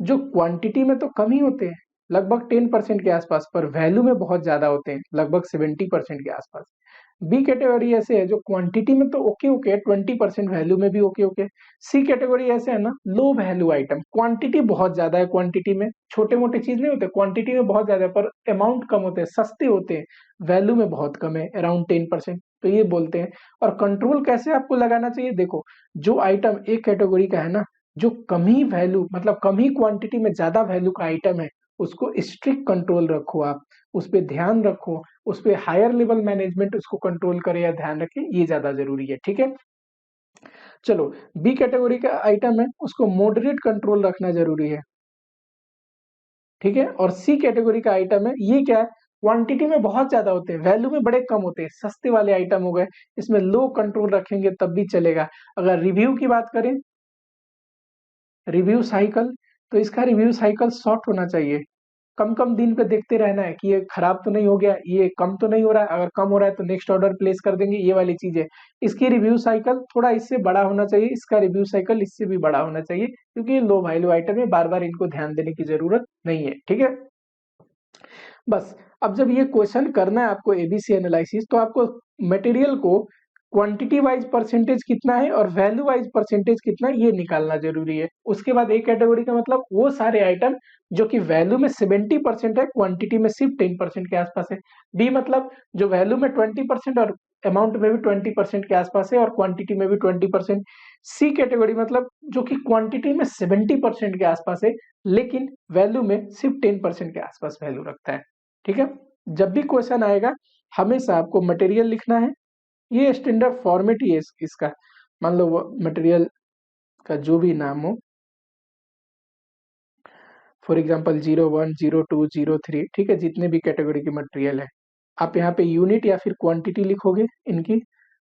Speaker 1: जो क्वांटिटी में तो कम ही होते हैं, लगभग 10% के आसपास, पर वैल्यू में बहुत ज्यादा होते हैं, लगभग 70% के आसपास। बी कैटेगरी ऐसे है जो क्वांटिटी में तो ओके ओके 20%, वैल्यू में भी ओके ओके। सी कैटेगरी ऐसे है ना, लो वैल्यू आइटम, क्वांटिटी बहुत ज्यादा है, क्वांटिटी में छोटे मोटे चीज नहीं होते, क्वांटिटी में बहुत ज्यादा है पर अमाउंट कम होते हैं, सस्ते होते हैं, वैल्यू में बहुत कम है, अराउंड 10%, तो ये बोलते हैं। और कंट्रोल कैसे आपको लगाना चाहिए, देखो जो आइटम एक कैटेगरी का है ना, जो कम ही वैल्यू मतलब कम ही क्वांटिटी में ज्यादा वैल्यू का आइटम है, उसको स्ट्रिक्ट कंट्रोल रखो आप, उस पर ध्यान रखो, उस पर हायर लेवल मैनेजमेंट उसको कंट्रोल करे या ध्यान रखे, ये ज्यादा जरूरी है, ठीक है। चलो, बी कैटेगरी का आइटम है उसको मॉडरेट कंट्रोल रखना जरूरी है, ठीक है। और सी कैटेगरी का आइटम है, ये क्या है, क्वांटिटी में बहुत ज्यादा होते हैं, वैल्यू में बड़े कम होते हैं, सस्ते वाले आइटम हो गए, इसमें लो कंट्रोल रखेंगे तब भी चलेगा। अगर रिव्यू की बात करें, रिव्यू साइकिल, तो इसका रिव्यू साइकिल शॉर्ट होना चाहिए, कम कम दिन पे देखते रहना है कि ये खराब तो नहीं हो गया, ये कम तो नहीं हो रहा है, अगर कम हो रहा है तो नेक्स्ट ऑर्डर प्लेस कर देंगे, ये वाली चीज है। इसकी रिव्यू साइकिल थोड़ा इससे बड़ा होना चाहिए, इसका रिव्यू साइकिल इससे भी बड़ा होना चाहिए, क्योंकि ये लो वैल्यू आइटम है, बार बार इनको ध्यान देने की जरूरत नहीं है, ठीक है। बस, अब जब ये क्वेश्चन करना है आपको ABC एनालिसिस, तो आपको मटेरियल को क्वांटिटी वाइज परसेंटेज कितना है और वैल्यू वाइज परसेंटेज कितना है ये निकालना जरूरी है। उसके बाद एक कैटेगरी का मतलब वो सारे आइटम जो कि वैल्यू में 70% है, क्वांटिटी में सिर्फ 10% के आसपास है। बी मतलब जो वैल्यू में 20% और अमाउंट में भी 20% के आसपास है और क्वांटिटी में भी 20%। सी कैटेगरी मतलब जो कि क्वांटिटी में 70% के आसपास है लेकिन वैल्यू में सिर्फ 10% के आसपास वैल्यू रखता है, ठीक है। जब भी क्वेश्चन आएगा हमेशा आपको मटेरियल लिखना है, ये स्टैंडर्ड फॉर्मेट ही है इसका। मान लो मटेरियल का जो भी नाम हो, फॉर एग्जांपल 01, 02, 03, ठीक है, जितने भी कैटेगरी के मटेरियल है, आप यहाँ पे यूनिट या फिर क्वांटिटी लिखोगे, इनकी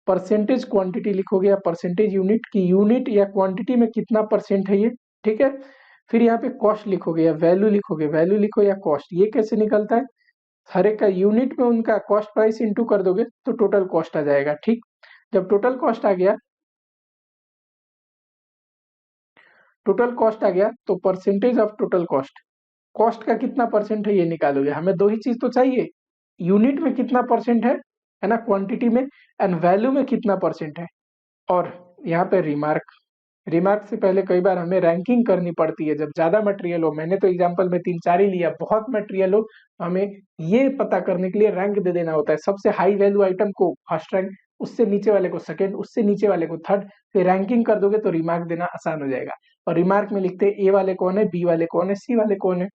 Speaker 1: परसेंटेज क्वांटिटी लिखोगे या परसेंटेज यूनिट की, यूनिट या क्वांटिटी में कितना परसेंट है ये, ठीक है। फिर यहाँ पे कॉस्ट लिखोगे या वैल्यू लिखोगे, वैल्यू लिखो या कॉस्ट, ये कैसे निकलता है, हर एक का यूनिट में उनका कॉस्ट प्राइस इंटू कर दोगे तो टोटल कॉस्ट आ जाएगा, ठीक। जब टोटल कॉस्ट आ गया तो percentage of total cost, cost का कितना परसेंट है ये निकालोगे। हमें दो ही चीज तो चाहिए, यूनिट में कितना परसेंट है ना, क्वांटिटी में, एंड वैल्यू में कितना परसेंट है। और यहाँ पे रिमार्क, रिमार्क से पहले कई बार हमें रैंकिंग करनी पड़ती है, जब ज्यादा मटेरियल हो, मैंने तो एग्जांपल में 3-4 ही लिया, बहुत मटेरियल हो तो हमें ये पता करने के लिए रैंक दे देना होता है, सबसे हाई वैल्यू आइटम को फर्स्ट रैंक, उससे नीचे वाले को सेकंड, उससे नीचे वाले को थर्ड, फिर रैंकिंग कर दोगे तो रिमार्क देना आसान हो जाएगा। और रिमार्क में लिखते हैं ए वाले कौन है, बी वाले कौन है, सी वाले कौन है,